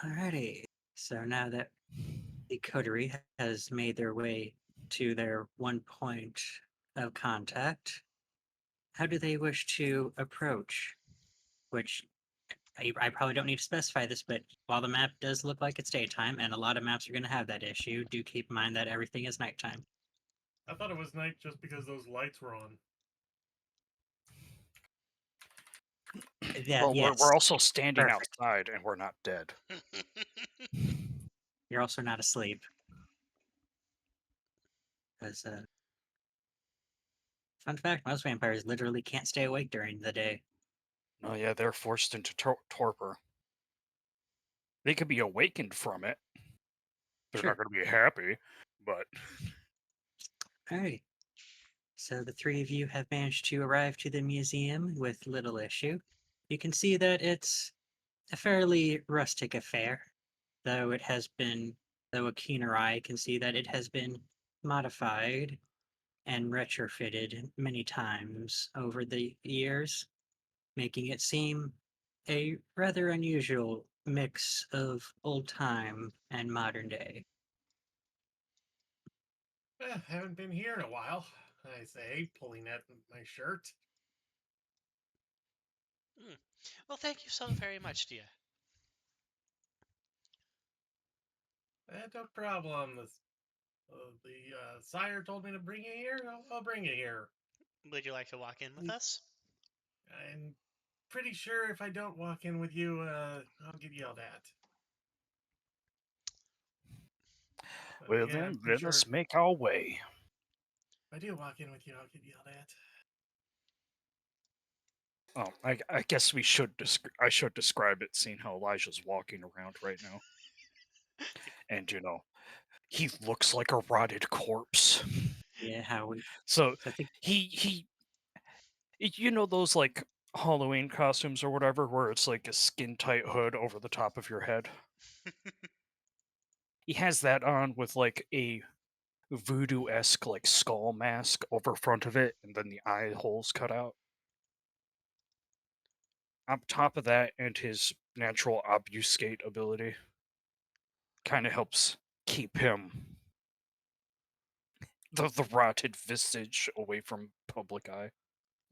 Alrighty. So now that the coterie has made their way to their one point of contact, how do they wish to approach? Which I probably don't need to specify this, but while the map does look like it's daytime, and a lot of maps are going to have that issue, do keep in mind that everything is nighttime. I thought it was night just because those lights were on. Yeah, Well, yes, we're also standing perfect. outside and we're not dead. You're also not asleep. Because, fun fact, most vampires literally can't stay awake during the day. Oh yeah, they're forced into torpor. They could be awakened from it. They're not Sure. going to be happy, but Alright. So the three of you have managed to arrive to the museum with little issue. You can see that it's a fairly rustic affair, though it has been, though a keener eye can see that it has been modified and retrofitted many times over the years, making it seem a rather unusual mix of old time and modern day. Haven't been here in a while, I say, pulling at my shirt. Hmm. Well, thank you so very much, dear. No problem. The sire told me to bring it here. I'll bring it here. Would you like to walk in with us? I'm pretty sure if I don't walk in with you, I'll get yelled at. But well yeah, I'm then, pretty let sure us make our way. if I do walk in with you, I'll get yelled at. Oh, I guess I should describe it, seeing how Elijah's walking around right now, and he looks like a rotted corpse. Yeah, how we. So So I think. he those like Halloween costumes or whatever, where it's like a skin tight hood over the top of your head. He has that on with like a voodoo-esque like skull mask over front of it, and then the eye holes cut out. On top of that, and his natural obfuscate ability kind of helps keep him the rotted visage away from public eye.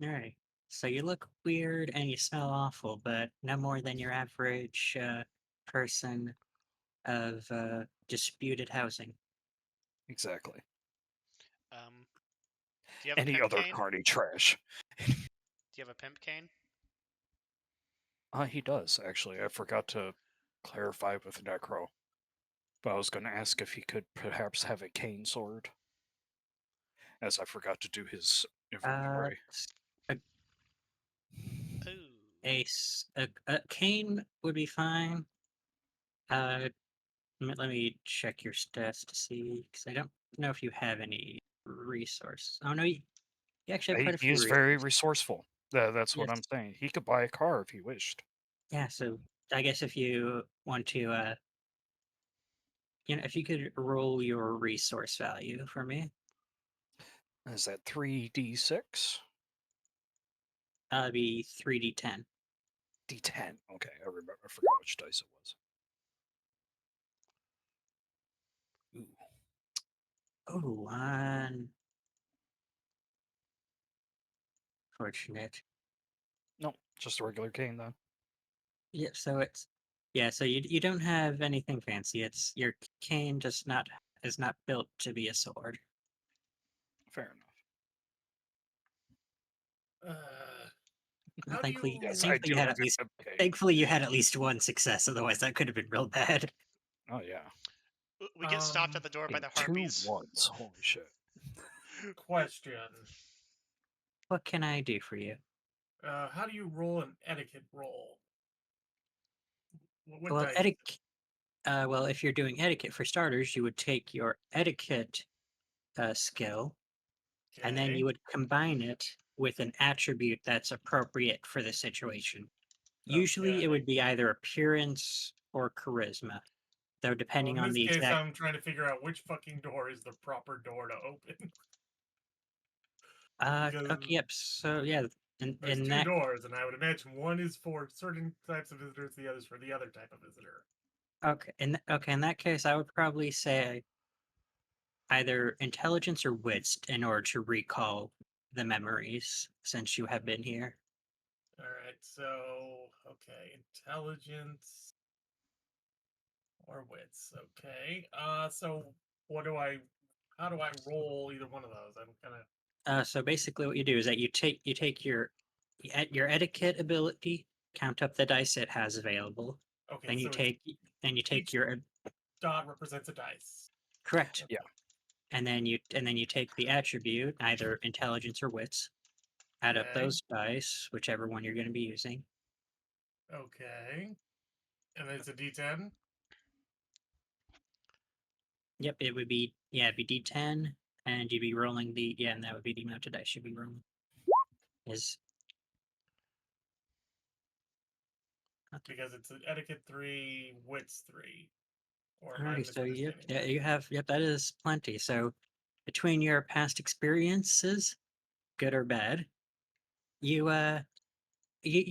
Alright. So you look weird and you smell awful, but no more than your average person of disputed housing. Exactly. Um, do you have a Any pimp other cane? carny trash. Do you have a pimp cane? He does, actually. I forgot to clarify with Necro. But I was going to ask if he could perhaps have a cane sword, as I forgot to do his Uh, inventory. a, Oh. a cane would be fine. Uh, let me check your stats to see, because I don't know if you have any resource. Oh no, you actually have quite a He few is very resources. resourceful. That's what Yes. I'm saying. He could buy a car if he wished. Yeah, so I guess if you want to, if you could roll your resource value for me, Is that 3d6? that'd be 3d10. D10. Okay, I remember. I forgot which dice it was. Ooh. Oh, unfortunate. No, just a regular cane then. Yeah, so it's yeah, so you don't have anything fancy. It's your cane just not is not built to be a sword. Fair enough. How do Thankfully, Yes, you? I thankfully you do had have at least a cane. thankfully you had at least one success. Otherwise, that could have been real bad. Oh yeah. We get stopped at the door by And the two harpies. ones. Holy shit. Question. What can I do for you? How do you roll an etiquette roll? What Well, dice? etiquette. Well, if you're doing etiquette for starters, you would take your etiquette skill, and then Okay. you would combine it with an attribute that's appropriate for the situation. Usually, it Okay. would be either appearance or charisma, though Well, depending in on this the case, exact. I'm trying to figure out which fucking door is the proper door to open. Because Okay, yep. So yeah, there's in two that doors, and I would imagine one is for certain types of visitors, the other's for the other type of visitor. Okay, in that case, I would probably say either intelligence or wits in order to recall the memories since you have been here. All right, so okay, intelligence or wits. Okay. So what do I? How do I roll either one of those? I'm kind of So basically, what you do is that you take your etiquette ability, count up the dice it has available, okay. then you So it's take each your dot represents a dice. correct, Yeah. and then you take the attribute, either intelligence or wits, add up Okay. those dice, whichever one you're going to be using. Okay. And then it's a D10. Yep, it'd be D10, and you'd be rolling and that would be the amount of dice you'd be rolling. Is okay. Because it's an etiquette 3, wits 3. Or am I Alrighty, so misunderstanding? you have that is plenty. So between your past experiences, good or bad, you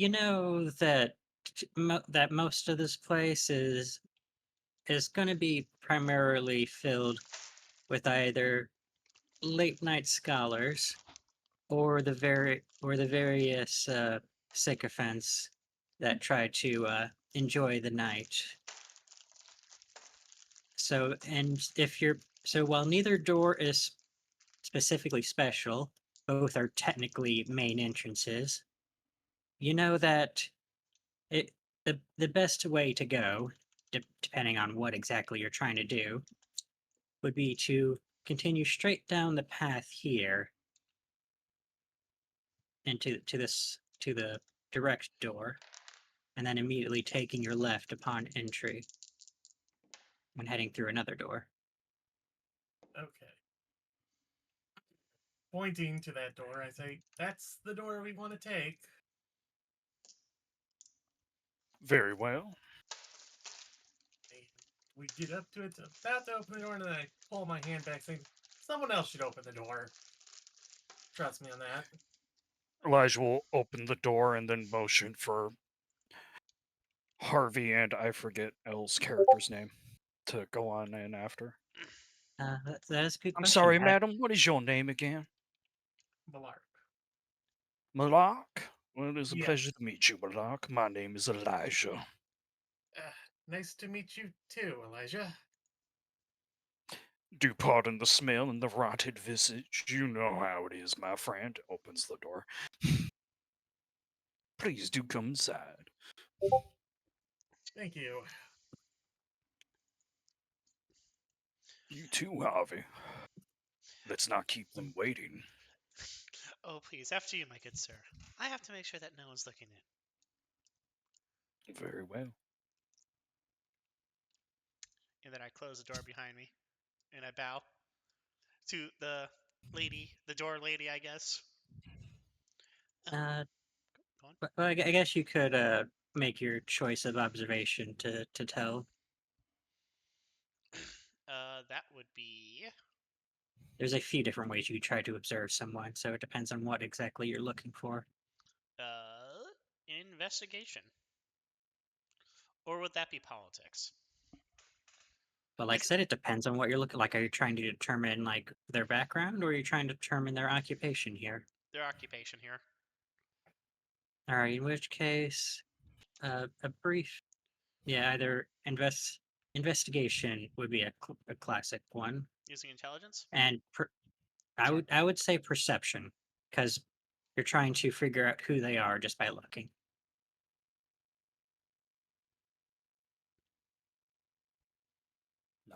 know that that most of this place is going to be primarily filled with either late night scholars or the various sycophants that try to enjoy the night. So while neither door is specifically special, both are technically main entrances. You know that it the best way to go, depending on what exactly you're trying to do, would be to continue straight down the path here into to the direct door, and then immediately taking your left upon entry when heading through another door. Okay. Pointing to that door, I say, that's the door we want to take. Very well. And we get up to it, about to open the door, and then I pull my hand back, saying, someone else should open the door. Trust me on that. Elijah will open the door and then motion for Harvey and I forget L's character's name to go on in after. That is a good I'm question. sorry, madam. What is your name again? Millarc. Millarc? Well, it is a Yes. pleasure to meet you, Millarc. My name is Elijah. Nice to meet you too, Elijah. Do pardon the smell and the rotted visage. You know how it is, my friend. Opens the door. Please do come inside. Thank you. You too, Harvey. Let's not keep them waiting. Oh, please, after you, my good sir. I have to make sure that no one's looking in. Very well. And then I close the door behind me, and I bow to the lady, the door lady, I guess. Uh, Go on. but I guess you could make your choice of observation to tell. That would be There's a few different ways you could try to observe someone, so it depends on what exactly you're looking for. investigation. Or would that be politics? But like I Yes. said, it depends on what you're looking like. Are you trying to determine like their background or are you trying to determine their occupation here? Their occupation here. All right, in which case, a brief, yeah, either investigation would be a classic one, Using intelligence? and I would say perception, because you're trying to figure out who they are just by looking.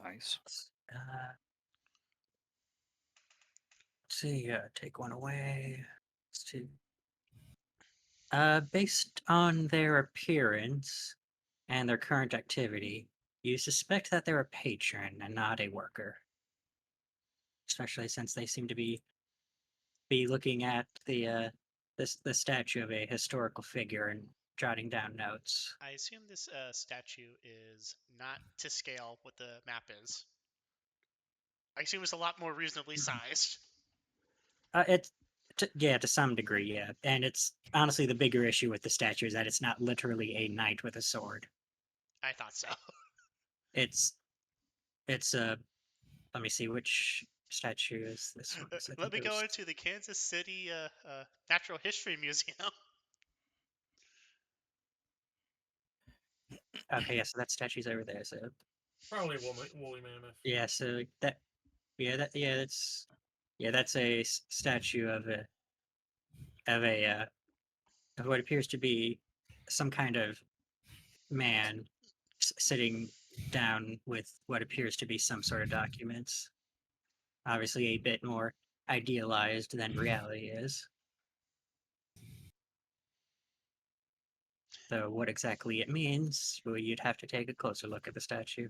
Nice. Let's see, take one away. Let's see. Based on their appearance and their current activity, you suspect that they're a patron and not a worker. Especially since they seem to be looking at the statue of a historical figure and jotting down notes. I assume this statue is not to scale what the map is. I assume it's a lot more reasonably sized. It's yeah, to some degree, yeah. And it's honestly the bigger issue with the statue is that it's not literally a knight with a sword. I thought so. it's a. Let me see which statue is this one. I Let think me it go was. into the Kansas City Natural History Museum. Okay, yeah, so that statue's over there. So Probably woolly mammoth. yeah, so that that's a statue of of what appears to be some kind of man sitting down with what appears to be some sort of documents. Obviously, a bit more idealized than reality is. So, what exactly it means, well, you'd have to take a closer look at the statue.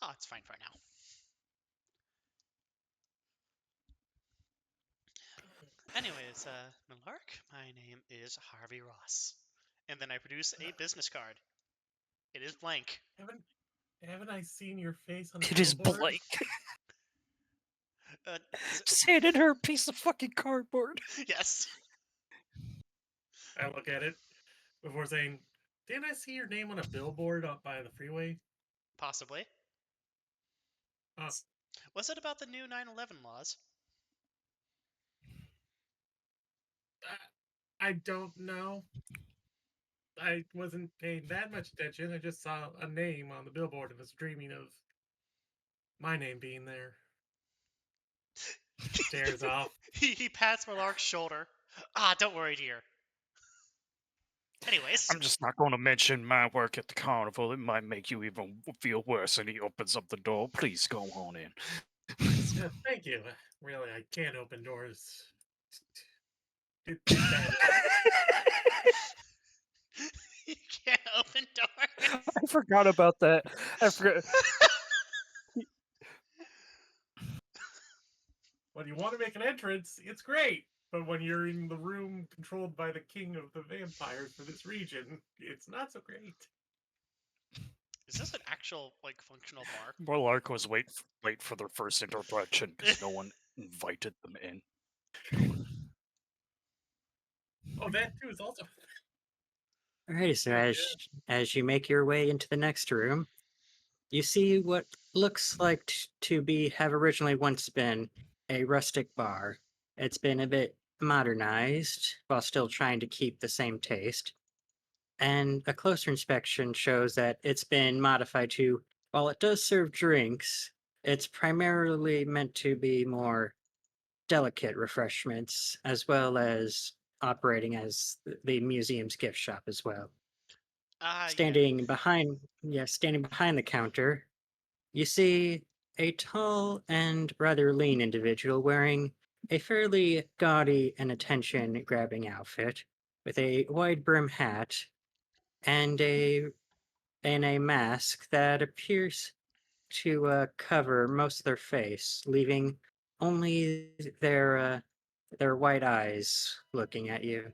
Oh, it's fine for now. Anyways, Millarc, my name is Harvey Ross. And then I produce a business card. It is blank. Haven't I seen your face on a It is billboard? blank. Uh, Just handed her a piece of fucking cardboard. yes. I look at it before saying, "Didn't I see your name on a billboard up by the freeway?" Possibly. Oh, Was it about the new 9/11 laws? I don't know. I wasn't paying that much attention. I just saw a name on the billboard and was dreaming of my name being there. Stares off. He pats Millarc's shoulder. Ah, don't worry, dear. Anyways, I'm just not going to mention my work at the carnival. It might make you even feel worse. And he opens up the door. Please go on in. Yeah, thank you. Really, I can't open doors. Too bad. you can't open doors. I forgot about that. I forgot. When you want to make an entrance, it's great. But when you're in the room controlled by the king of the vampires for this region, it's not so great. Is this an actual, like, functional bar? Millarc was late for their first introduction because no one invited them in. Oh, that too is also. Alrighty, so Oh, as you make your way into the next room, you see what looks like to be have originally once been a rustic bar. It's been a bit modernized while still trying to keep the same taste. And a closer inspection shows that it's been modified to, while it does serve drinks, it's primarily meant to be more delicate refreshments, as well as operating as the museum's gift shop as well. Ah, yeah. Standing behind the counter, you see a tall and rather lean individual wearing a fairly gaudy and attention-grabbing outfit with a wide brim hat and a mask that appears to cover most of their face, leaving only their white eyes looking at you.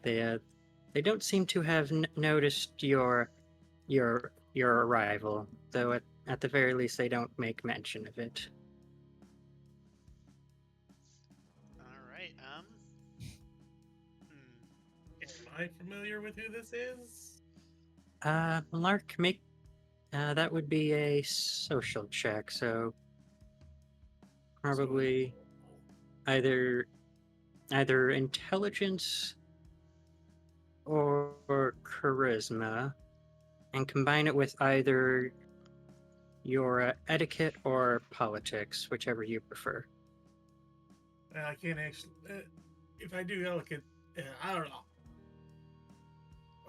They don't seem to have noticed your arrival, though at the very least they don't make mention of it. Alright, Am I familiar with who this is? Lark, make that would be a social check, so probably either intelligence or charisma, and combine it with either your etiquette or politics, whichever you prefer. I can't actually. If I do delicate, I don't know.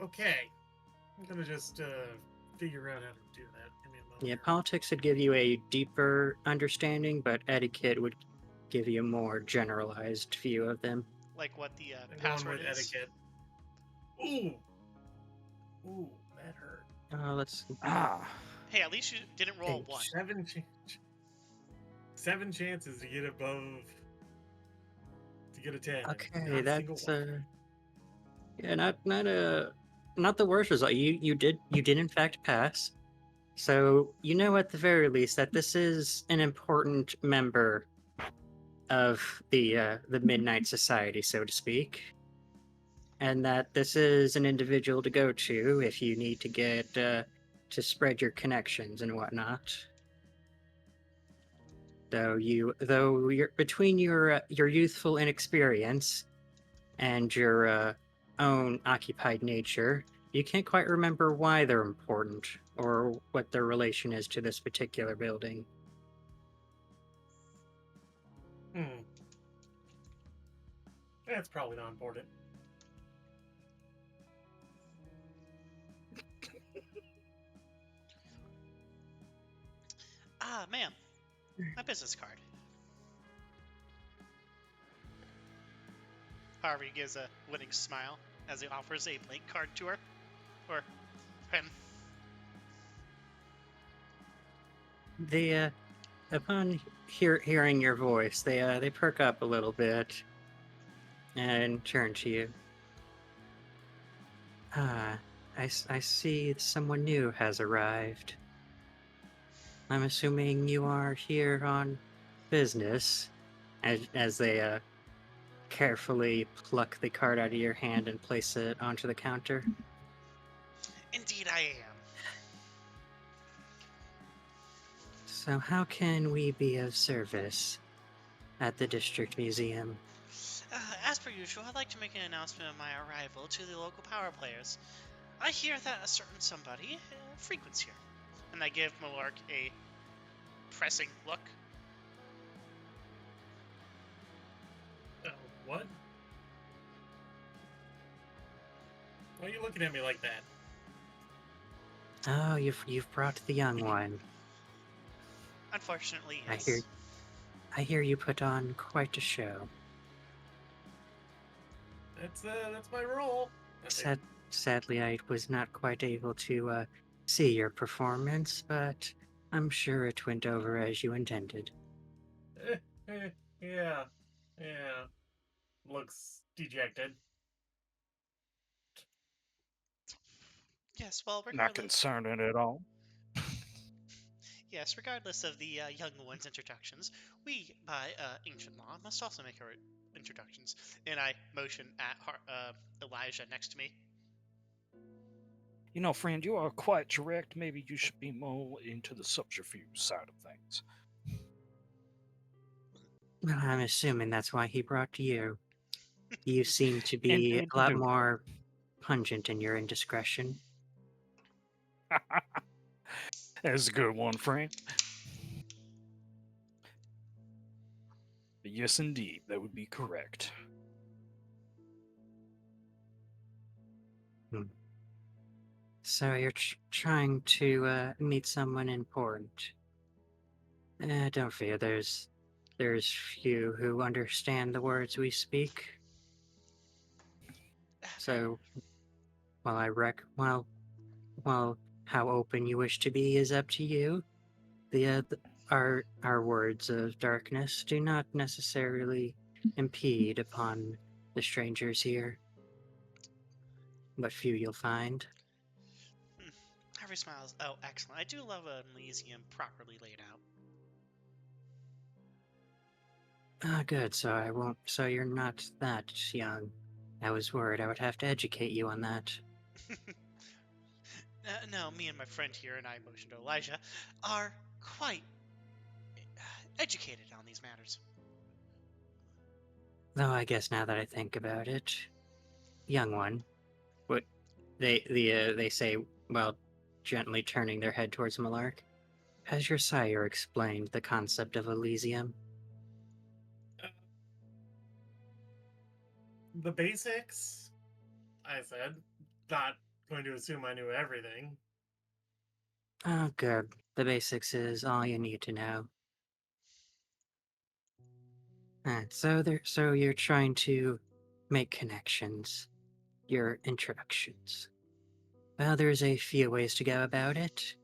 Okay, I'm gonna just figure out how to do that. Give me a moment. Yeah, politics would give you a deeper understanding, but etiquette would give you a more generalized view of them. like what the I'm going password with is. etiquette. Ooh, that hurt. Let's see. Ah, Hey, at least you didn't roll a 1. Seven chances to get above to get a 10. Okay, Not a single that's one. yeah, not the worst result. You did in fact pass. So you know at the very least that this is an important member of the Midnight Society, so to speak. and that this is an individual to go to if you need to get to spread your connections and whatnot. Though you're between your youthful inexperience and your own occupied nature, you can't quite remember why they're important or what their relation is to this particular building. Hmm. That's probably not important. Ah, ma'am, my business card. Harvey gives a winning smile as he offers a blank card to her. Or him. They upon hearing your voice, they perk up a little bit and turn to you. Ah, I see someone new has arrived. I'm assuming you are here on business, as they carefully pluck the card out of your hand and place it onto the counter. Indeed, I am. So how can we be of service at the District Museum? As per usual, I'd like to make an announcement of my arrival to the local power players. I hear that a certain somebody frequents here. And I give Millarc a pressing look. What? Why are you looking at me like that? Oh, you've brought the young one. Unfortunately, yes. I hear you put on quite a show. That's my role. Sadly, I was not quite able to see your performance, but I'm sure it went over as you intended. Yeah. Looks dejected. Yes, well, Not regardless. concerning at all. Yes, regardless of the young one's introductions, we, by ancient law, must also make our introductions. And I motion at Elijah next to me. You know, friend, you are quite direct. Maybe you should be more into the subterfuge side of things. Well, I'm assuming that's why he brought you. You seem to And be a lot do. more pungent in your indiscretion. That's a good one, friend. Yes, indeed, that would be correct. So you're trying to meet someone important. Don't fear, there's few who understand the words we speak. So, while how open you wish to be is up to you. Our words of darkness do not necessarily impede upon the strangers here, but few you'll find. Harvey smiles. Oh, excellent. I do love an Elysium properly laid out. Ah, good. So you're not that young. I was worried I would have to educate you on that. No, me and my friend here, and I motion to Elijah, are quite educated on these matters. Though I guess now that I think about it, young one, what they say, while gently turning their head towards Millarc. Has your sire explained the concept of Elysium? The basics, I said. Not going to assume I knew everything. Oh, good. The basics is all you need to know. So you're trying to make connections, your introductions. Well, there's a few ways to go about it.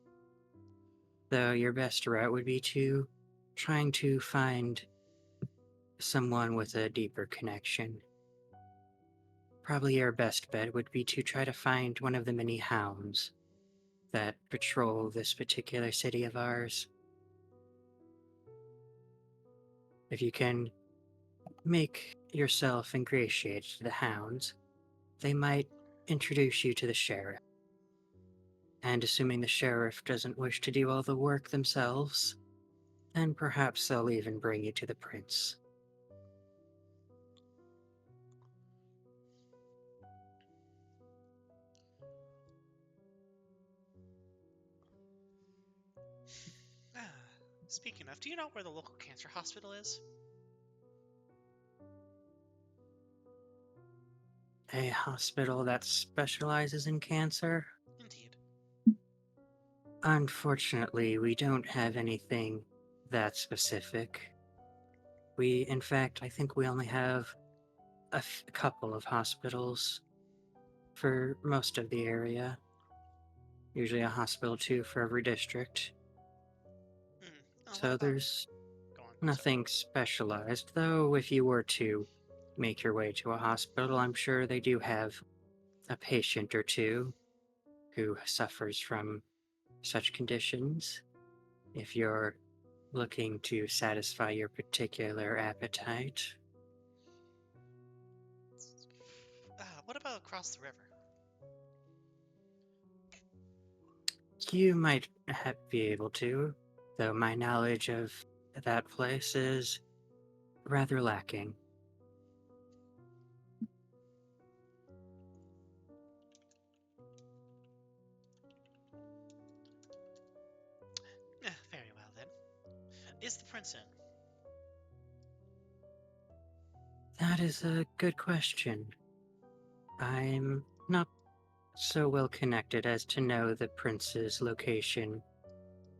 Though your best route would be to trying to find someone with a deeper connection. Probably your best bet would be to try to find one of the many hounds that patrol this particular city of ours. If you can make yourself ingratiate to the hounds, they might introduce you to the sheriff. And assuming the sheriff doesn't wish to do all the work themselves, then perhaps they'll even bring you to the prince. Ah, speaking of, do you know where the local cancer hospital is? A hospital that specializes in cancer? Indeed. Unfortunately, we don't have anything that specific. In fact, I think we only have a couple of hospitals for most of the area. Usually a hospital, two for every district. Hmm. What So about... there's Go on. nothing specialized, though if you were to make your way to a hospital, I'm sure they do have a patient or two who suffers from such conditions. If you're looking to satisfy your particular appetite. What about across the river? You might be able to, though my knowledge of that place is rather lacking. Very well then. Is the prince in? That is a good question. I'm not so well connected as to know the prince's location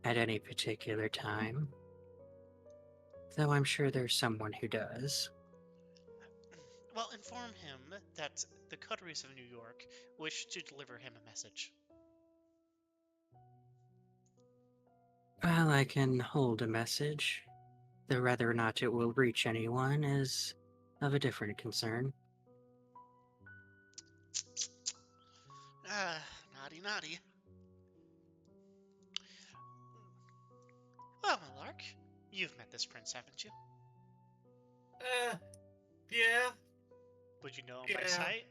at any particular time, though I'm sure there's someone who does. Well, inform him that the coteries of New York wish to deliver him a message. Well, I can hold a message, though whether or not it will reach anyone is of a different concern. Naughty, naughty. Well, Millarc, you've met this prince, haven't you? Yeah. Would you know him by Yeah. sight?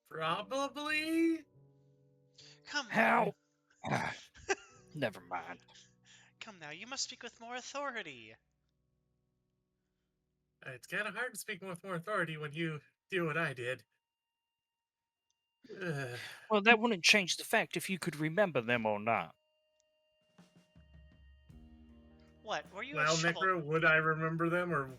Probably. Come now. How? Ah, never mind. Come now, you must speak with more authority. It's kind of hard to speak with more authority when you do what I did. Ugh. Well, that wouldn't change the fact if you could remember them or not. What, were you a Well, shovel? Necro, would I remember them, or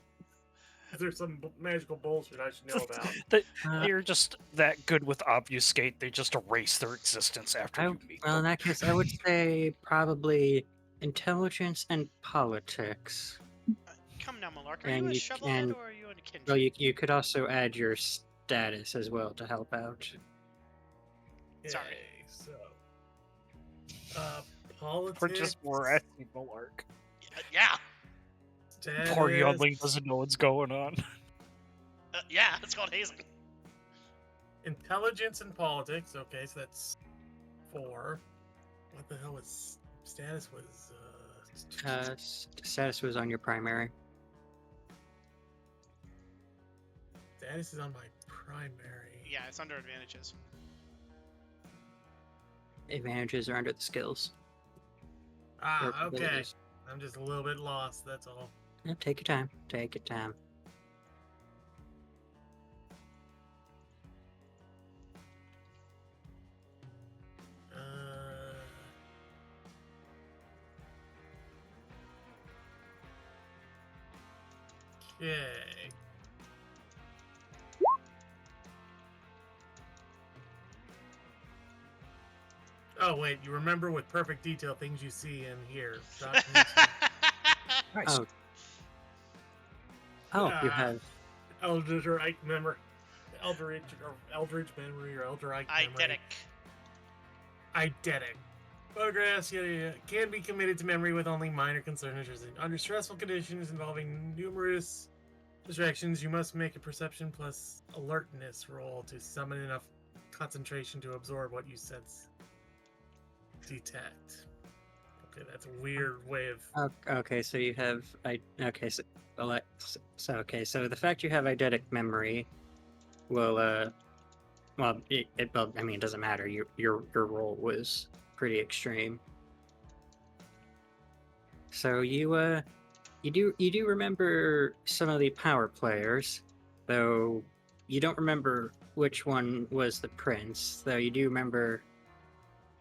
is there some magical bullshit I should know about? They're just that good with obfuscate. They just erase their existence after you meet Well, in them. that case, I would say probably intelligence and politics. Come now, Millarc, are And you a you shovelhead can- or are you in a kindred? Well, you could also add your status as well to help out. Sorry. Okay, so politics. We're just more asking Millarc. Yeah, Poor status, youngling doesn't know what's going on. yeah, it's called hazing. intelligence and politics. Okay, so that's 4. What the hell was status? Was Status was on your primary. status is on my primary. Yeah, it's under advantages. Advantages are under the skills. or Ah, okay. abilities. I'm just a little bit lost. That's all. Yeah, take your time. Take your time. Okay. Oh wait, you remember with perfect detail things you see and hear. Documents and Nice. Oh, you Ah. have. Eldritch memory, Eldritch memory or Eldritch memory. Eidetic. Photographs can be committed to memory with only minor concerns. Under stressful conditions involving numerous distractions, you must make a perception plus alertness roll to summon enough concentration to absorb what you sense detect. Okay, that's a weird way of. Okay, so you have okay, so so the fact you have eidetic memory will well well, I mean, it doesn't matter. Your role was pretty extreme. So you do remember some of the power players, though you don't remember which one was the prince. Though you do remember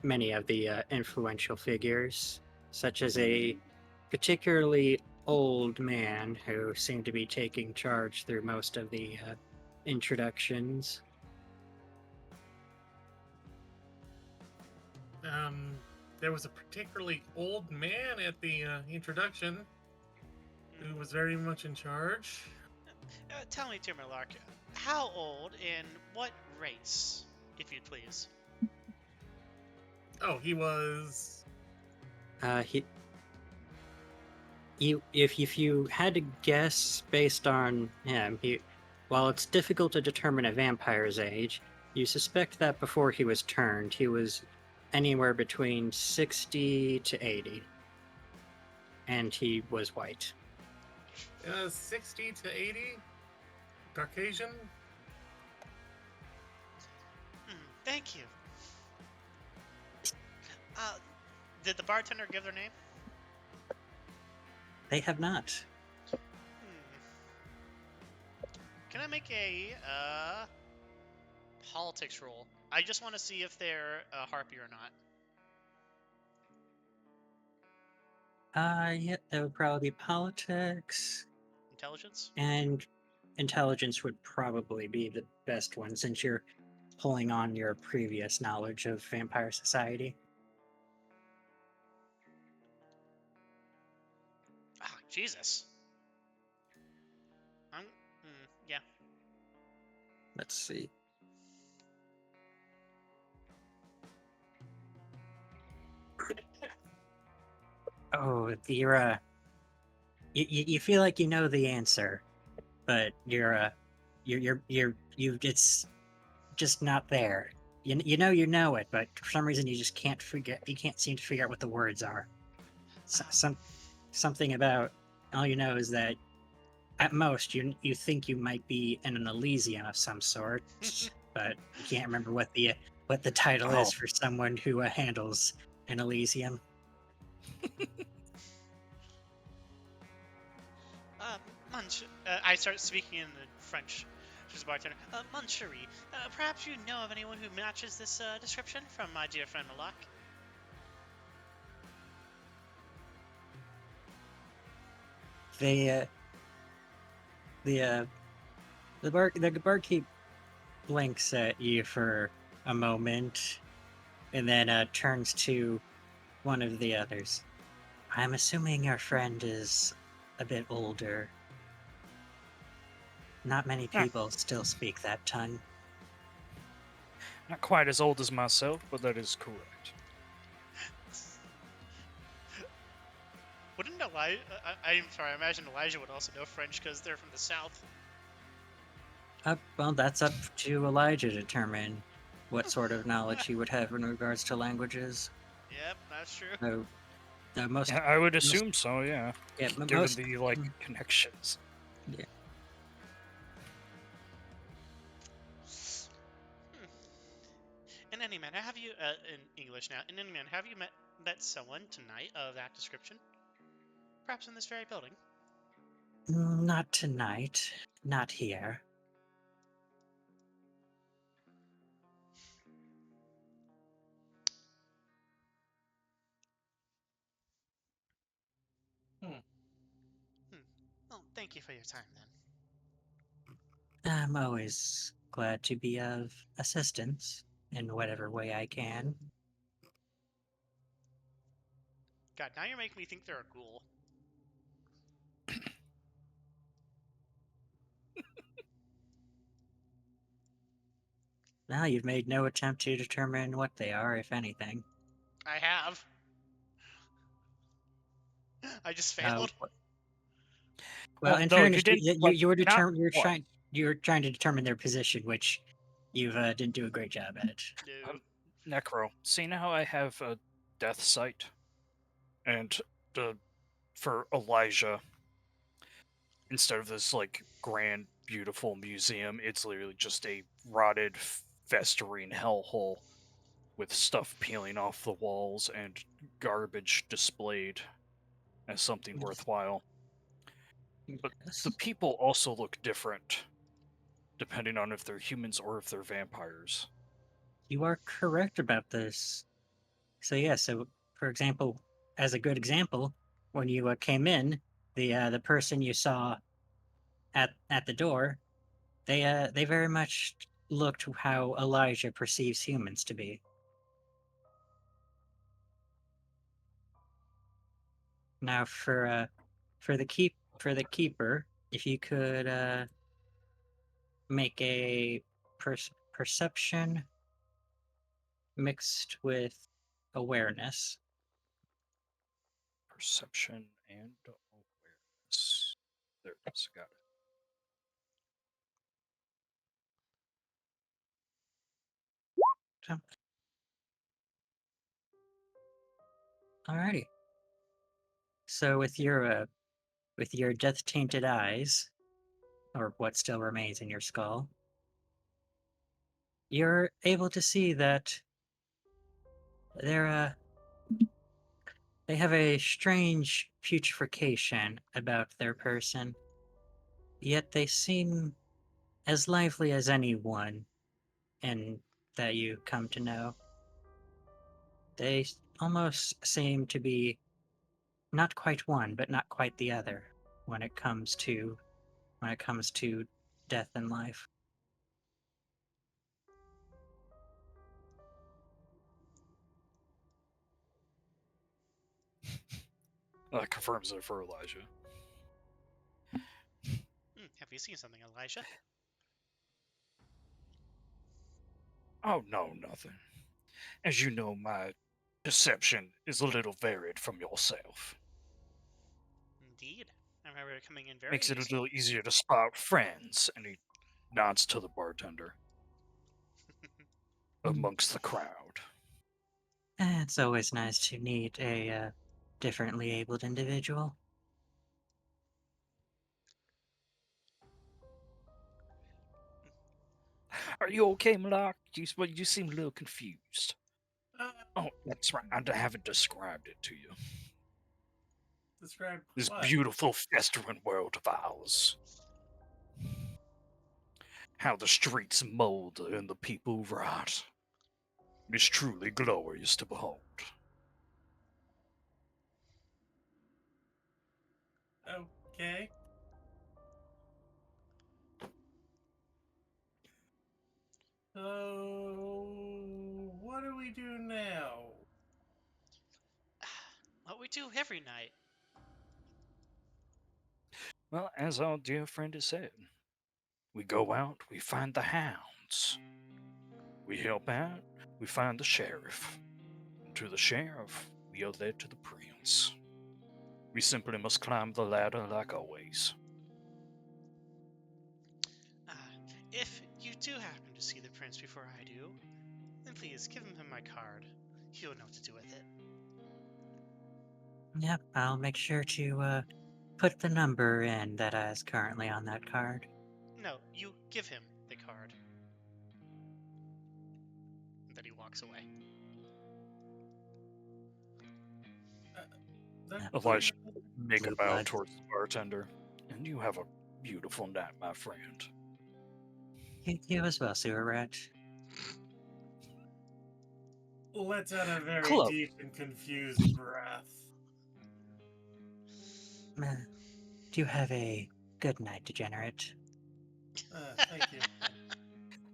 many of the influential figures, such as a particularly old man who seemed to be taking charge through most of the introductions. There was a particularly old man at the introduction who was very much in charge. Tell me, dear Millarc, how old and what race, if you'd please? Oh, he was. He you if you had to guess based on him, while it's difficult to determine a vampire's age, you suspect that before he was turned, he was anywhere between 60 to 80, and he was white. 60 to 80, Caucasian. Thank you. Did the bartender give their name? They have not. Can I make a politics roll? I just want to see if they're a harpy or not. Yeah, that would probably be politics, Intelligence? and intelligence would probably be the best one since you're pulling on your previous knowledge of vampire society. Ah, Jesus. Yeah. Let's see. Oh, you feel like you know the answer, but it's just not there. You know it, but for some reason you just can't forget. You can't seem to figure out what the words are. Something about all you know is that at most you think you might be in an Elysium of some sort, but you can't remember what the title is for someone who handles an Elysium. I start speaking in French to the bartender. Mon chéri, perhaps you know of anyone who matches this description from my dear friend Millarc? The barkeep blinks at you for a moment, and then turns to one of the others. I'm assuming your friend is a bit older. Not many people still speak that tongue. Not quite as old as myself, but that is correct. Wouldn't Elijah... I'm sorry, I imagine Elijah would also know French because they're from the south. Well, that's up to Elijah to determine what sort of knowledge he would have in regards to languages. Yep, that's true. Yeah, I would assume so, yeah. Yeah, Given the connections. Yeah. In any manner, have you in English now? In any manner, have you met someone tonight of that description? Perhaps in this very building. Not tonight. Not here. Well, thank you for your time then. I'm always glad to be of assistance in whatever way I can. God, now you're making me think they're a ghoul. Now you've made no attempt to determine what they are, if anything. I have. I just failed. Well, in no, fairness, you were not you were trying to determine their position, which you didn't do a great job at. No. Necro, see now I have a death sight And for Elijah, instead of this like grand, beautiful museum, it's literally just a rotted, festering hellhole with stuff peeling off the walls and garbage displayed as something worthwhile. But the Yes. people also look different, depending on if they're humans or if they're vampires. You are correct about this. So yeah, so for example, as a good example, when you came in, the person you saw at the door, they very much looked how Elijah perceives humans to be. Now for the keeper, if you could make a perception mixed with awareness. Perception and awareness. There it is. Got it. So, alrighty. So with your death tainted eyes, or what still remains in your skull, you're able to see that they're they have a strange putrefaction about their person, yet they seem as lively as anyone and that you come to know. They almost seem to be not quite one, but not quite the other when it comes to death and life. That confirms it for Elijah. Have you seen something, Elijah? Oh, no, nothing. As you know, my perception is a little varied from yourself. Indeed. I remember it coming in very Makes it a easy. little easier to spot friends, and he nods to the bartender amongst the crowd. It's always nice to meet a differently abled individual. Are you okay, Millarc? You seem a little confused. Uh, Oh, that's right. I haven't described it to you. describe This what? beautiful, festering world of ours. How the streets mold and the people rot. It's truly glorious to behold. Okay. So, what do we do now? What we do every night. Well, as our dear friend has said, we go out, we find the hounds. We help out, we find the sheriff. And to the sheriff, we are led to the prince. We simply must climb the ladder like always. Uh, if you do happen to see the prince before I do, then please give him my card. He'll know what to do with it. Yep, I'll make sure to put the number in that is currently on that card. No, you give him the card. And then he walks away. Elijah, make a Blue bow blood. towards the bartender. And you have a beautiful night, my friend. You as well, sewer rat. Lets out a very Club. deep and confused breath. Do have a good night, degenerate. Thank you.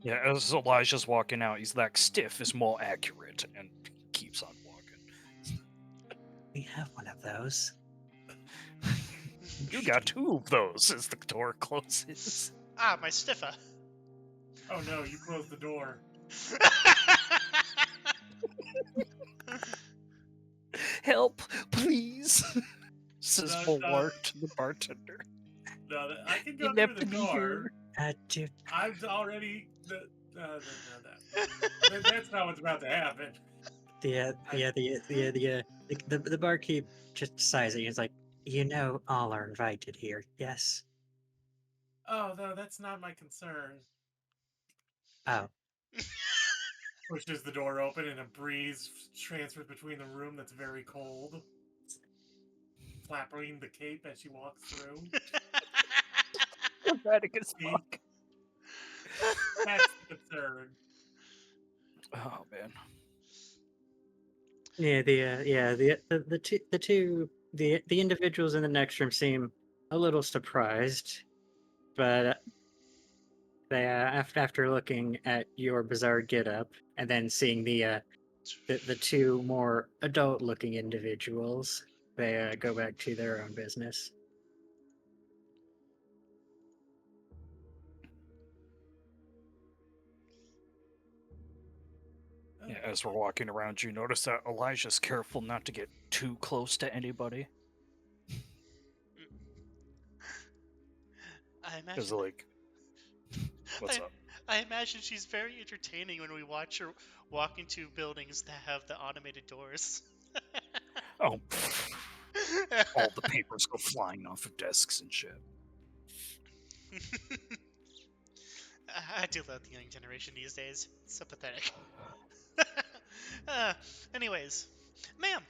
Yeah, as Elijah's walking out, he's like, stiff is more accurate, and keeps on walking. We have one of those. You got two of those as the door closes. Ah, my stiffer. Oh no, you closed the door. Help, please, says No, Millarc to the bartender. No, I can You go left through the me door. here. Dude, I've already. That's not what's about to happen. The barkeep just sighs at you. He's like, you know, all are invited here. Yes. Oh, no, that's not my concern. Oh, Pushes the door open and a breeze transfers between the room that's very cold. Flapping the cape as she walks through. Dramatic as See? fuck. That's the concern. Oh man. the individuals in the next room seem a little surprised, but they after looking at your bizarre getup and then seeing the two more adult looking individuals, they go back to their own business. Yeah, as we're walking around, you notice that Elijah's careful not to get too close to anybody. I Because, imagine. like, what's up? I imagine she's very entertaining when we watch her walk into buildings that have the automated doors. Oh, all the papers go flying off of desks and shit. I do love the young generation these days. It's so pathetic. Anyways, ma'am.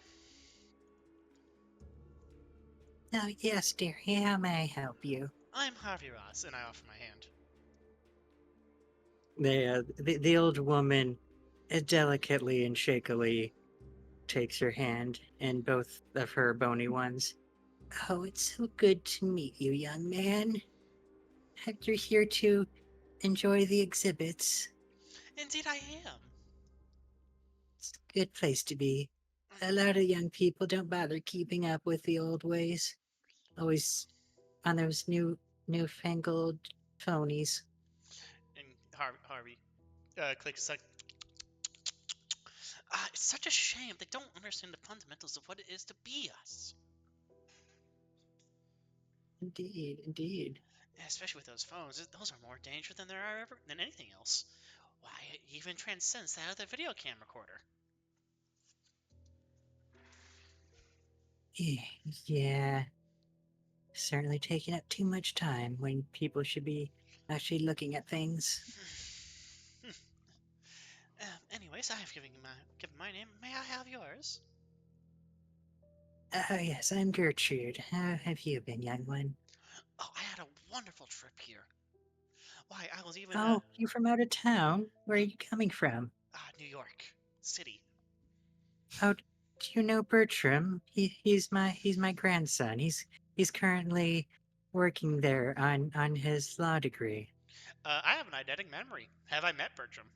Oh, yes, dear. How may I help you? I'm Harvey Ross, and I offer my hand. The old woman delicately and shakily takes her hand in both of her bony ones. Oh, it's so good to meet you, young man. You're here to enjoy the exhibits. Indeed, I am. It's a good place to be. A lot of young people don't bother keeping up with the old ways. Always on those newfangled phonies. And Harvey clicks like. It's such a shame they don't understand the fundamentals of what it is to be us. Indeed, indeed. Especially with those phones, those are more dangerous than there are ever than anything else. Why, it even transcends that of the video cam recorder. Yeah, certainly taking up too much time when people should be actually looking at things. Anyways, I have given my name. May I have yours? Oh, yes, I'm Gertrude. How have you been, young one? Oh, I had a wonderful trip here. Why, I was even Oh, you from out of town? Where are you coming from? New York City. Oh, do you know Bertram? He's my grandson. He's currently working there on his law degree. I have an eidetic memory. Have I met Bertram?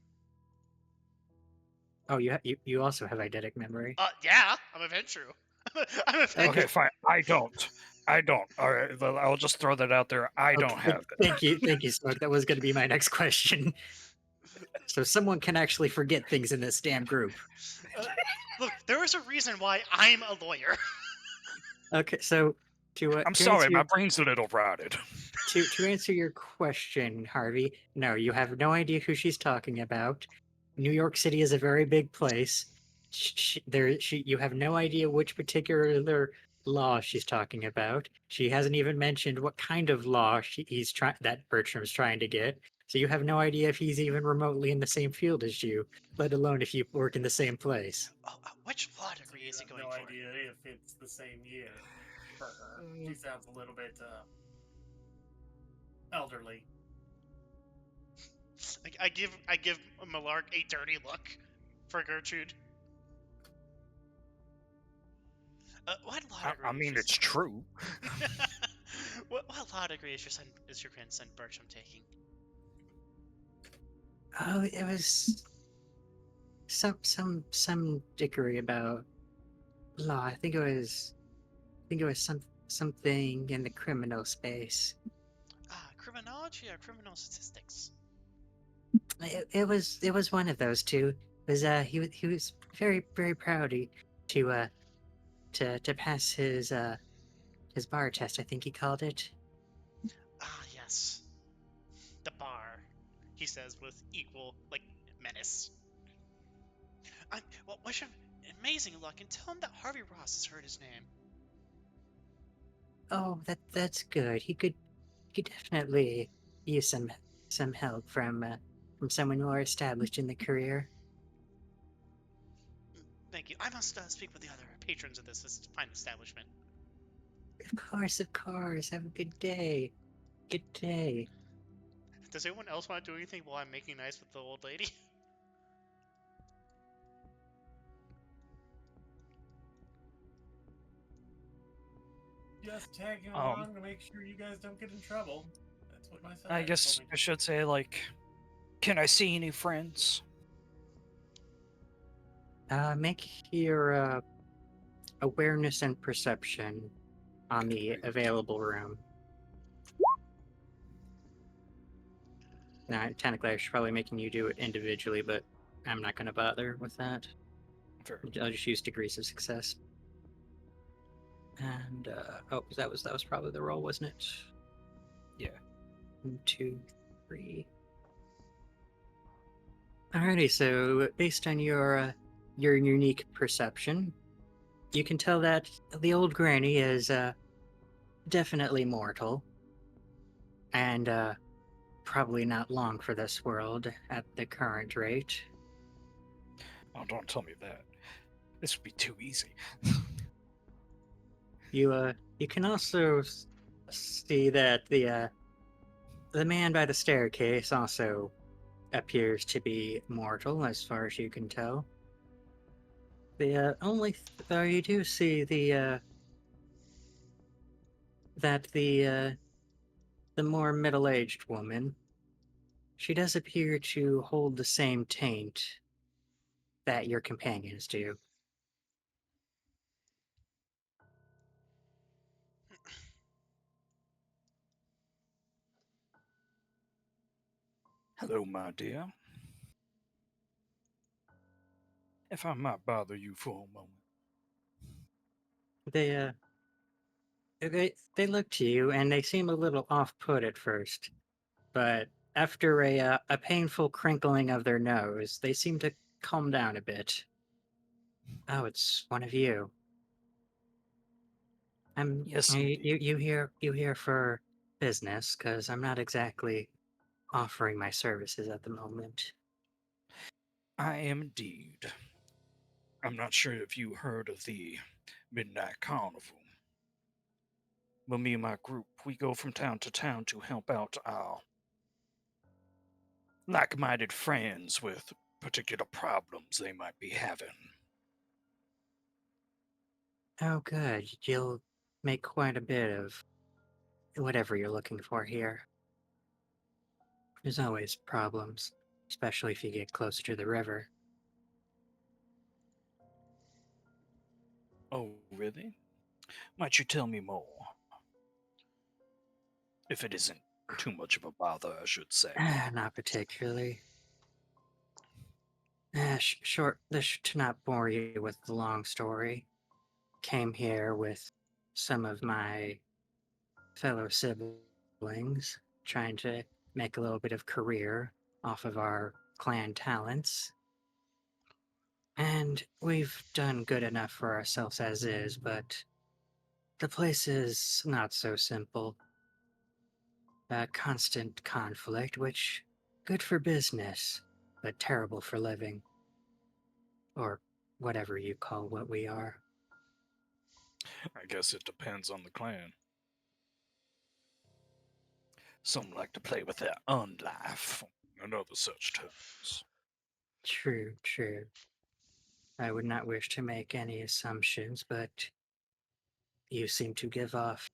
Oh, you also have eidetic memory. Yeah, I'm a Ventrue. I'm a Ventrue. Okay, fine. I don't. All right, well, I'll just throw that out there. I don't have it. Thank you, Smoke. That was going to be my next question. So someone can actually forget things in this damn group. Look, there is a reason why I'm a lawyer. Okay, so I'm to sorry, answer my brain's a little rotted. to answer your question, Harvey, no, you have no idea who she's talking about. New York City is a very big place. You have no idea which particular law she's talking about. She hasn't even mentioned what kind of law that Bertram's trying to get. So you have no idea if he's even remotely in the same field as you, let alone if you work in the same place. Oh, which law So degree you is he have going no for? idea if it's the same year for her. She sounds a little bit elderly. I give Millarc a dirty look for Gertrude. What law degree? I mean, is it's true. what law degree is your grandson Bertram taking? Oh, it was some degree about law. I think it was something in the criminal space. Criminology or criminal statistics? It was one of those two. It was he was very proud to to pass his bar test. I think he called it. Yes. The bar, he says with equal, menace. Well, amazing luck, and tell him that Harvey Ross has heard his name. Oh, that's good. He could definitely use some help from someone more established in the career. Thank you. I must speak with the other patrons of this fine establishment. Of course, of course. Have a good day. Good day. Does anyone else want to do anything while I'm making nice with the old lady? Just tagging Um, along to make sure you guys don't get in trouble. That's what my son I told guess me. I should say, like, can I see any friends? Make your awareness and perception on the Great. available room. Now, technically, I should probably making you do it individually, but I'm not going to bother with that. Fair. I'll just use degrees of success. And oh, that was probably the roll, wasn't it? Yeah. 1, 2, 3. Alrighty, so based on your unique perception, you can tell that the old granny is definitely mortal, and probably not long for this world at the current rate. Oh, don't tell me that. This would be too easy. You can also see that the man by the staircase also appears to be mortal, as far as you can tell. The though you do see that the more middle-aged woman, she does appear to hold the same taint that your companions do. Hello, my dear. If I might bother you for a moment. They they look to you and they seem a little off-put at first, but after a painful crinkling of their nose, they seem to calm down a bit. Oh, it's one of you. Yes, indeed. You here for business? Because I'm not exactly offering my services at the moment. I am indeed. I'm not sure if you heard of the Midnight Carnival. But me and my group, we go from town to town to help out our like-minded friends with particular problems they might be having. Oh, good. You'll make quite a bit of whatever you're looking for here. There's always problems, especially if you get closer to the river. Oh, really? Might you tell me more? If it isn't too much of a bother, I should say. Not particularly. Short. This to not bore you with the long story. Came here with some of my fellow siblings, trying to make a little bit of career off of our clan talents. And we've done good enough for ourselves as is, but the place is not so simple. Constant conflict, which good for business, but terrible for living. Or whatever you call what we are. I guess it depends on the clan. Some like to play with their own life, and other such terms. True, true. I would not wish to make any assumptions, but you seem to give off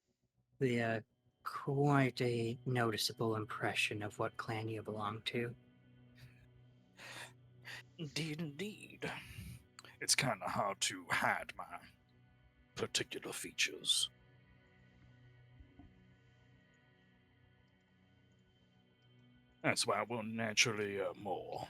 the quite a noticeable impression of what clan you belong to. Indeed, indeed. It's kind of hard to hide my particular features. That's why we're naturally more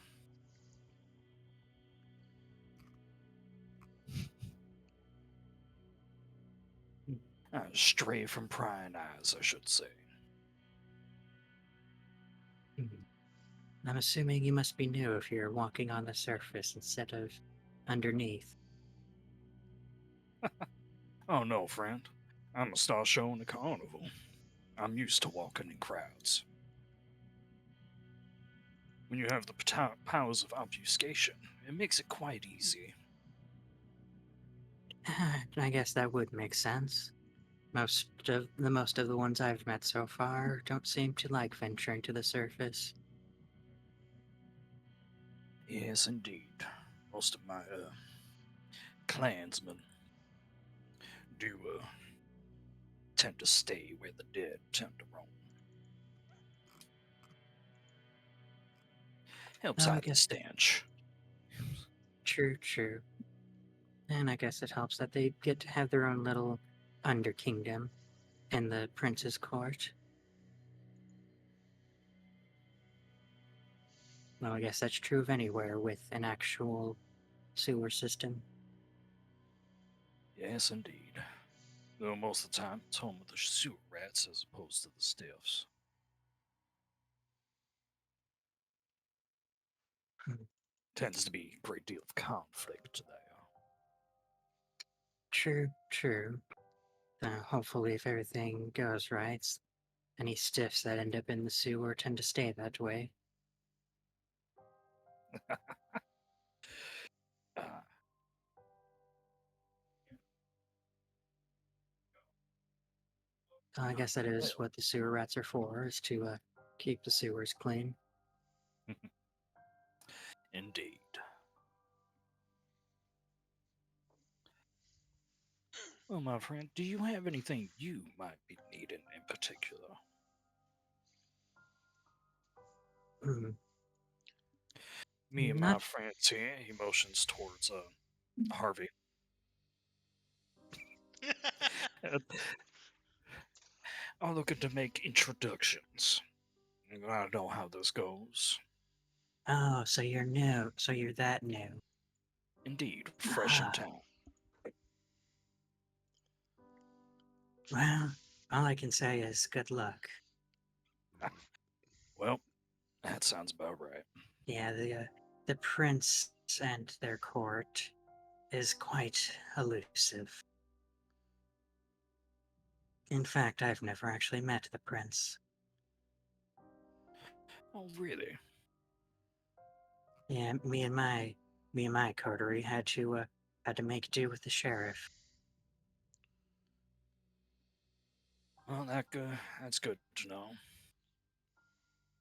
stray from prying eyes, I should say. Mhm. I'm assuming you must be new if you're walking on the surface instead of underneath. Oh no, friend. I'm a star show in the carnival. I'm used to walking in crowds. When you have the powers of obfuscation, it makes it quite easy. I guess that would make sense. Most of the ones I've met so far don't seem to like venturing to the surface. Yes, indeed. Most of my clansmen do tend to stay where the dead tend to roam. Helps Oh, I hide the guess stench. true. And I guess it helps that they get to have their own little under kingdom in the prince's court. Well, I guess that's true of anywhere with an actual sewer system. Yes, indeed. Though most of the time it's home with the sewer rats as opposed to the stiffs. Hmm. Tends to be a great deal of conflict there. True. Hopefully, if everything goes right, any stiffs that end up in the sewer tend to stay that way. Uh, I guess that is well, what the sewer rats are for, is to keep the sewers clean. indeed. Well, my friend, do you have anything you might be needing in particular? Hmm. Me and my Not. friends here, he motions towards Harvey. Uh, are looking to make introductions. I don't know how this goes. Oh, so you're new. So you're that new. Indeed, fresh in Ah, town. well, all I can say is good luck. Well, that sounds about right. Yeah, the prince and their court is quite elusive. In fact, I've never actually met the prince. Oh, really? Yeah, me and my coterie had to make do with the sheriff. Well, that's good to know.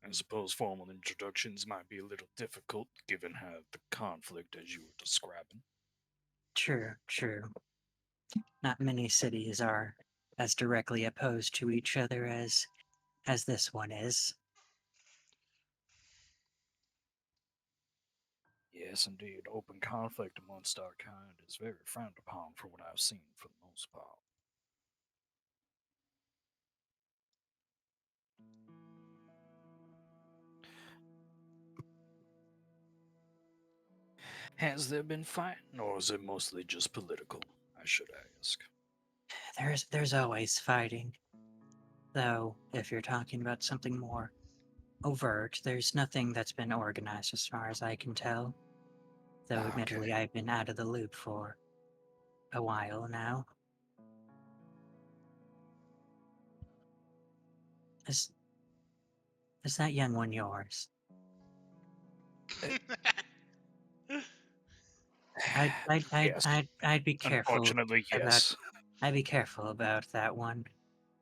I suppose formal introductions might be a little difficult given how the conflict as you were describing. True. Not many cities are as directly opposed to each other as this one is. Yes, indeed, open conflict amongst our kind is very frowned upon from what I've seen for the most part. Has there been fighting, or is it mostly just political, I should ask? There's always fighting. Though, if you're talking about something more overt, there's nothing that's been organized as far as I can tell. Though Okay. admittedly I've been out of the loop for a while now. Is is that young one yours? Yes. I'd be careful Unfortunately, about yes. I'd be careful about that one.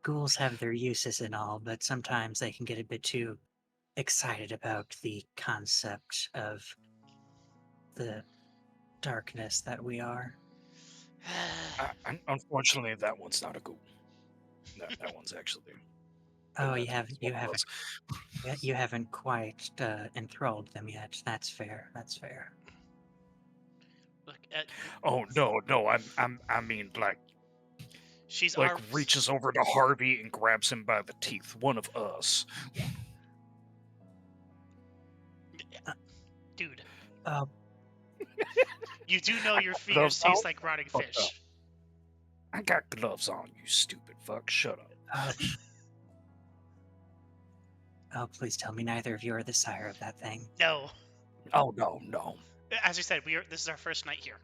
Ghouls have their uses and all, but sometimes they can get a bit too excited about the concept of the darkness that we are. Unfortunately, that one's not a ghoul. That one's actually Oh, that's one of us. you haven't quite enthralled them yet. That's fair. That's fair. Look, Oh no, I mean she's like our reaches over to Harvey and grabs him by the teeth. One of us. dude. Oh, You do know I your got fingers gloves on. taste like rotting Fuck up. fish. I got gloves on, you stupid fuck. Shut up. oh, oh! Please tell me neither of you are the sire of that thing. No, Oh no. as we said, this is our first night here.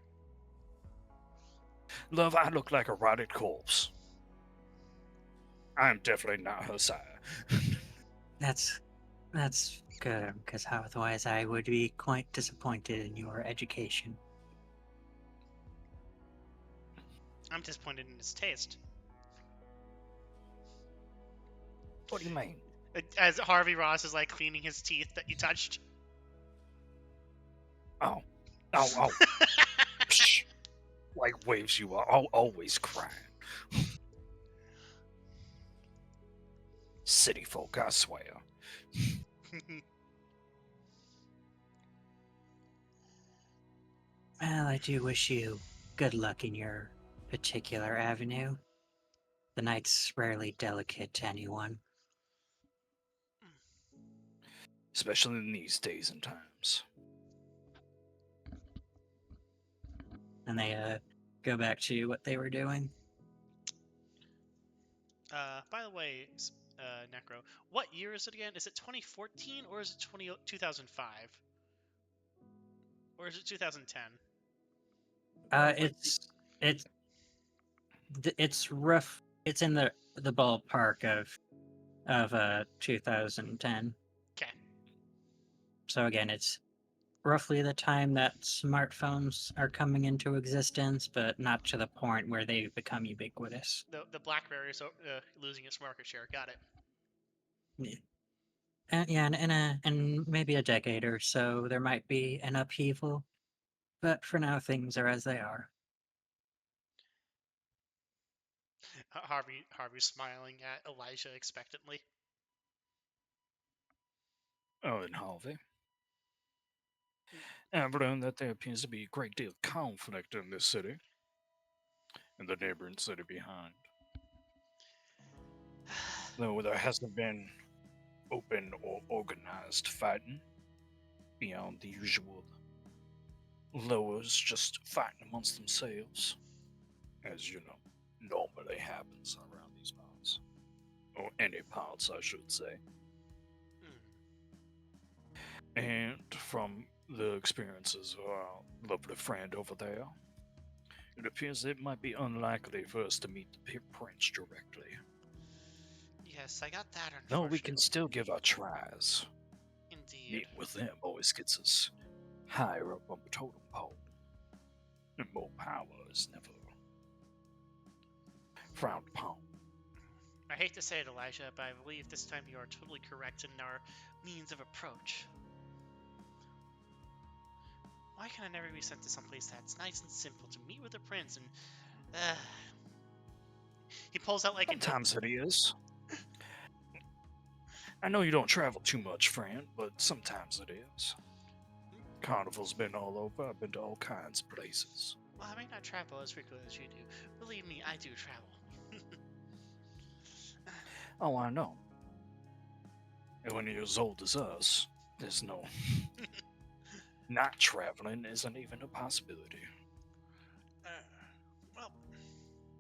Love, I look like a rotted corpse. I am definitely not her sire. That's good, because otherwise I would be quite disappointed in your education. I'm disappointed in his taste. What do you mean? As Harvey Ross is like cleaning his teeth that you touched. Oh. Psh. Like waves you are always crying. City folk, I swear. Well, I do wish you good luck in your particular avenue. The night's rarely delicate to anyone. Especially in these days and times. And they go back to what they were doing. By the way, Necro, what year is it again? Is it 2014 or is it 2005? Or is it 2010? It's rough. It's in the ballpark of 2010. Okay. So again, it's roughly the time that smartphones are coming into existence, but not to the point where they've become ubiquitous. The BlackBerry is losing its market share. Got it. Yeah. Yeah, in maybe a decade or so, there might be an upheaval, but for now, things are as they are. Harvey's smiling at Elijah expectantly. Oh, and Harvey. I've learned that there appears to be a great deal of conflict in this city and the neighboring city behind. Though there hasn't been open or organized fighting beyond the usual lowers just fighting amongst themselves, as you know, normally happens around these parts. Or any parts, I should say. Hmm. And from the experiences of our lovely friend over there, it appears it might be unlikely for us to meet the prince directly. Yes, I got that. Though we can Unfortunately. still give our tries. Indeed. Meeting with them always gets us higher up on the totem pole. And more power is never frowned upon. I hate to say it, Elijah, but I believe this time you are totally correct in our means of approach. Why can I never be sent to someplace that's nice and simple to meet with the prince and... He pulls out like Sometimes it is. I know you don't travel too much, friend, but sometimes it is. Carnival's been all over. I've been to all kinds of places. Well, I may not travel as frequently as you do. Believe me, I do travel. Oh, I know. And when you're as old as us, there's no... not traveling isn't even a possibility. Well,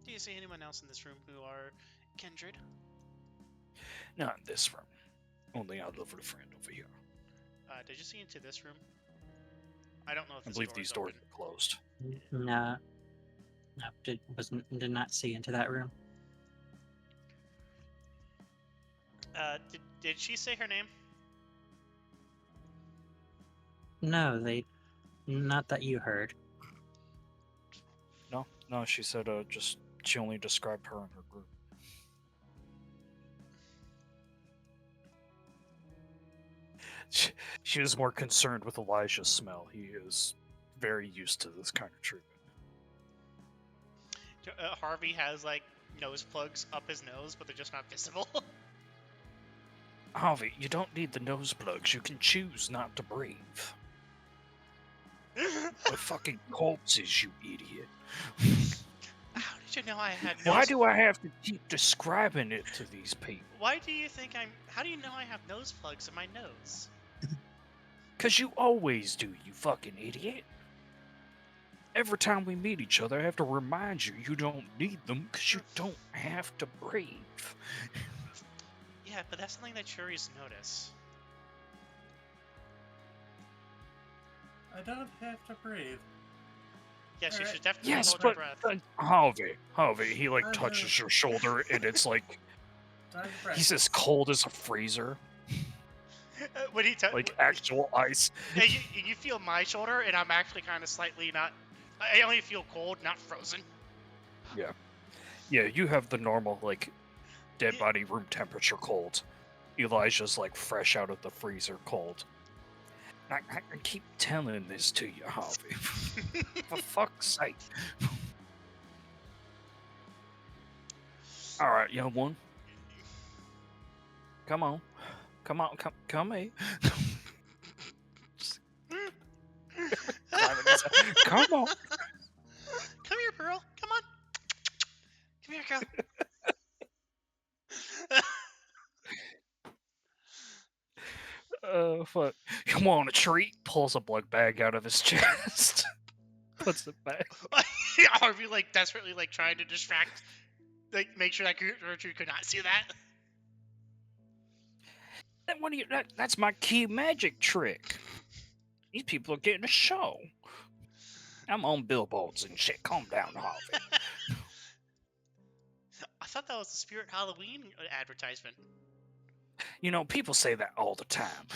do you see anyone else in this room who are kindred? Not in this room. Only our lovely friend over here. Did you see into this room? I don't know if I this believe door these is doors open. are closed. No, did not see into that room. Did she say her name? No, not that you heard. No, she said she only described her and her group. She was more concerned with Elijah's smell. He is very used to this kind of treatment. Harvey has like nose plugs up his nose, but they're just not visible. Harvey, you don't need the nose plugs. You can choose not to breathe. We're fucking corpses, you idiot. How did you know I had nose? Why do I have to keep describing it to these people? Why do you think I'm... How do you know I have nose plugs in my nose? 'Cause you always do, you fucking idiot. Every time we meet each other, I have to remind you you don't need them because you don't have to breathe. Yeah, but that's something that juries notice. I don't have to breathe. Yes, you Alright. should definitely Yes, hold your but breath. Harvey, he like I touches know. your shoulder, and it's like Time to he's practice. as cold as a freezer, When he like actual ice. you feel my shoulder, and I'm actually kind of slightly not. I only feel cold, not frozen. Yeah, you have the normal like dead Yeah. body room temperature cold. Elijah's like fresh out of the freezer cold. I keep telling this to you, Harvey. For fuck's sake. All right, young one. Come on, come here. Come on. Come here, girl. Come on. Come here, girl. Fuck. You want a treat? Pulls a blood bag out of his chest. Puts it back. Harvey like desperately like trying to distract, like make sure that Gertrude could not see that. That's my key magic trick. These people are getting a show. I'm on billboards and shit. Calm down, Harvey. I thought that was the Spirit Halloween advertisement. You know, people say that all the time.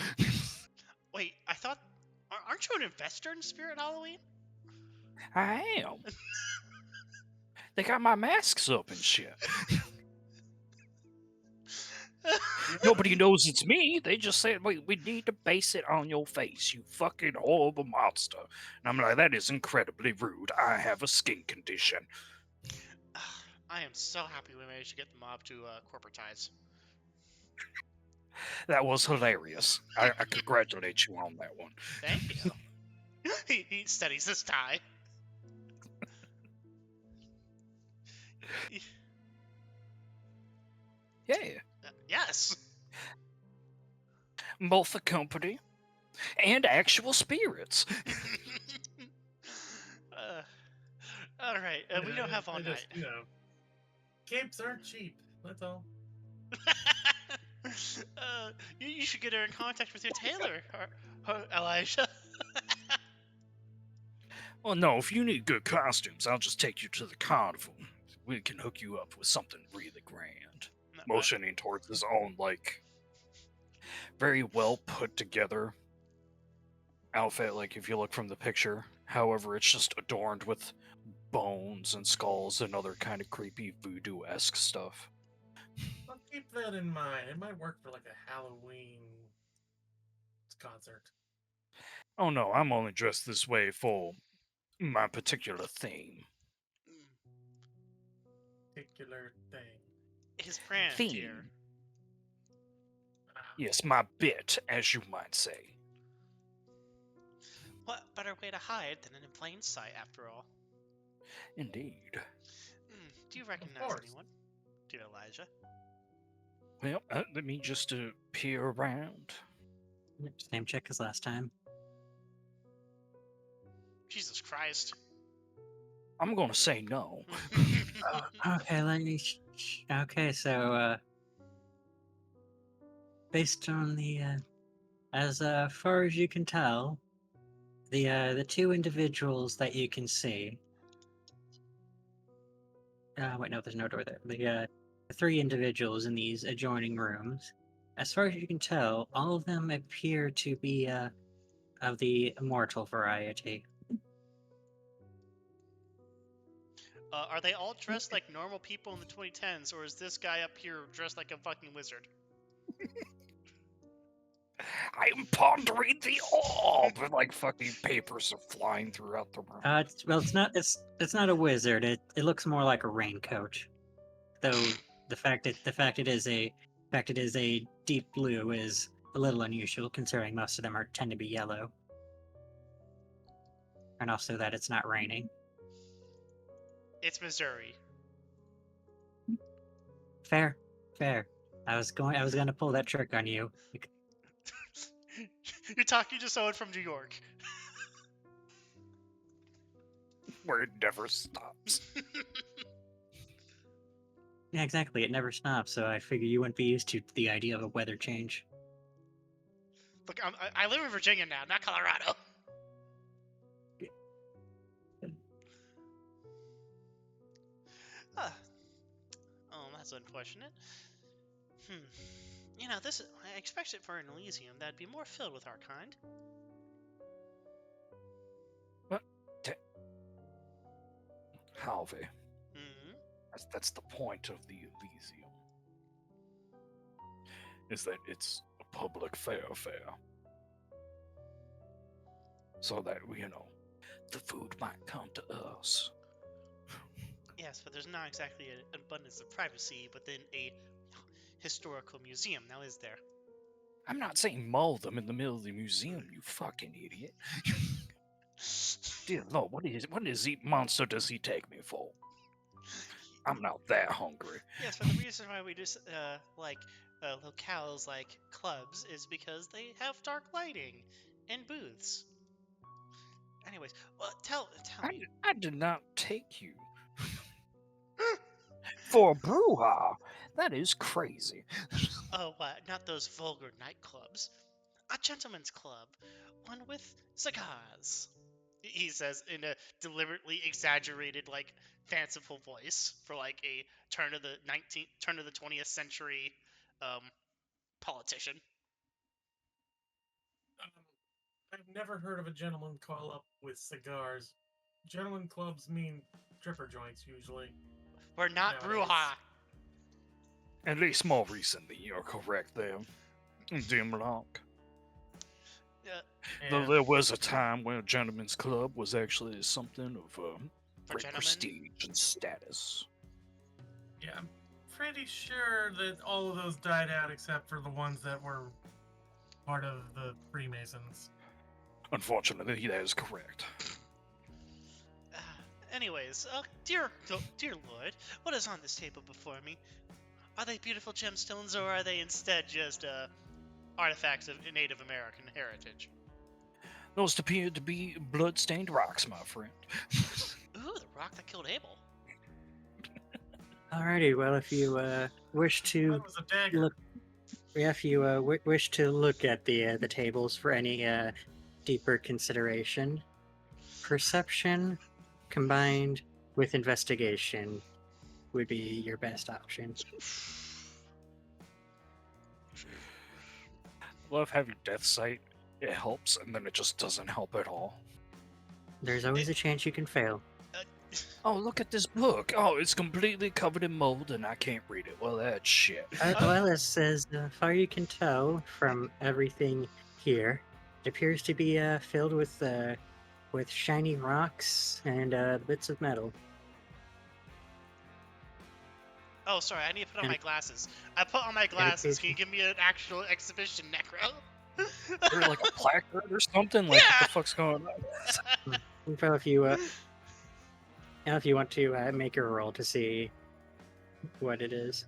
Wait, I thought. Aren't you an investor in Spirit Halloween? I am. They got my masks up and shit. Nobody knows it's me. They just say, "Wait, we need to base it on your face, you fucking horrible monster." And I'm like, that is incredibly rude. I have a skin condition. I am so happy we managed to get the mob to corporatize. That was hilarious. I congratulate you on that one. Thank you. He studies his tie. Yeah. Yes. Both the company and actual spirits. All right, we don't have all night. You know, capes aren't cheap. That's all. You should get her in contact with your tailor, Elijah. Well, no, if you need good costumes, I'll just take you to the carnival. We can hook you up with something really grand. Motioning towards his own, like, very well put together outfit. Like, if you look from the picture, however, it's just adorned with bones and skulls and other kind of creepy voodoo-esque stuff. I'll keep that in mind. It might work for like a Halloween concert. Oh no, I'm only dressed this way for my particular theme. Particular thing. His brand, Theme. dear. Yes, my bit, as you might say. What better way to hide than in plain sight, after all? Indeed. Do you recognize course. anyone, dear Elijah? Well, let me just peer around. Same check as last time. Jesus Christ. I'm gonna say no. Okay, let me. Okay, so based on the as far as you can tell, the two individuals that you can see. Wait, no, there's no door there. The three individuals in these adjoining rooms. As far as you can tell, all of them appear to be of the immortal variety. Are they all dressed like normal people in the 2010s, or is this guy up here dressed like a fucking wizard? I'm pondering the orb, and like fucking papers are flying throughout the room. It's not a wizard. It looks more like a raincoat, though the fact it is a deep blue is a little unusual, considering most of them tend to be yellow, and also that it's not raining. It's Missouri. Fair. I was gonna pull that trick on you. You're talking to someone from New York. Where it never stops. Yeah, exactly. It never stops, so I figure you wouldn't be used to the idea of a weather change. Look, I live in Virginia now, not Colorado. That's unfortunate. You know, I expected for an Elysium that'd be more filled with our kind. What? Harvey, Hmm. that's the point of the Elysium. Is that it's a public fair. So that, the food might come to us. Yes, but there's not exactly an abundance of privacy within a historical museum, now is there? I'm not saying maul them in the middle of the museum, you fucking idiot. Dear Lord, what is he monster does he take me for? I'm not that hungry. Yes, but the reason why we just like locales like clubs is because they have dark lighting and booths. Anyways, well, tell me. I did not take you for a brouhaha. That is crazy. Oh, not those vulgar nightclubs. A gentleman's club, one with cigars. He says in a deliberately exaggerated, like fanciful voice for like a turn of the 20th century um, politician. I've never heard of a gentleman call up with cigars. Gentleman clubs mean stripper joints usually. We're not Nowadays. brouhaha. At least more recently, you're correct there. Dear Millarc. Though And there was a time when a gentleman's club was actually something of For great gentlemen? prestige and status. yeah, I'm pretty sure that all of those died out except for the ones that were part of the Freemasons. Unfortunately, that is correct. Anyways, dear Lord, what is on this table before me? Are they beautiful gemstones, or are they instead just artifacts of Native American heritage? Those appear to be blood-stained rocks, my friend. Ooh, the rock that killed Abel. Alrighty, well, if you wish to That was a dagger. look, if you wish to look at the tables for any deeper consideration, perception combined with investigation would be your best option. Love having death sight. It helps, and then it just doesn't help at all. There's always a chance you can fail. Oh, look at this book. Oh, it's completely covered in mold, and I can't read it. Well, that's shit. Well, as far you can tell from everything here, it appears to be filled with shiny rocks and bits of metal. Oh, sorry, I need to put on And- my glasses. I put on my glasses. Can you give me an actual exhibition, Necro? Or like a placard or something. Like, what the fuck's going on? So if you want to make a roll to see what it is.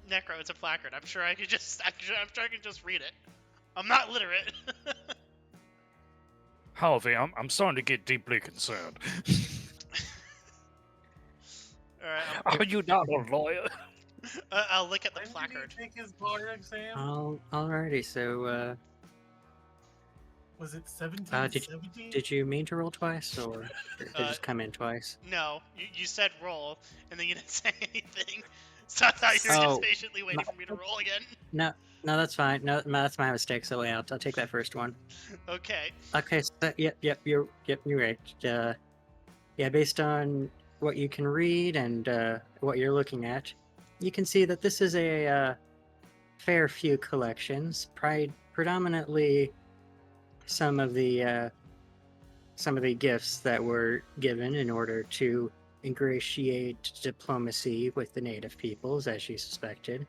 Necro, it's a placard. I'm sure I can just read it. I'm not literate. Harvey, I'm starting to get deeply concerned. Alright, Are you not a lawyer? I'll look at the When placard. did he take his bar exam? Alrighty, so Was it 1770? did you mean to roll twice, or did it just come in twice? No, you said roll, and then you didn't say anything. So I thought you were just Oh, patiently waiting for me to roll again. No, that's fine. No, that's my mistake. So yeah, I'll take that first one. Okay. Okay, so you're right. Yeah, based on what you can read and what you're looking at, you can see that this is a fair few collections. Predominantly, some of the gifts that were given in order to ingratiate diplomacy with the native peoples, as you suspected.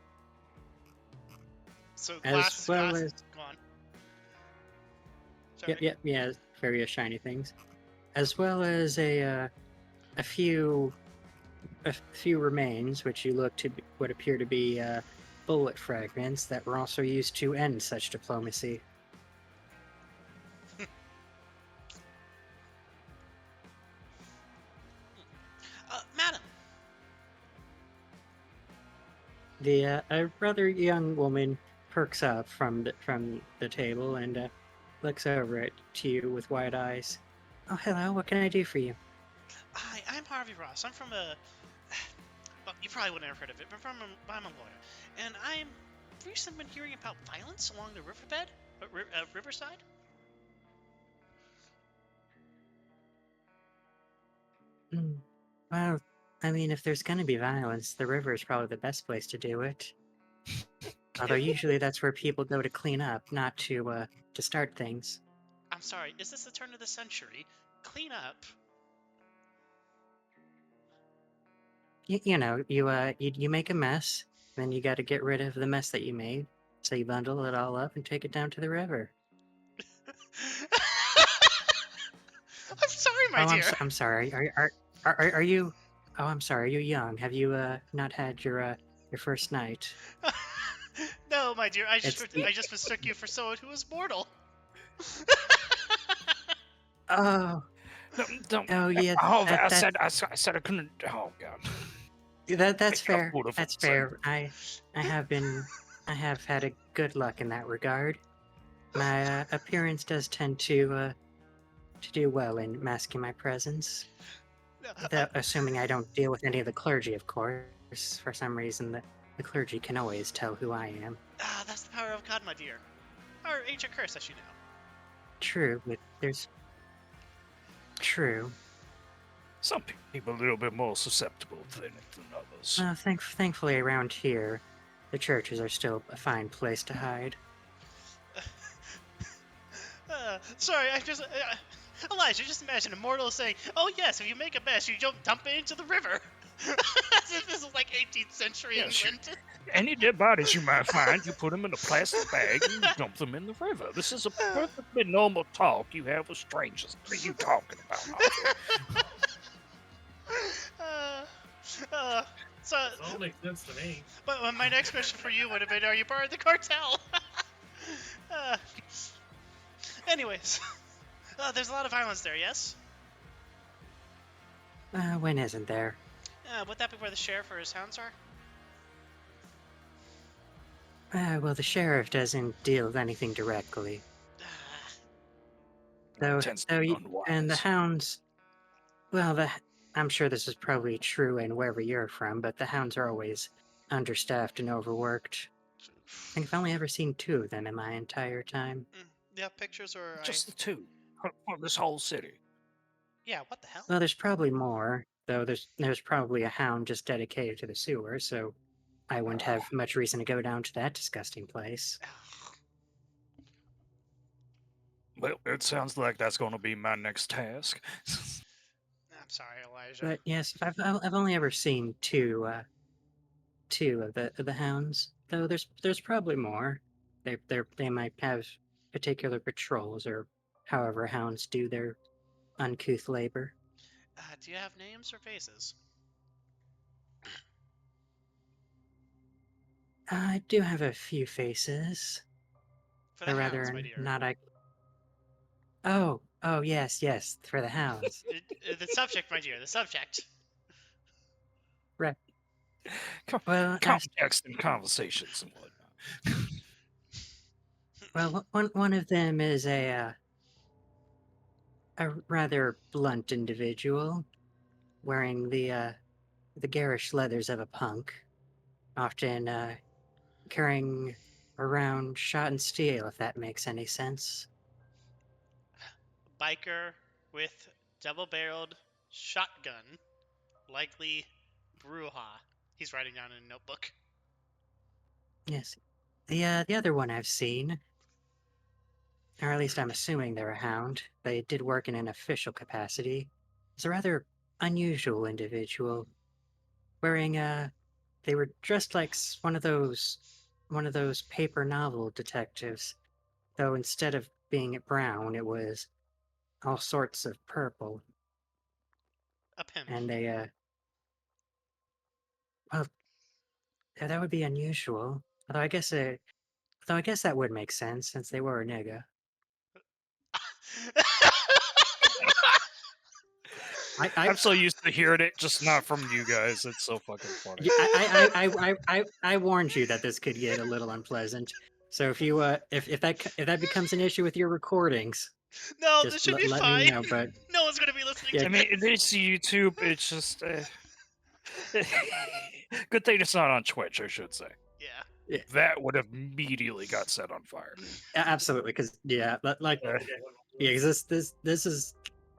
So As glasses, well glasses. as- Go on. Sorry. Yeah, various shiny things, as well as a few remains, which you look to would appear to be bullet fragments that were also used to end such diplomacy. Madam. A rather young woman perks up from the table and looks over to you with wide eyes. Oh, hello. What can I do for you? Hi, I'm Harvey Ross. I'm from Well, you probably wouldn't have heard of it, but I'm a lawyer, and I'm recently been hearing about violence along the riverside. Mm, Well, I mean, if there's gonna be violence, the river is probably the best place to do it. Although usually that's where people go to clean up, not to start things. I'm sorry, is this the turn of the century? Clean up. You make a mess, then you got to get rid of the mess that you made. So you bundle it all up and take it down to the river. I'm sorry, my Oh, dear. I'm sorry. Are you? Oh, I'm sorry. Are you young? Have you not had your first night? No, my dear, I It's just mistook you for someone who was mortal. oh Don't. oh yeah Oh, that I that said I couldn't. Oh God. that's Pick up fair. beautiful That's thing. fair. I have had a good luck in that regard. My appearance does tend to do well in masking my presence. Assuming I don't deal with any of the clergy, of course. For some reason, the clergy can always tell who I am. That's the power of God, my dear. Our ancient curse, as you know. True, but there's... True. Some people are a little bit more susceptible than others. Thankfully, around here, the churches are still a fine place to hide. Sorry, I just... Elijah, just imagine a mortal saying, "Oh yes, if you make a mess, you don't dump it into the river." As if this was like 18th century Yeah, sure. England. Any dead bodies you might find, you put them in a plastic bag and you dump them in the river. This is a perfectly normal talk you have with strangers. What are you talking about, Harvey? So, It all makes sense to me. but my next question for you would have been, are you part of the cartel? Anyways, there's a lot of violence there, yes? When isn't there? Would that be where the sheriff or his hounds are? Well, the sheriff doesn't deal with anything directly. Though, Tends to though, be and the unwise. hounds... Well, I'm sure this is probably true in wherever you're from, but the hounds are always understaffed and overworked. I think I've only ever seen 2 of them in my entire time. Yeah, pictures or Just the two for this whole city. Yeah, what the hell? Well, there's probably more, though there's probably a hound just dedicated to the sewer, so I wouldn't have much reason to go down to that disgusting place. Well, it sounds like that's going to be my next task. I'm sorry, Elijah. But yes, I've only ever seen 2 of the hounds, though there's probably more. They might have particular patrols or however hounds do their uncouth labor. Do you have names or faces? I do have a few faces. For the They're hounds, rather my dear. not Oh, yes, for the hounds. The subject, my dear, the subject. Right. Well, Context and conversations and whatnot. well, one of them is a rather blunt individual, wearing the garish leathers of a punk, often carrying around shot and steel, if that makes any sense. Biker with double-barreled shotgun, likely Bruja. He's writing down in a notebook. Yes. The other one I've seen, or at least I'm assuming they're a hound. They did work in an official capacity. It's a rather unusual individual, wearing they were dressed like one of those paper novel detectives, though instead of being brown, it was all sorts of purple. A pimp. And well, that would be unusual. Although I guess that would make sense since they were a nigga. I'm so used to hearing it, just not from you guys. It's so fucking funny. I warned you that this could get a little unpleasant. So if you if that becomes an issue with your recordings, No, just this should be let fine. me know. But No one's gonna be listening Yeah, to I mean, this. it is YouTube. It's just. Good thing it's not on Twitch, I should say. Yeah. That would have immediately got set on fire. Absolutely, because like Uh, yeah, 'cause this is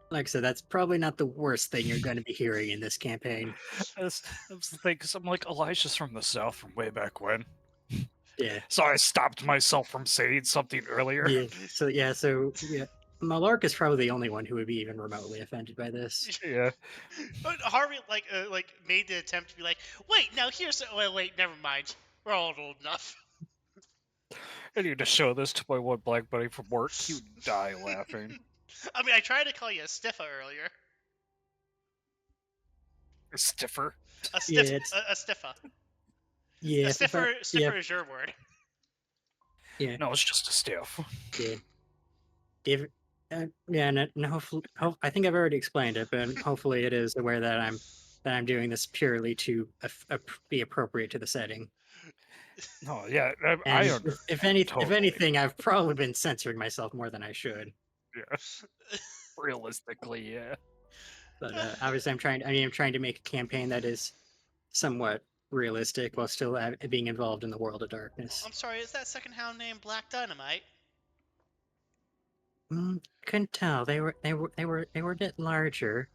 like I said, that's probably not the worst thing you're going to be hearing in this campaign. that's the thing, because I'm like, Elijah's from the South from way back when. Yeah, So I stopped myself from saying something earlier. yeah. Millarc is probably the only one who would be even remotely offended by this. Yeah. But Harvey like made the attempt to be like, wait, now here's wait, never mind. We're all old enough. I need to show this to my one black buddy from work. He would die laughing. I mean, I tried to call you a stiffa earlier. Stiffer. A Yeah, stiff, it's a stiffa. yeah, A stiffer, but, stiffer is your word. yeah, No, it's just a stiff. yeah. If yeah, and hopefully, I think I've already explained it, but hopefully it is aware that I'm doing this purely to be appropriate to the setting. No, yeah, I And understand. if Totally. anything, I've probably been censoring myself more than I should. Yeah. Realistically, yeah. But obviously, I'm trying to make a campaign that is somewhat realistic while still being involved in the world of darkness. I'm sorry, is that second hound named Black Dynamite? Couldn't tell. They were a bit larger,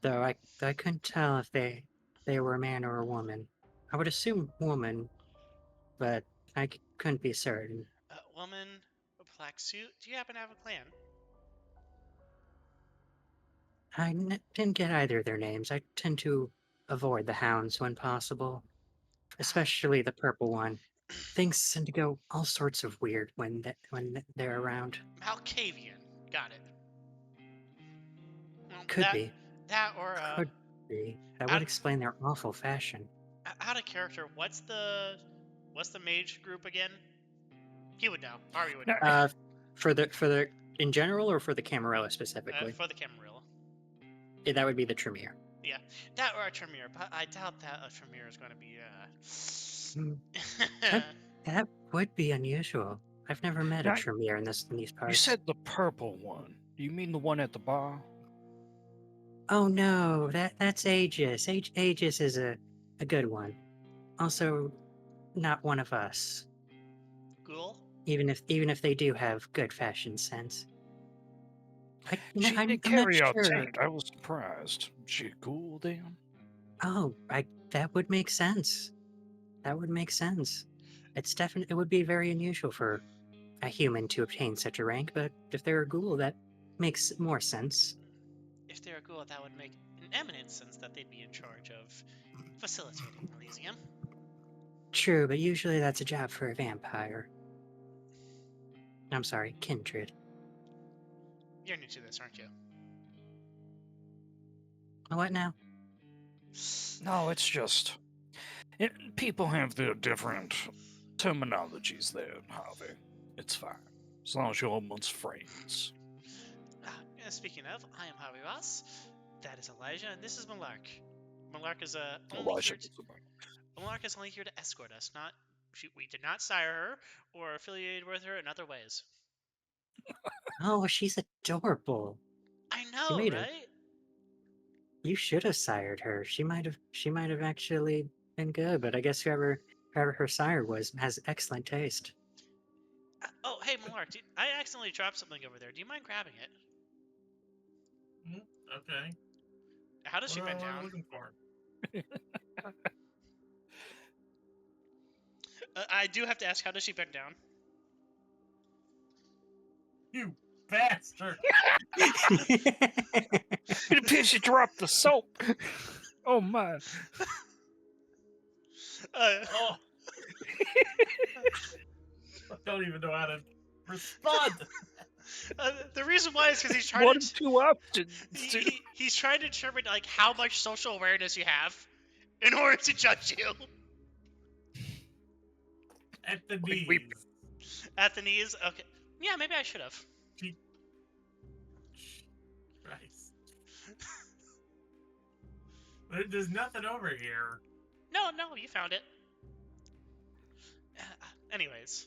though. I couldn't tell if they were a man or a woman. I would assume woman, but I couldn't be certain. A woman, a black suit. Do you happen to have a clan? Didn't get either of their names. I tend to avoid the hounds when possible, especially the purple one. Things tend to go all sorts of weird when they're around. Malkavian. Got it. Well, Could be. That or Could be. That out, would explain their awful fashion. out of character. What's the mage group again? He would know. Harvey would know. For the in general or for the Camarilla specifically? For the Camarilla. Yeah, that would be the Tremere. Yeah, that or a Tremere, but I doubt that a Tremere is going to be. That would be unusual. I've never met a Now, Tremere in these parts. You said the purple one. Do you mean the one at the bar? Oh no, that's Aegis. Aegis is a good one. Also, not one of us. Ghoul? Even if they do have good fashion sense. She I'm did not carry out sure. taint. I was surprised. She cool then? Oh, that would make sense. That would make sense. It would be very unusual for a human to obtain such a rank, but if they're a ghoul, that makes more sense. If they're a ghoul, that would make an eminent sense that they'd be in charge of facilitating Elysium. True, but usually that's a job for a vampire. I'm sorry, kindred. You're new to this, aren't you? What now? No, it's just... people have their different terminologies there, Harvey. It's fine. As long as you're amongst friends. Speaking of, I am Harvey Ross. That is Elijah, and this is Millarc. Millarc is Elijah. Millarc is only here to escort us. We did not sire her or affiliated with her in other ways. Oh, she's adorable. I know, right? You should have sired her. She might have actually been good, but I guess whoever her sire was has excellent taste. Oh, hey, Millarc, I accidentally dropped something over there. Do you mind grabbing it? Okay. How does she bend What am I down? looking for? I do have to ask, how does she bend down? You bastard! It appears you dropped the soap. Oh my. Oh. I don't even know how to respond. The reason why is because he's trying One to. two options. He's trying to determine like how much social awareness you have in order to judge you. At the knees. At the knees? Okay. Yeah, maybe I should have. Christ. There's nothing over here. No, you found it. Anyways,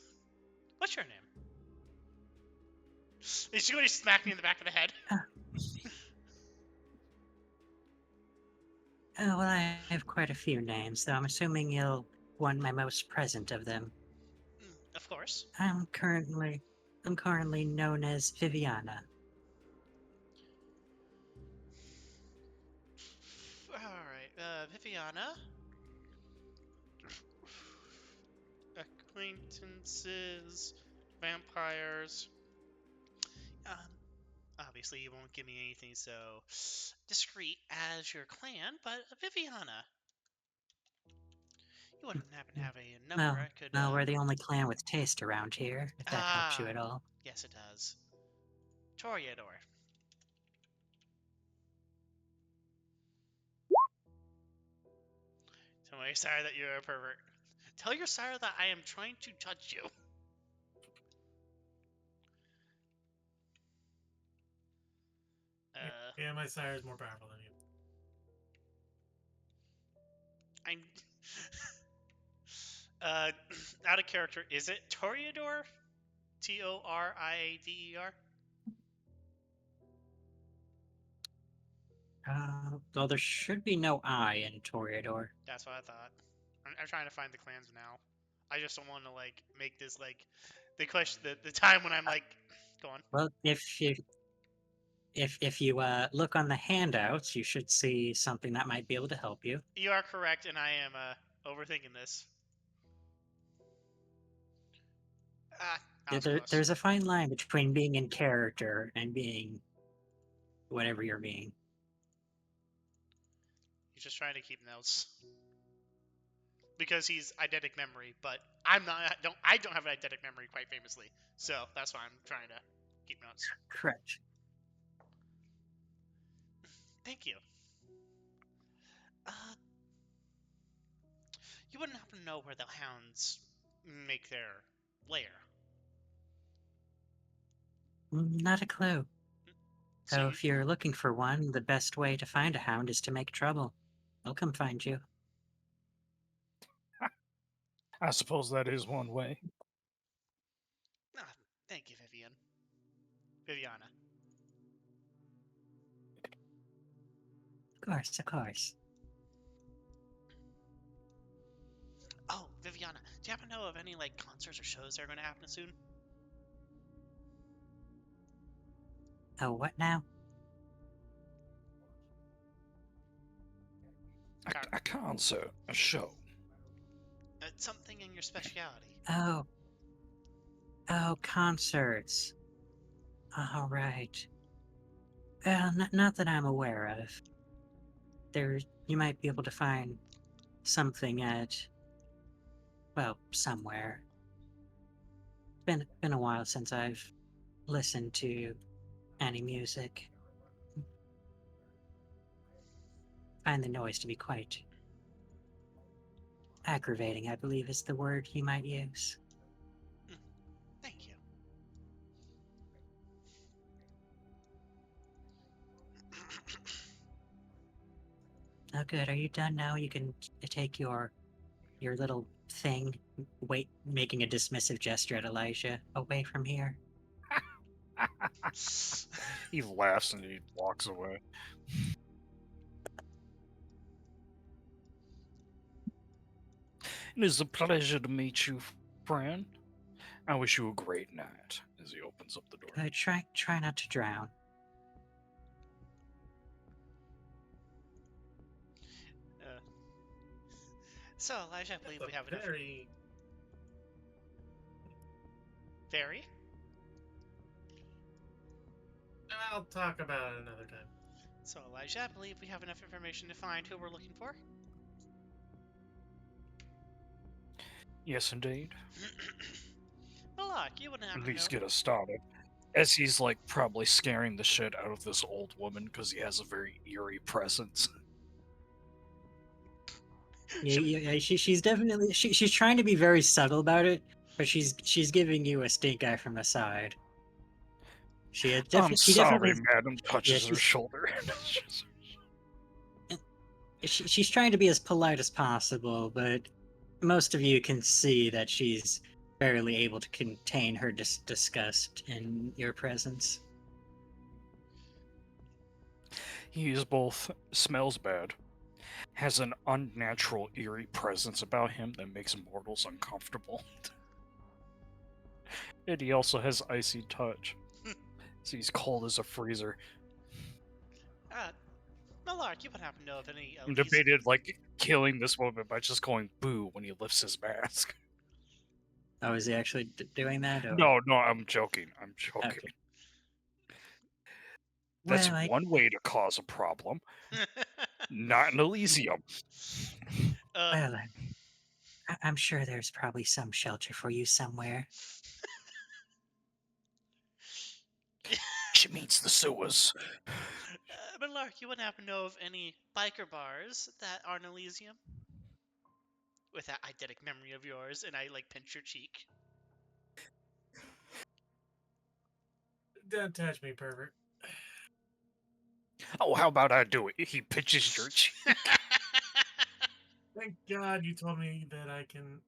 what's your name? Is she going to smack me in the back of the head? Oh, well, I have quite a few names, though I'm assuming you'll want my most present of them. Of course. I'm currently known as Viviana. Alright, Viviana. Acquaintances, vampires. Obviously, you won't give me anything so discreet as your clan, but Viviana. You wouldn't happen to have a number Well, I could, well, we're the only clan with taste around here, if that helps you Ah, at all. yes, it does. Toreador. Tell my sire that you're a pervert. Tell your sire that I am trying to touch you. Yeah, my sire is more powerful than you. I'm. uh, out of character, is it Toreador? Toriader? Well, there should be no I in Toreador. That's what I thought. I'm trying to find the clans now. I just don't want to like make this like the question the time when I'm like, go on. Well, if you look on the handouts, you should see something that might be able to help you. You are correct, and I am overthinking this. Ah, I was close. There's a fine line between being in character and being whatever you're being. He's just trying to keep notes because he's eidetic memory, but I'm not. I don't have an eidetic memory quite famously, so that's why I'm trying to keep notes. Correct. Thank you. Uh, you wouldn't happen to know where the hounds make their lair? Not a clue. So So you, if you're looking for one, the best way to find a hound is to make trouble. They'll come find you. I suppose that is one way. thank you, Viviana. Of course. Oh, Viviana, do you happen to know of any like concerts or shows that are going to happen soon? Oh, what now? A concert, a show. Something in your speciality. Oh, concerts. All right. Well, not that I'm aware of. You might be able to find something at, well, somewhere. Been a while since I've listened to any music. Find the noise to be quite aggravating, I believe is the word you might use. Thank you. Oh, good. Are you done now? You can take your little thing, making a dismissive gesture at Elijah, away from here. He laughs and he walks away. It is a pleasure to meet you, friend. I wish you a great night as he opens up the door. Good. Try not to drown. So, Elijah, I believe we have enough. Very? I'll talk about it another time. So, Elijah, I believe we have enough information to find who we're looking for. Yes, indeed. Millarc, you wouldn't have At to least know. get us started. As he's like probably scaring the shit out of this old woman because he has a very eerie presence. Yeah, she's definitely she's trying to be very subtle about it, but she's giving you a stink eye from the side. She I'm she sorry, definitely madam. Touches her she's shoulder. she's trying to be as polite as possible, but most of you can see that she's barely able to contain her disgust in your presence. He is both smells bad has an unnatural, eerie presence about him that makes mortals uncomfortable. And he also has icy touch. So he's cold as a freezer. Millarc, you would happen to know of any I'm Elysium? debated like killing this woman by just going boo when he lifts his mask. Oh, is he actually doing that? Or... No, I'm joking. I'm joking. Okay. That's Well, one way to cause a problem. Not an Elysium. well, I'm sure there's probably some shelter for you somewhere. She means the sewers. Millarc, you wouldn't happen to know of any biker bars that are in Elysium? With that eidetic memory of yours, and I like pinch your cheek. Don't touch me, pervert. Oh, how about I do it? He pitches your cheek. Thank God you told me that I can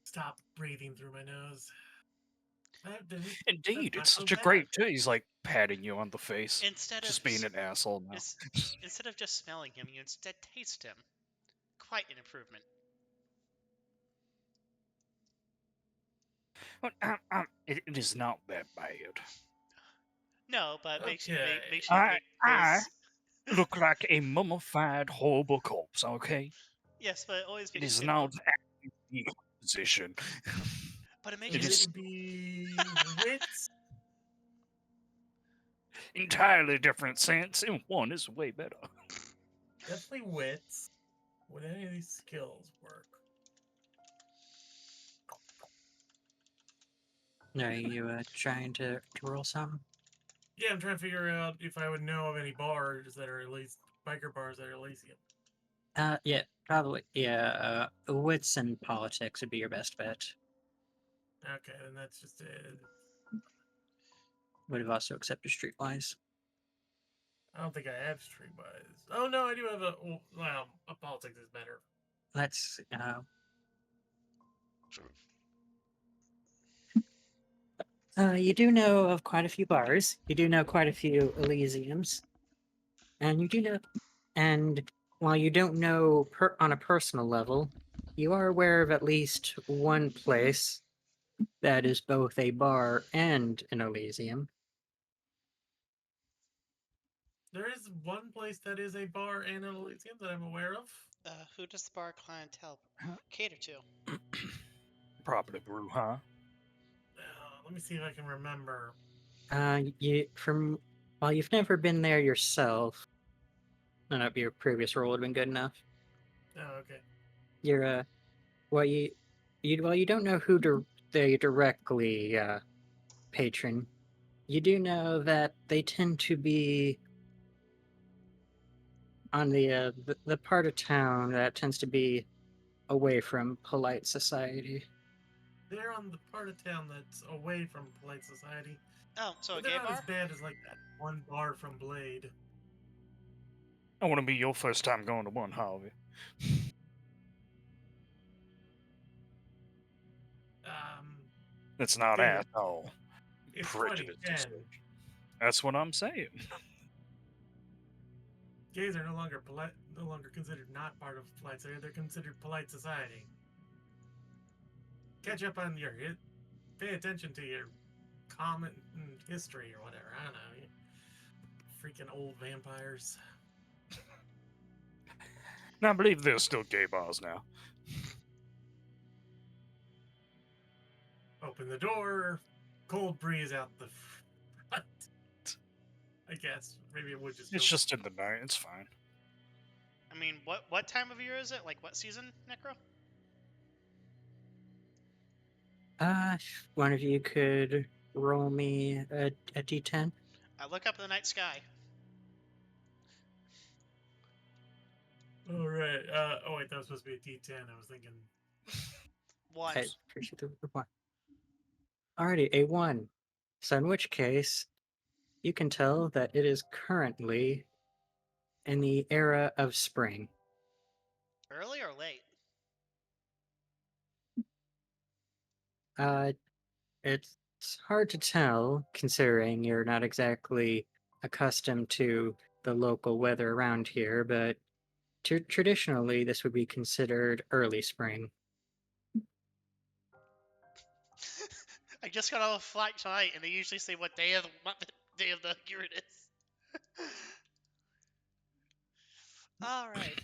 stop breathing through my nose. Indeed, That's it's not such so a great. bad. He's like patting you on the face. Instead Just of being an asshole now. instead of just smelling him, you instead taste him. Quite an improvement. But, it is not that bad. No, but makes you Okay. makes you I goes. look like a mummified, horrible corpse. Okay, Yes, but it always it makes is you. not decomposition. But it So makes It you. is would be wits. entirely different sense, and one is way better. Definitely wits. Would any of these skills work? Are you trying to roll something? Yeah, I'm trying to figure out if I would know of any bars that are at least biker bars that are Elysium. Yeah, probably. Yeah, wits and politics would be your best bet. Okay, then that's just it. Would have also accepted streetwise. I don't think I have streetwise. Oh no, I do have a politics is better. Let's. You do know of quite a few bars. You do know quite a few Elysiums, and you do know. And while you don't know on a personal level, you are aware of at least one place that is both a bar and an Elysium. There is one place that is a bar and an Elysium that I'm aware of. Who does the bar clientele cater to? Probably brew, huh? Let me see if I can remember. While you've never been there yourself, none of your previous role would have been good enough. Oh, okay. You're well you don't know who they directly patron. You do know that they tend to be on the part of town that tends to be away from polite society. They're on the part of town that's away from polite society. Oh, so a But they're gay not as bar? bad as like that one bar from Blade. I want to be your first time going to one, Harvey. It's not David, asshole. it's Prejudice. 2010. That's what I'm saying. Gays are no longer considered not part of polite society. They're considered polite society. Catch up on your pay attention to your common history or whatever. I don't know. You freaking old vampires. Now, I believe there's still gay bars now. Open the door. Cold breeze out the front. I guess maybe it would just. It's just in the night. It's fine. I mean, what time of year is it? Like what season, Necro? If one of you could roll me a d10. I look up at the night sky. All right. Oh wait, that was supposed to be a D10. I was thinking. One. I appreciate the one. Alrighty, a 1. So in which case, you can tell that it is currently in the era of spring. Early or late? It's hard to tell, considering you're not exactly accustomed to the local weather around here, but Traditionally, this would be considered early spring. I just got off a flight tonight, and they usually say what day of the day of the year it is. All right.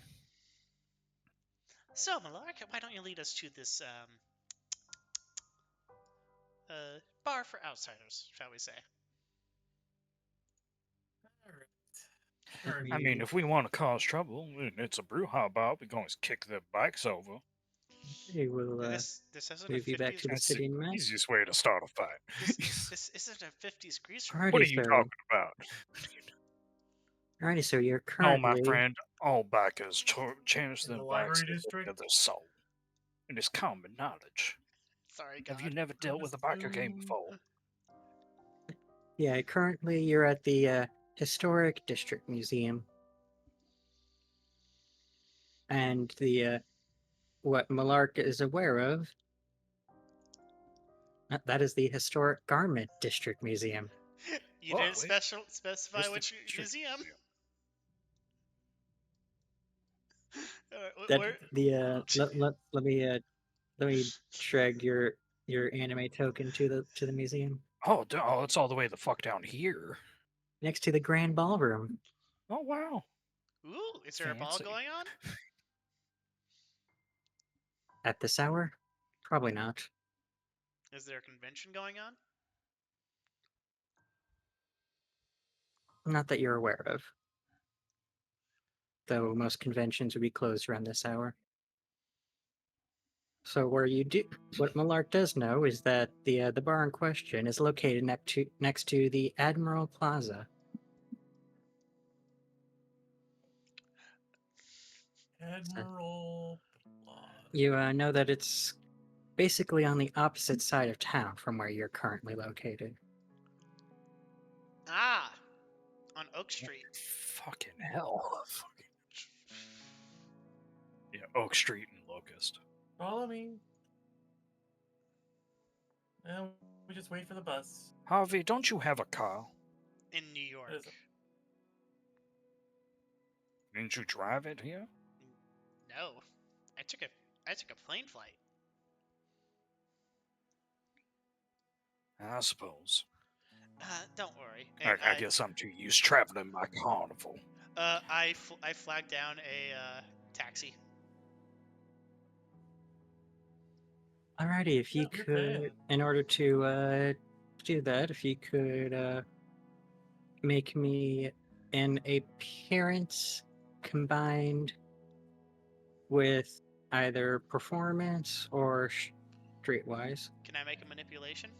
So, Millarc, why don't you lead us to this bar for outsiders, shall we say? Alright. I mean, if we want to cause trouble, and it's a brouhaha bar, we can always kick their bikes over. Hey, we'll This isn't a move you back to the 50s. That's city the in May. easiest way to start a fight. This isn't a 50s greaser. What are Alrighty, you so talking about? alrighty, so you're No, my currently friend, all bikers change In their the bikes library to district? their soul. It is common knowledge. Sorry, Have you God. never dealt with a biker game before? currently you're at the Historic District Museum. And the what Millarc is aware of, that is the Historic Garment District Museum. You Oh, didn't wait. specify Where's the which district museum. That Where? let me drag your anime token to the museum Oh, it's all the way the fuck down here. next to the Grand Ballroom. Oh, wow. Ooh, is there a ball Fancy. going on? At this hour? Probably not. Is there a convention going on? Not that you're aware of. Though most conventions would be closed around this hour. So what Millarc does know is that the bar in question is located next to the Admiral Plaza. Admiral. You know that it's basically on the opposite side of town from where you're currently located. Ah, on Oak Street. Fucking hell. Yeah, Oak Street and Locust. Follow me. And we just wait for the bus. Harvey, don't you have a car? In New York. What is it? Didn't you drive it here? No, I took a plane flight. I suppose. Don't worry. I guess I'm too used traveling by carnival. I flagged down a taxi. Alrighty, if you Yeah, you're could, fine. in order to do that, if you could make me an appearance combined with either performance or streetwise. Can I make a manipulation?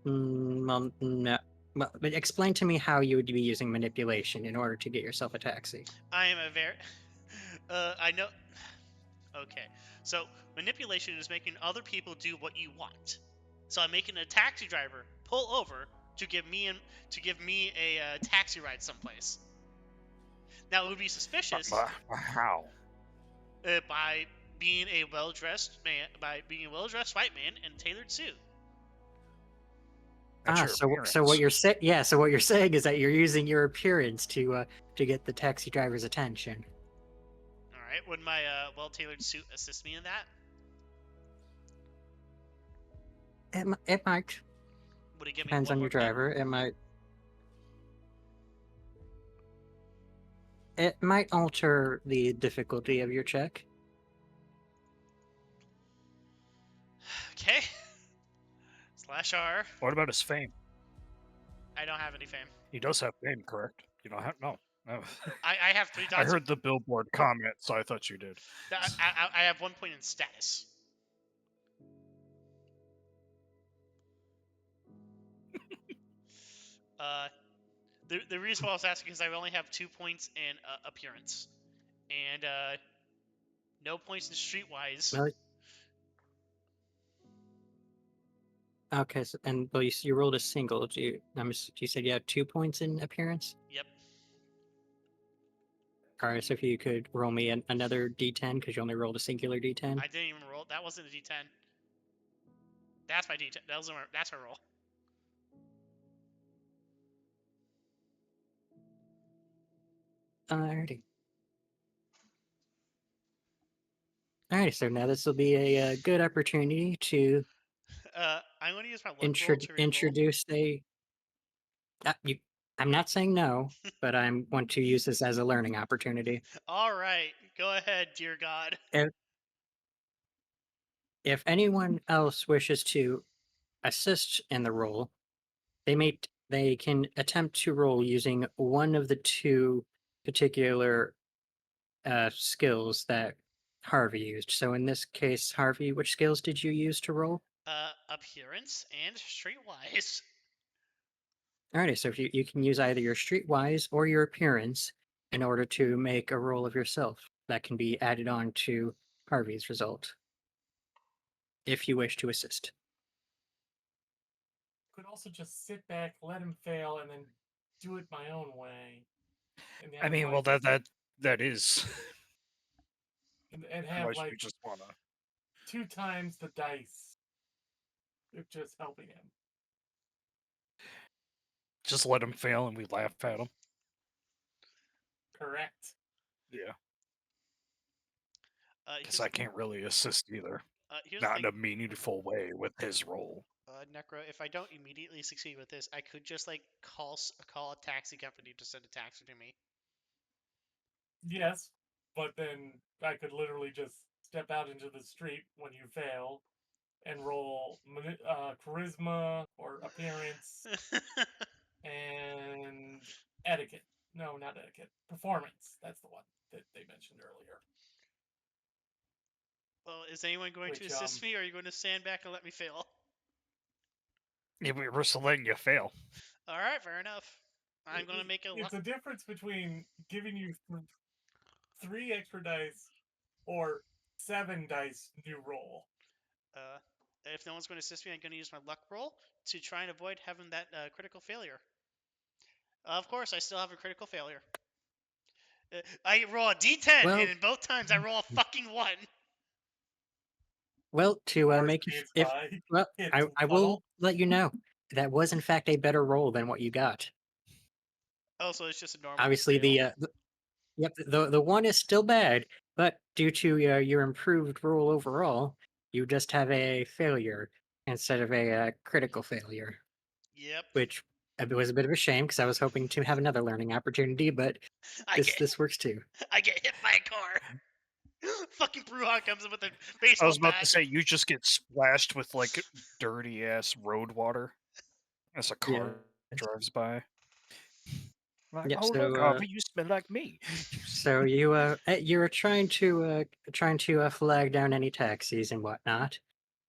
Well, no. Well, but explain to me how you would be using manipulation in order to get yourself a taxi. I am a very. I know. Okay, so manipulation is making other people do what you want. So I'm making a taxi driver pull over to give me a taxi ride someplace. Now it would be suspicious How? by being a well-dressed white man in a tailored suit. That's your So what appearance. you're saying? Yeah, so what you're saying is that you're using your appearance to get the taxi driver's attention. All right, would my well-tailored suit assist me in that? It might. Would it give me Depends one on more your pen? driver. It might alter the difficulty of your check. Okay. /R. What about his fame? I don't have any fame. He does have fame, correct? You don't have no. I have 3 dots. I heard the billboard comment, so I thought you did. I have 1 point in status. The reason why I was asking is I only have 2 points in appearance, and no points in streetwise. Well, okay, well, you rolled a single. You said you had 2 points in appearance. Yep. All right, so if you could roll me another D10 because you only rolled a singular D10. I didn't even roll. That wasn't a D10. That's my D10. That's my roll. Alrighty. Alright, so now this will be a, good opportunity to I'm going to use my luck roll to reroll. introduce a. You, I'm not saying no, but I want to use this as a learning opportunity. All right, go ahead, dear God. If anyone else wishes to assist in the roll, they can attempt to roll using one of the two particular skills that Harvey used. So in this case, Harvey, which skills did you use to roll? Appearance and streetwise. Alrighty, so if you can use either your streetwise or your appearance in order to make a roll of yourself that can be added on to Harvey's result, if you wish to assist. Could also just sit back, let him fail, and then do it my own way. And I mean, well, that is. and How have much like you just wanna? 2 times the dice. Of just helping him. Just let him fail and we laugh at him. Correct. Yeah, because Here's, I can't really assist either. here's the Not in thing, a meaningful way with his role. Necro. If I don't immediately succeed with this, I could just like call a taxi company to send a taxi to me. Yes, but then I could literally just step out into the street when you fail and roll charisma or appearance and etiquette. No, not etiquette. Performance. That's the one that they mentioned earlier. Well, is anyone going to Which, assist me, or are you going to stand back and let me fail? Yeah, we're still letting you fail. All right, fair enough. I'm going to make a It's a difference between giving you 3 extra dice or 7 dice new roll. If no one's going to assist me, I'm going to use my luck roll to try and avoid having that critical failure. Of course, I still have a critical failure. I roll a d10, Well- and in both times I roll a fucking 1. Well, to Force make you, means if by well, it's I will funnel. let you know that was in fact a better roll than what you got. Oh, so it's just a normal Obviously, fail? yep, the one is still bad, but due to your improved roll overall, you just have a failure instead of a critical failure, Yep. which was a bit of a shame because I was hoping to have another learning opportunity, but I this works too. I get hit by a car. Fucking Bruja comes in with a I baseball was about bat. to say you just get splashed with like dirty ass road water as a car drives by. Like, Yep. oh look, So Harvey, you smell like me. so you were trying to flag down any taxis and whatnot,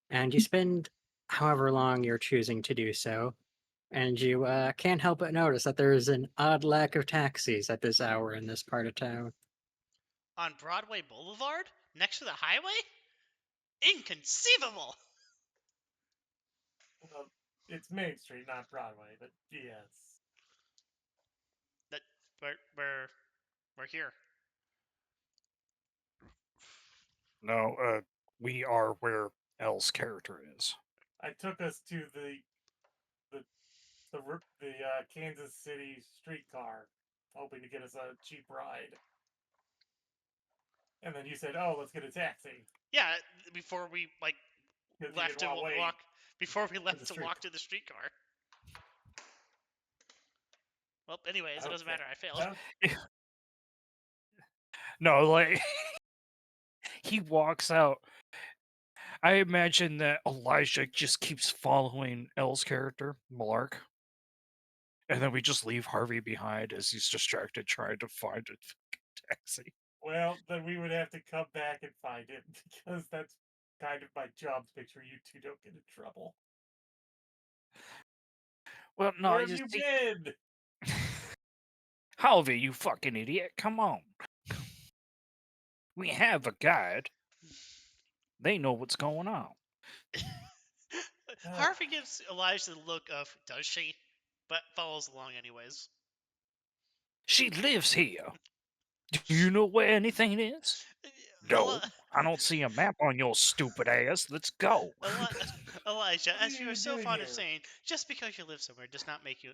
and you spend however long you're choosing to do so. And you can't help but notice that there is an odd lack of taxis at this hour in this part of town. On Broadway Boulevard? Next to the highway? Inconceivable! Well, it's Main Street, not Broadway, but yes. That we're here. No, we are where L's character is. I took us to the Kansas City streetcar, hoping to get us a cheap ride. And then you said, "Oh, let's get a taxi." Yeah, before we like 'Cause you left didn't to wanna wait walk before we the left to street. walk to the streetcar. Well, anyways, it doesn't Okay. matter. I failed. Oh, No, like he walks out. I imagine that Elijah just keeps following L's character, Millarc. And then we just leave Harvey behind as he's distracted trying to find a fucking taxi. well, then we would have to come back and find it because that's kind of my job to make sure you two don't get in trouble. Well, no, Where you have you see, been? Harvey, you fucking idiot! Come on, we have a guide. They know what's going on. Harvey gives Elijah the look of does she, but follows along anyways. She lives here. Do you know where anything is? No, I don't see a map on your stupid ass. Let's go. Elijah, What as are you you are so doing fond of here? saying, just because you live somewhere does not make you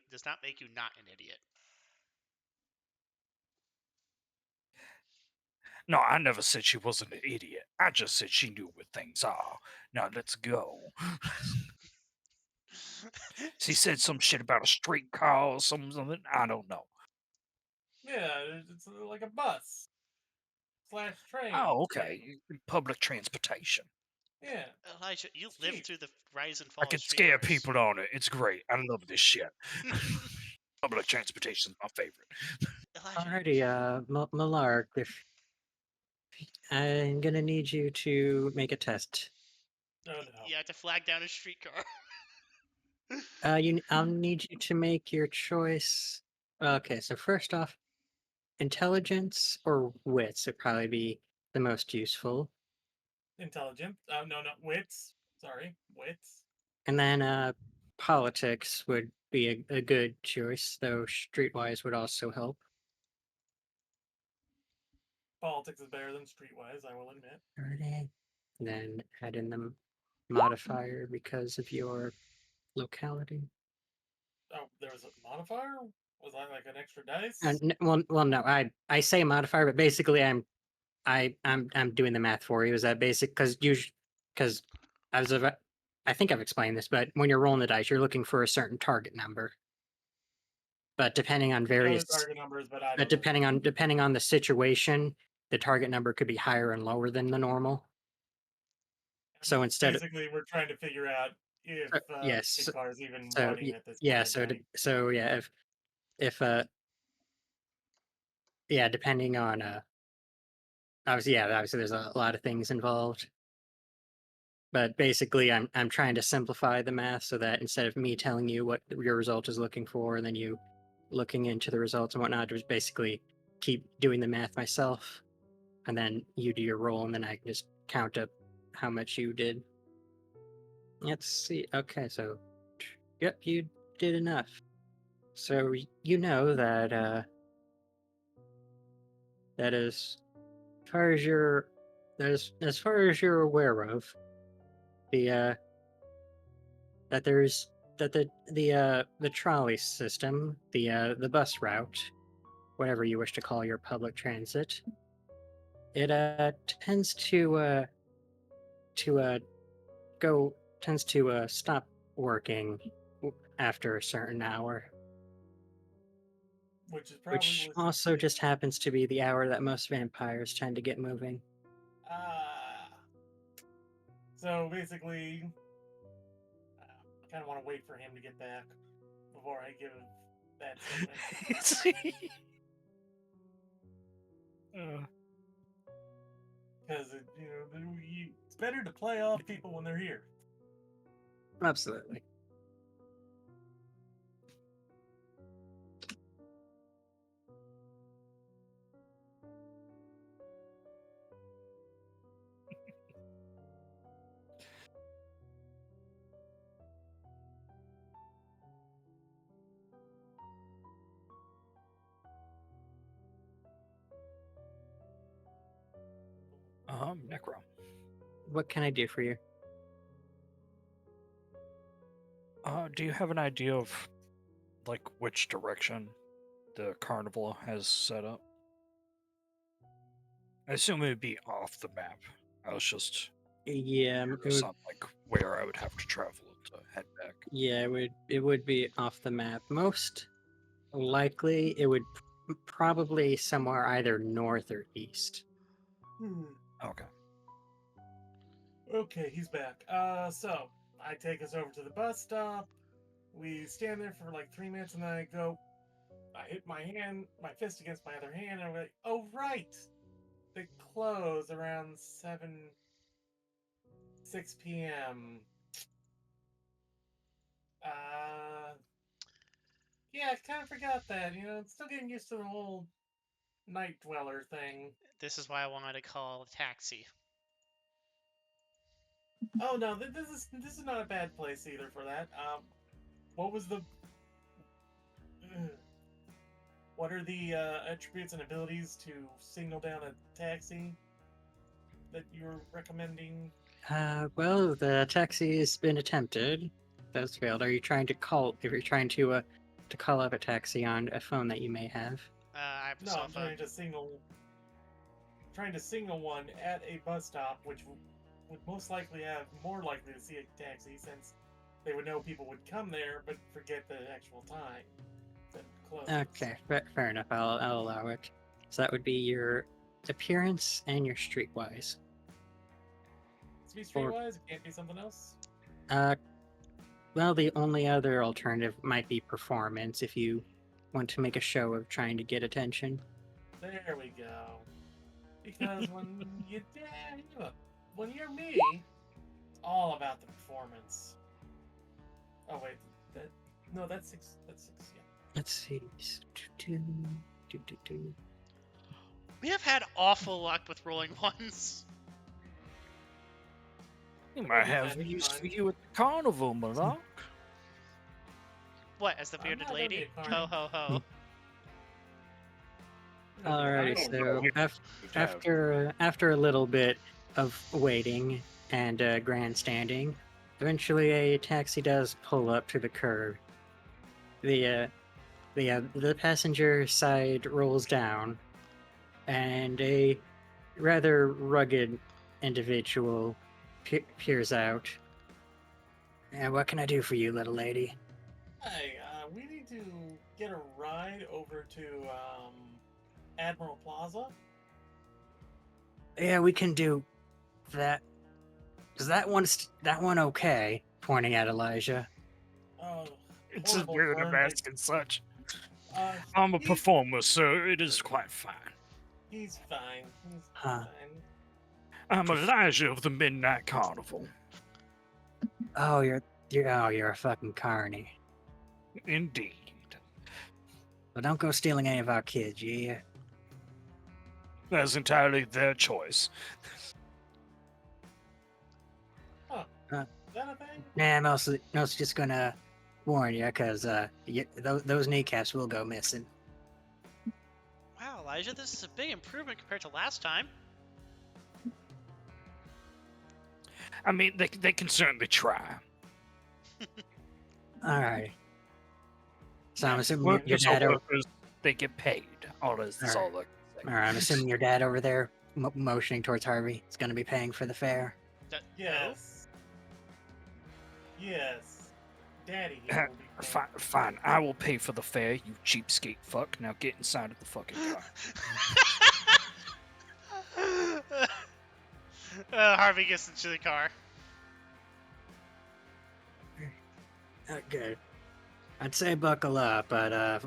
not an idiot. No, I never said she wasn't an idiot. I just said she knew where things are. Now let's go. She said some shit about a streetcar or something. I don't know. Yeah, it's like a bus slash train. Oh, okay. Public transportation. Yeah. Elijah, you It's lived cheap. through the rise and I fall of can scare streetcars. people on it. It's great. I love this shit. Public transportation is my favorite. Elijah, Alrighty, Millarc, if I'm gonna need you to make a test. Oh no. you have to flag down a streetcar. I'll need you to make your choice. Okay, so first off, intelligence or wits would probably be the most useful, Intelligent. No, wits. Sorry, wits. and then politics would be a good choice, though streetwise would also help. Politics is better than streetwise, I will admit. Alrighty. Then add in the modifier because of your locality. Oh, there was a modifier. Was that like an extra dice? Well, no, I say modifier, but basically I'm doing the math for you. Is that basic? Because as of I think I've explained this, but when you're rolling the dice, you're looking for a certain target number. But depending on I know the various, target numbers, but I but don't know. depending on the situation, the target number could be higher and lower than the normal. So instead of Basically, we're trying to figure out if the yes, streetcar is even so running at this yeah, point in time. so yeah, if yeah, depending on obviously there's a lot of things involved. But basically, I'm trying to simplify the math so that instead of me telling you what your result is looking for, and then you looking into the results and whatnot, just basically keep doing the math myself, and then you do your roll, and then I can just count up how much you did. Let's see. Okay, so yep, you did enough. So you know that that is far as you're as far as you're aware of, the that there's that the trolley system, the bus route, whatever you wish to call your public transit, it tends to go tends to stop working after a certain hour, Which is probably which was also just happens to be the hour that most vampires tend to get moving. ah. So basically, I kind of want to wait for him to get back before I give that statement. Because it's better to play off people when they're here. Absolutely. Necro. What can I do for you? Do you have an idea of like which direction the carnival has set up? I assume it would be off the map. I was just Yeah, curious on like where I would have to travel to head back. yeah, it would be off the map. Most likely, it would probably somewhere either north or east. Okay. Okay, he's back. So I take us over to the bus stop. We stand there for like 3 minutes, and then I hit my fist against my other hand, and I'm like, oh right, they close around 6 p.m. Uh, yeah, I kind of forgot that. I'm still getting used to the whole night dweller thing. This is why I wanted to call a taxi. Oh no, this is not a bad place either for that. What was the? What are the attributes and abilities to signal down a taxi that you're recommending? Well, the taxi has been attempted. That's failed. Are you trying to call? If you're trying to call up a taxi on a phone that you may have, I have a No, cell I'm phone. trying to signal trying to signal one at a bus stop, which would most likely have more likely to see a taxi since they would know people would come there but forget the actual time. That close. Okay, fair enough. I'll allow it. So that would be your appearance and your streetwise. To be streetwise, it can't be something else. Well, the only other alternative might be performance if you want to make a show of trying to get attention. There we go. Because when you're me, it's all about the performance. Oh wait, that's six. That's six. Yeah. Let's see. We have had awful luck with rolling ones. You might be have fine, it'll be use for fine. you at the carnival, Millarc. What, as the I'm bearded not gonna be lady? a Ho carnival. ho ho. Alrighty, don't so know. after a little bit of waiting and grandstanding, eventually a taxi does pull up to the curb. The passenger side rolls down, and a rather rugged individual peers out. And what can I do for you, little lady? Hey, we need to get a ride over to Admiral Plaza. Yeah, we can do that. Is that one okay? Pointing at Elijah. Oh, It's horrible weird burn mask and such. Uh, I'm a he's- performer, so it is quite fine. He's fine. He's Huh. fine. I'm Elijah of the Midnight Carnival. Oh, you're a fucking carny. Indeed. Well, don't go stealing any of our kids, yeah? That's entirely their choice. Is that a thing? Nah, I'm mostly just gonna warn you, cause those kneecaps will go missing. Wow, Elijah, this is a big improvement compared to last time. I mean, they can certainly try. All right. So I'm assuming Work your as dad. workers, they get paid. That's Alright. all I can say. All right, I'm assuming your dad over there, motioning towards Harvey, is gonna be paying for the fare. No? Yes. Yes. Daddy here will be Fine, fine. I will pay for the fare, you cheapskate fuck. Now get inside of the fucking car. Harvey gets into the car. Okay. I'd say buckle up, but I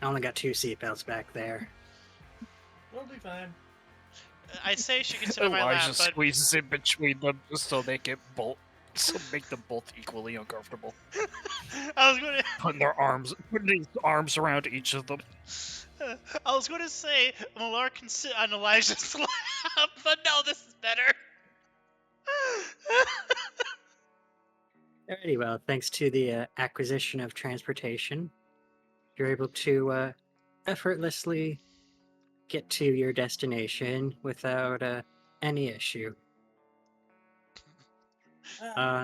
only got 2 seatbelts back there. We'll be fine. I'd say she can sit on my lap, Elijah but squeezes in between them just so they get so make them both equally uncomfortable. I was going to. Putting his arms around each of them. I was going to say Millarc can sit on Elijah's lap, but no, this is better. Alrighty, well, thanks to the acquisition of transportation, you're able to effortlessly get to your destination without any issue. Now,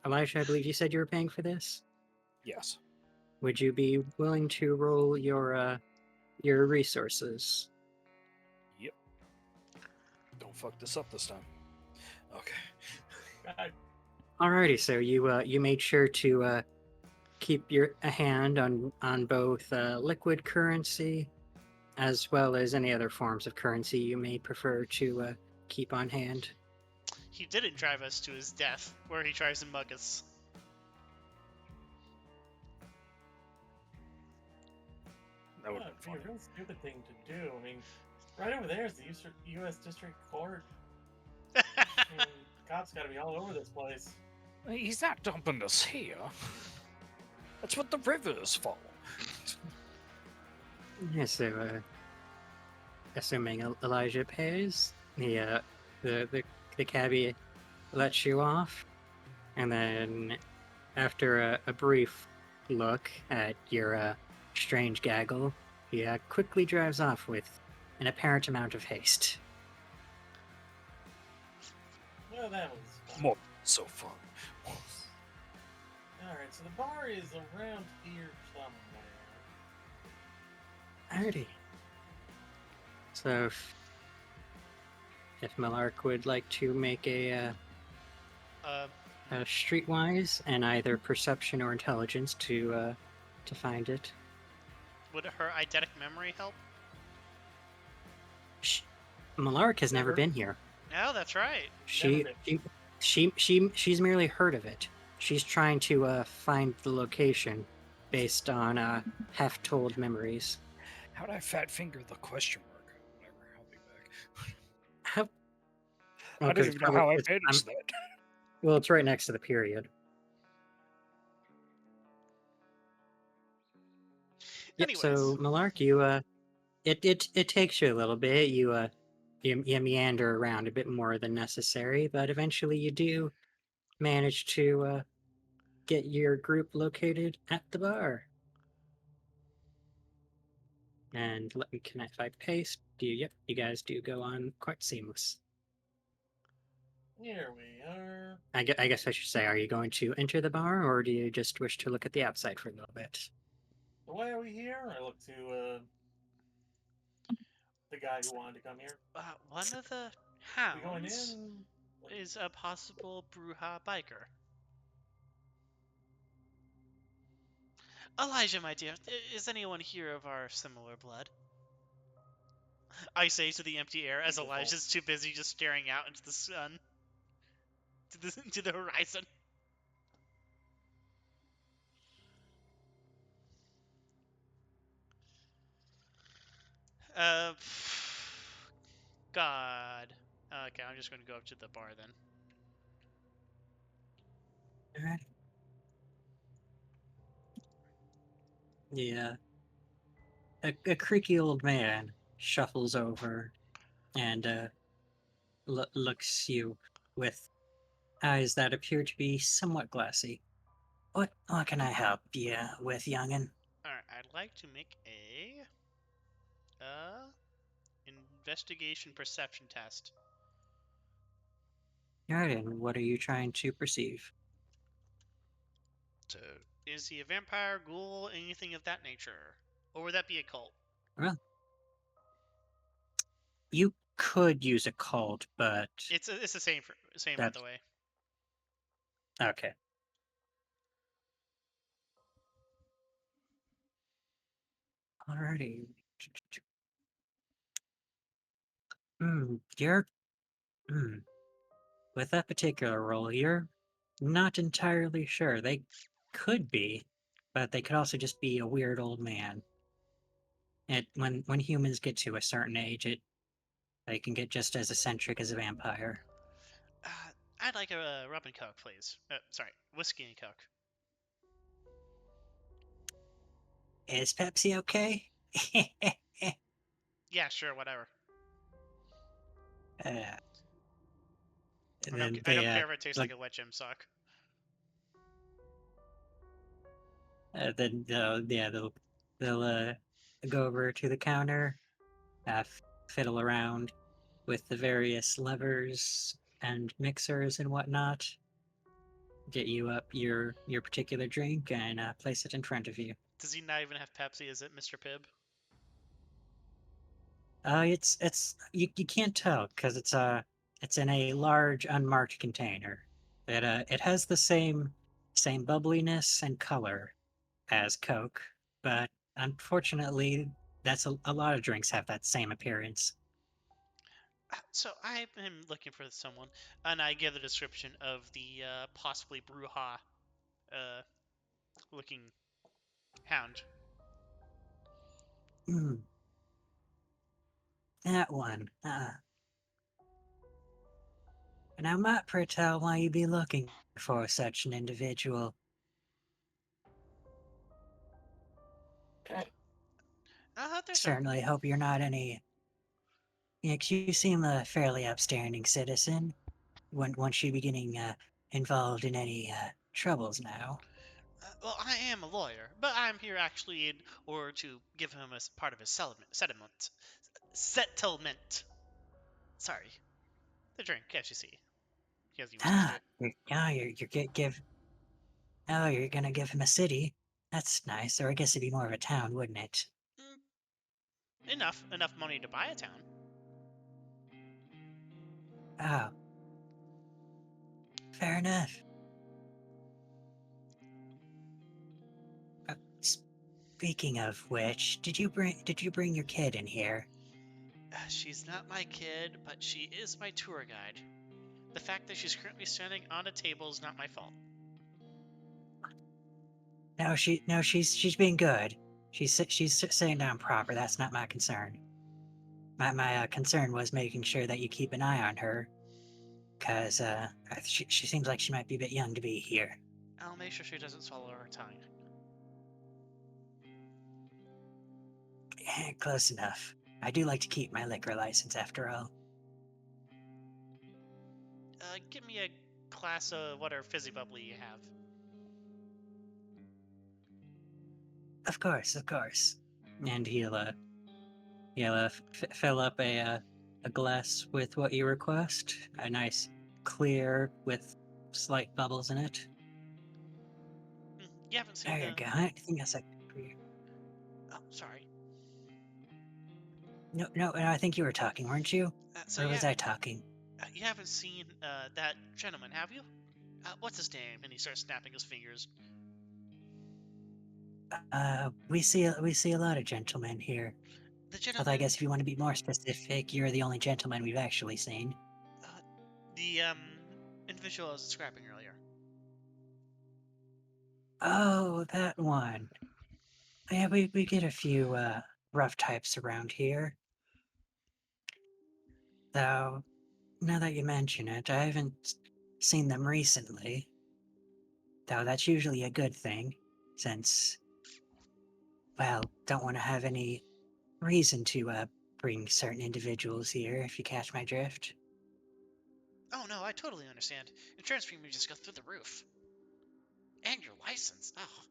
Elijah, I believe you said you were paying for this. Yes. Would you be willing to roll your resources? Yep. Don't fuck this up this time. Okay. God, Alrighty, so you made sure to keep a hand on both liquid currency as well as any other forms of currency you may prefer to keep on hand. He didn't drive us to his death, where he tries to mug us. That would that'd have be been a funny. real stupid thing to do. I mean, right over there is the U.S. District Court. I mean, cops got to be all over this place. He's not dumping us here. That's what the river is for. Yeah, so assuming Elijah pays, the cabbie lets you off, and then after a brief look at your strange gaggle, he quickly drives off with an apparent amount of haste. Well, that was fun. More so fun. Alright, so the bar is around here somewhere. Alrighty. So if Millarc would like to make Uh, a streetwise and either perception or intelligence to find it. would her eidetic memory help? Sh Millarc has never Never. been here. Oh, that's right. She, been. she's merely heard of it. She's trying to find the location based on half-told memories. How'd I fat finger the question mark? Whatever, I'll be back. How? I Okay, don't even know how I it's- I'm- managed that. Well, it's right next to the period. Yep. Anyways, So Millarc, it takes you a little bit. You meander around a bit more than necessary, but eventually you do manage to get your group located at the bar. And let me connect. If I paste, yep, you guys do go on quite seamless. Here we are. I guess I should say, are you going to enter the bar, or do you just wish to look at the outside for a little bit? Why are we here? I look to the guy who wanted to come here. one of the We going hounds in? is a possible Bruja biker. Elijah, my dear, is anyone here of our similar blood? I say to the empty air as Beautiful. Elijah's too busy just staring out into the sun, to the horizon. Uh, God. Okay, I'm just going to go up to the bar then. Alright. Yeah. A creaky old man shuffles over and looks you with eyes that appear to be somewhat glassy. What can I help you with, youngin? Alright, I'd like to make a investigation perception test. Alright, and what are you trying to perceive? So, is he a vampire, ghoul, anything of that nature? Or would that be a cult? Well, you could use a cult, but It's the same by that's the way. okay. Alrighty. You're with that particular role, you're not entirely sure. They could be, but they could also just be a weird old man. When humans get to a certain age, they can get just as eccentric as a vampire. I'd like a rum and coke, please. Sorry, whiskey and coke. Is Pepsi okay? Yeah, sure, whatever. And I then don't care if it tastes like, like a wet gym sock. they'll go over to the counter, fiddle around with the various levers and mixers and whatnot, get you up your particular drink and place it in front of you. Does he not even have Pepsi? Is it Mr. Pibb? It's you can't tell because it's in a large unmarked container. It has the same bubbliness and color as Coke, but unfortunately, that's a lot of drinks have that same appearance. So I am looking for someone, and I give the description of the possibly Bruja looking hound. Hmm, that one. And I might tell why you be looking for such an individual. There's Certainly hope you're not any. Yeah, 'cause you seem a fairly upstanding citizen. Once you be getting involved in any troubles now. well, I am a lawyer, but I'm here actually in order to give him as part of his settlement. Settlement. Sorry, the drink, as you see. He hasn't even touched Ah, it. you're gonna give him a city. That's nice, or I guess it'd be more of a town, wouldn't it? Enough money to buy a town. Oh, fair enough. Speaking of which, did you bring your kid in here? She's not my kid, but she is my tour guide. The fact that she's currently standing on a table is not my fault. No, she's being good. She's sitting down proper. That's not my concern. My concern was making sure that you keep an eye on her, cause she seems like she might be a bit young to be here. I'll make sure she doesn't swallow her tongue. Close enough. I do like to keep my liquor license after all. Give me a glass of whatever fizzy bubbly you have. Of course, of course. And he'll fill up a glass with what you request. A nice clear with slight bubbles in it. You haven't seen There you the... go. Anything else I can do for you? Oh, sorry. No, I think you were talking, weren't you? So Or was I talking? you haven't seen that gentleman, have you? What's his name? And he starts snapping his fingers. We see a lot of gentlemen here. The Although gentleman... I guess if you want to be more specific, you're the only gentleman we've actually seen. The individual I was describing earlier. Oh, that one. Yeah, we get a few rough types around here. Though, now that you mention it, I haven't seen them recently. Though that's usually a good thing, since, well, don't want to have any reason to bring certain individuals here, if you catch my drift. Oh no, I totally understand. Insurance premiums just go through the roof. And your license. Oh,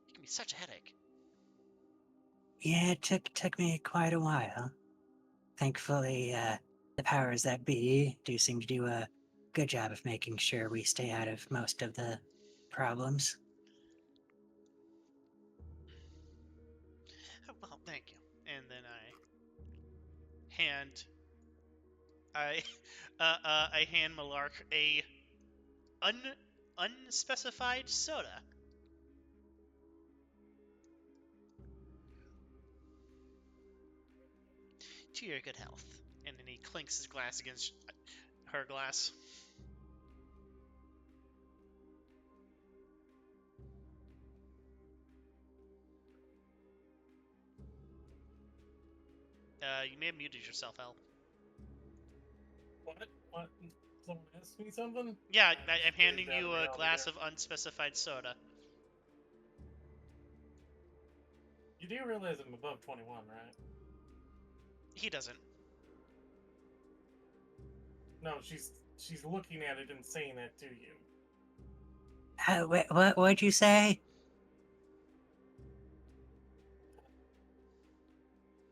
it can be such a headache. Yeah, it took me quite a while. Thankfully, the powers that be do seem to do a good job of making sure we stay out of most of the problems. Well, thank you. And then hand I I hand Millarc a unspecified soda. To your good health. And then he clinks his glass against her glass. You may have muted yourself, El. What? What? Someone asked me something? Yeah, I I'm just handing phased out you of a reality glass there. of unspecified soda. You do realize I'm above 21, right? He doesn't. No, she's looking at it and saying that to you. What'd you say?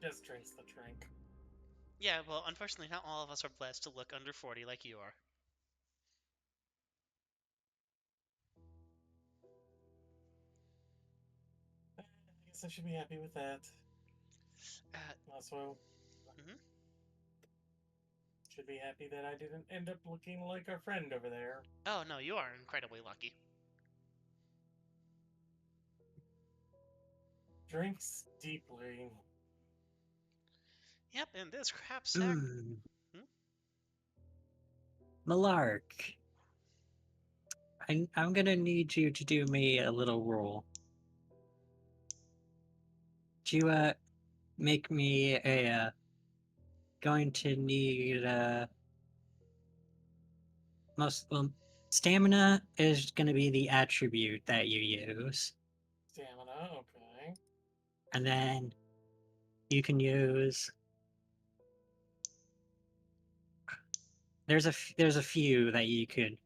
Just drinks the drink. Yeah, well, unfortunately, not all of us are blessed to look under 40 like you are. I guess I should be happy with that. Also, Mhm. should be happy that I didn't end up looking like our friend over there. Oh, no, you are incredibly lucky. Drinks deeply. Yep, and this crap sack. Millarc. I'm gonna need you to do me a little roll. Do you make me a going to need stamina is gonna be the attribute that you use. Stamina, okay. And then you can use there's a few that you could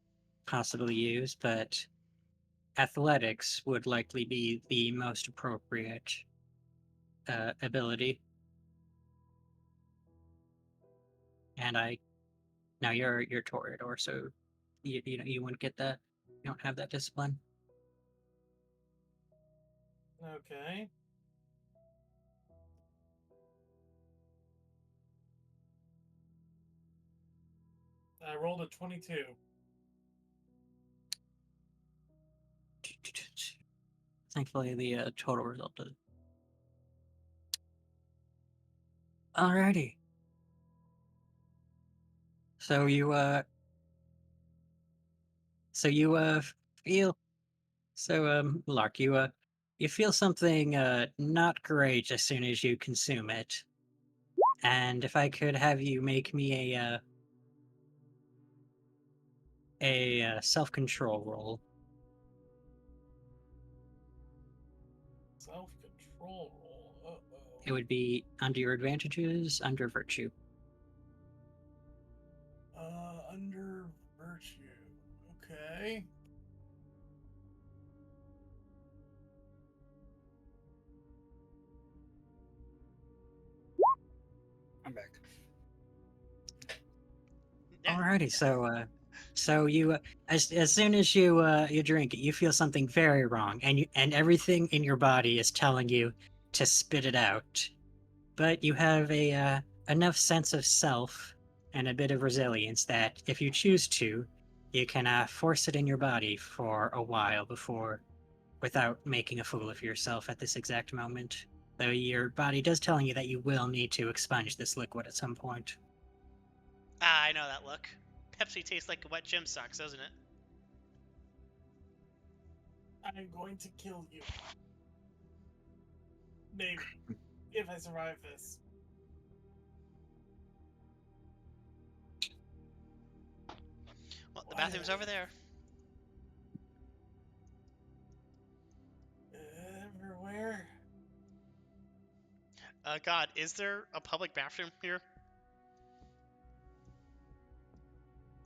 possibly use, but athletics would likely be the most appropriate ability. And now you're Toreador, so you wouldn't get that. You don't have that discipline. Okay. I rolled a 22. Thankfully, the total result is. Alrighty. So you feel Lark, you feel something not great as soon as you consume it. And if I could have you make me a self-control roll. Self-control roll. Uh-oh. It would be under your advantages, under virtue. Under virtue. Okay. I'm back. Yeah. Alrighty, so you as soon as you drink it, you feel something very wrong, and everything in your body is telling you to spit it out. But you have a enough sense of self and a bit of resilience that if you choose to, you can force it in your body for a while without making a fool of yourself at this exact moment. Though your body does telling you that you will need to expunge this liquid at some point. Ah, I know that look. Pepsi tastes like wet gym socks, doesn't it? I'm going to kill you. Maybe. If I survive this. Well, the Why bathroom's did I- over there. Everywhere. God, is there a public bathroom here?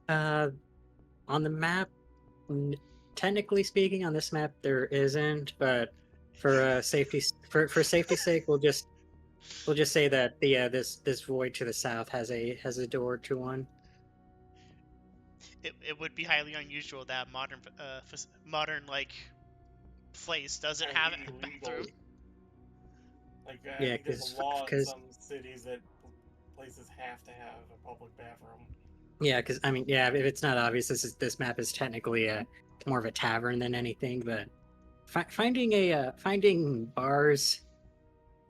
On the map, technically speaking, on this map there isn't, but for safety's sake, we'll just say that the this void to the south has a door to one. It would be highly unusual that modern like place doesn't have Highly a illegal. bathroom. Like, I Yeah, think there's because a law in some cities that places have to have a public bathroom. yeah, because I mean, yeah, if it's not obvious, this map is technically more of a tavern than anything. But finding bars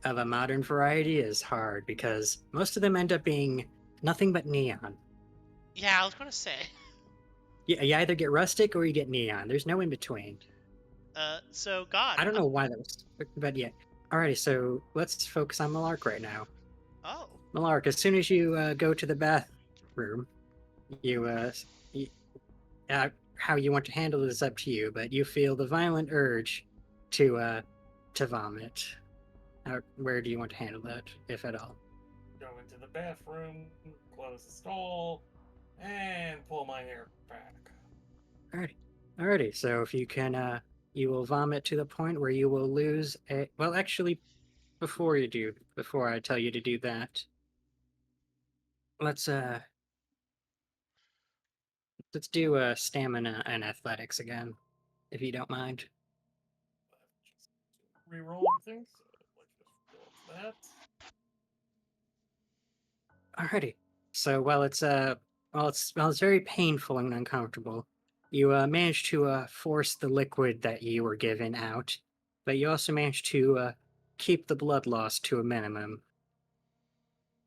of a modern variety is hard because most of them end up being nothing but neon. Yeah, I was gonna say. You either get rustic or you get neon. There's no in between. So God. I don't know why that was, but yeah. Alrighty, so let's focus on Millarc right now. Oh. Millarc, as soon as you go to the bathroom, you how you want to handle it is up to you, but you feel the violent urge to vomit. Where do you want to handle that, if at all? Go into the bathroom, close the stall, and pull my hair back. Alrighty. So if you can, you will vomit to the point where you will lose a. Well, actually, before I tell you to do that, let's let's do stamina and athletics again, if you don't mind. Just rerolling things. So let's just roll that. Alrighty. So while it's very painful and uncomfortable, you manage to force the liquid that you were given out, but you also manage to keep the blood loss to a minimum.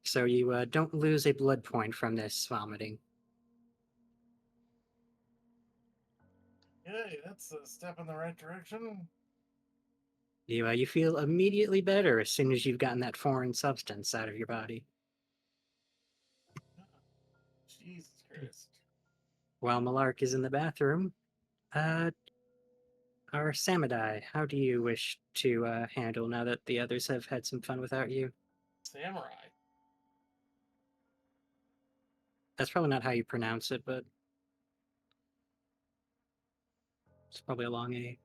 So you don't lose a blood point from this vomiting. Yay, that's a step in the right direction. You feel immediately better as soon as you've gotten that foreign substance out of your body. Jesus Christ. While Millarc is in the bathroom, uh, our Samedi, how do you wish to handle now that the others have had some fun without you? Samurai. That's probably not how you pronounce it, but it's probably a long A.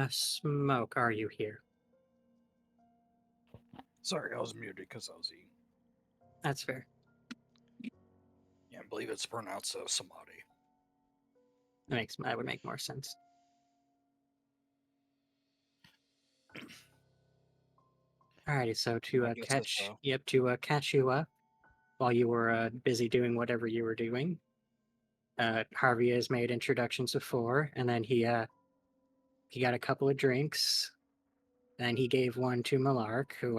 Smoke, are you here? Sorry, I was muted because I was eating. That's fair. Yeah, I believe it's pronounced Samedi. That would make more sense. Alrighty, so to I guess catch it's, catch you up, while you were busy doing whatever you were doing. Harvey has made introductions before, and then he got a couple of drinks, and he gave one to Millarc, who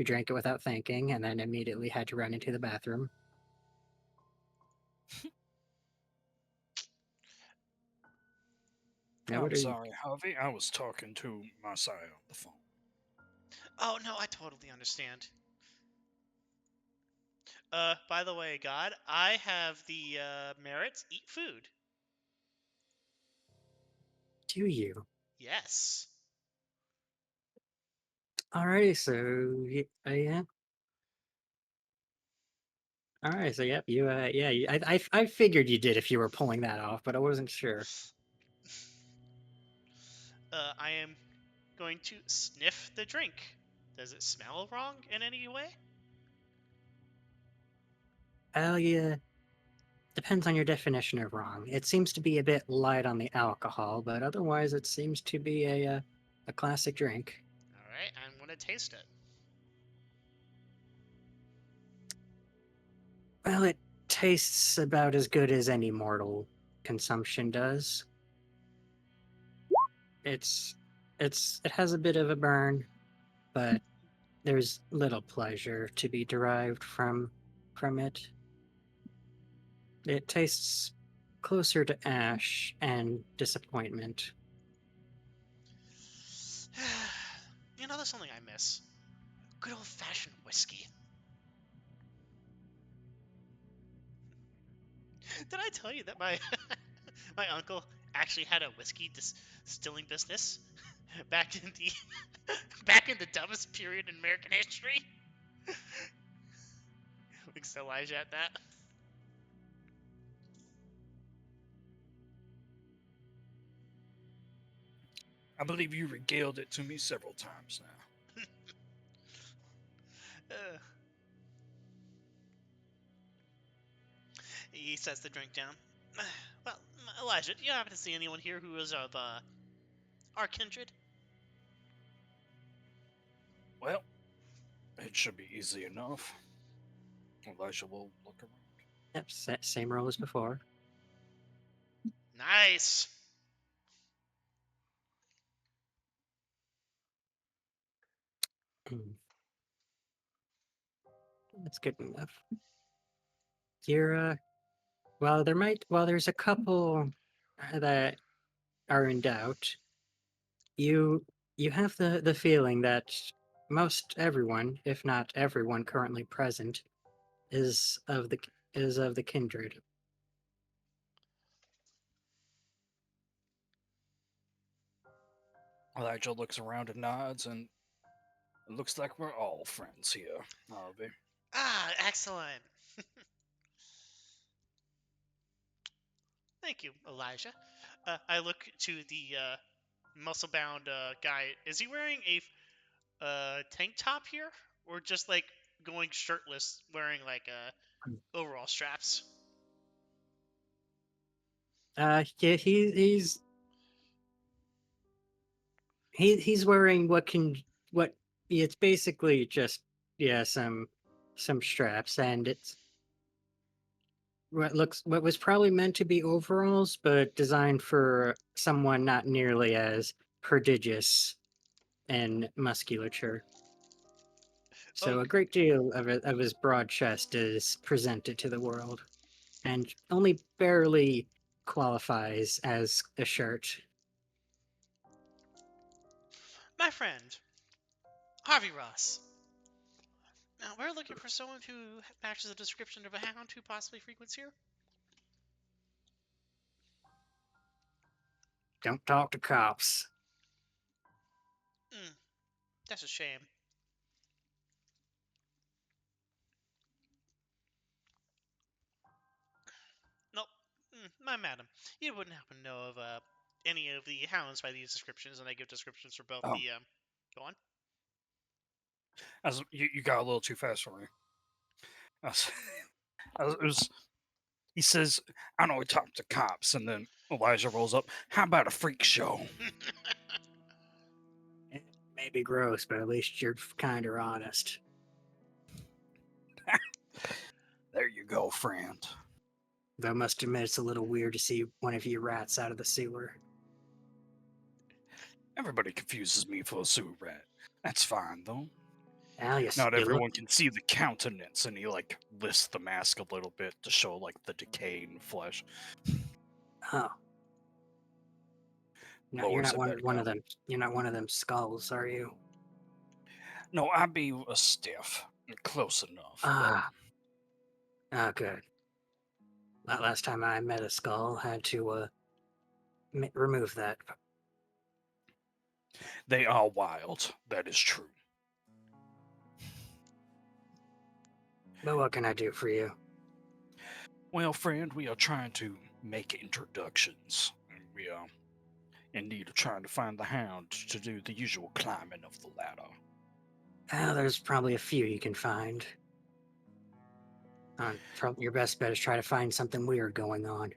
drank it without thinking, and then immediately had to run into the bathroom. Now, I'm what are you? sorry, Harvey. I was talking to my side on the phone. Oh no, I totally understand. By the way, God, I have the merits eat food. Do you? Yes. Alrighty, so yeah. All right, so yep, I figured you did if you were pulling that off, but I wasn't sure. I am going to sniff the drink. Does it smell wrong in any way? Well, yeah, depends on your definition of wrong. It seems to be a bit light on the alcohol, but otherwise, it seems to be a classic drink. All right, I'm going to taste it. Well, it tastes about as good as any mortal consumption does. It's it has a bit of a burn, but there's little pleasure to be derived from it. It tastes closer to ash and disappointment. You know, there's something I miss. Good old-fashioned whiskey. Did I tell you that my my uncle actually had a whiskey distilling business back in the back in the dumbest period in American history? Thanks to Elijah at that. I believe you regaled it to me several times now. Uh, he sets the drink down. Well, Elijah, do you happen to see anyone here who is of our kindred? Well, it should be easy enough. Elijah will look around. Yep, same roll as before. Nice. That's good enough. You're while there's a couple that are in doubt, you you have the feeling that most everyone, if not everyone currently present, is of the kindred. Elijah looks around and nods, and it looks like we're all friends here, Harvey. Ah, excellent. Thank you, Elijah. I look to the muscle-bound guy. Is he wearing a tank top here, or just like going shirtless, wearing like overall straps? Yeah, he's wearing what it's basically just yeah some straps, and it's what was probably meant to be overalls, but designed for someone not nearly as prodigious in musculature. Oh, So a great deal of his broad chest is presented to the world, and only barely qualifies as a shirt. my friend, Harvey Ross. Now we're looking for someone who matches the description of a hound who possibly frequents here. Don't talk to cops. Hmm, that's a shame. Nope. My madam, you wouldn't happen to know of any of the hounds by these descriptions, and I give descriptions for both Oh, the. Go on. as you got a little too fast for me. I was, it was, he says, "I know he talked to cops," and then Elijah rolls up. How about a freak show? It may be gross, but at least you're kind of honest. go, friend. Though I must admit it's a little weird to see one of you rats out of the sewer. Everybody confuses me for a sewer rat. That's fine, though. Alias, Not you look... everyone can see the countenance, and he, like, lifts the mask a little bit to show, like, the decaying flesh. Oh. No, you're Lowers not it one, back one down. of them. You're not one of them skulls, are you? No, I be a stiff. Close enough. Ah. Ah, good. Last time I met a skull, had to remove that. They are wild. That is true. But what can I do for you? Well, friend, we are trying to make introductions. We are in need of trying to find the hound to do the usual climbing of the ladder. There's probably a few you can find. Your best bet is try to find something weird going on.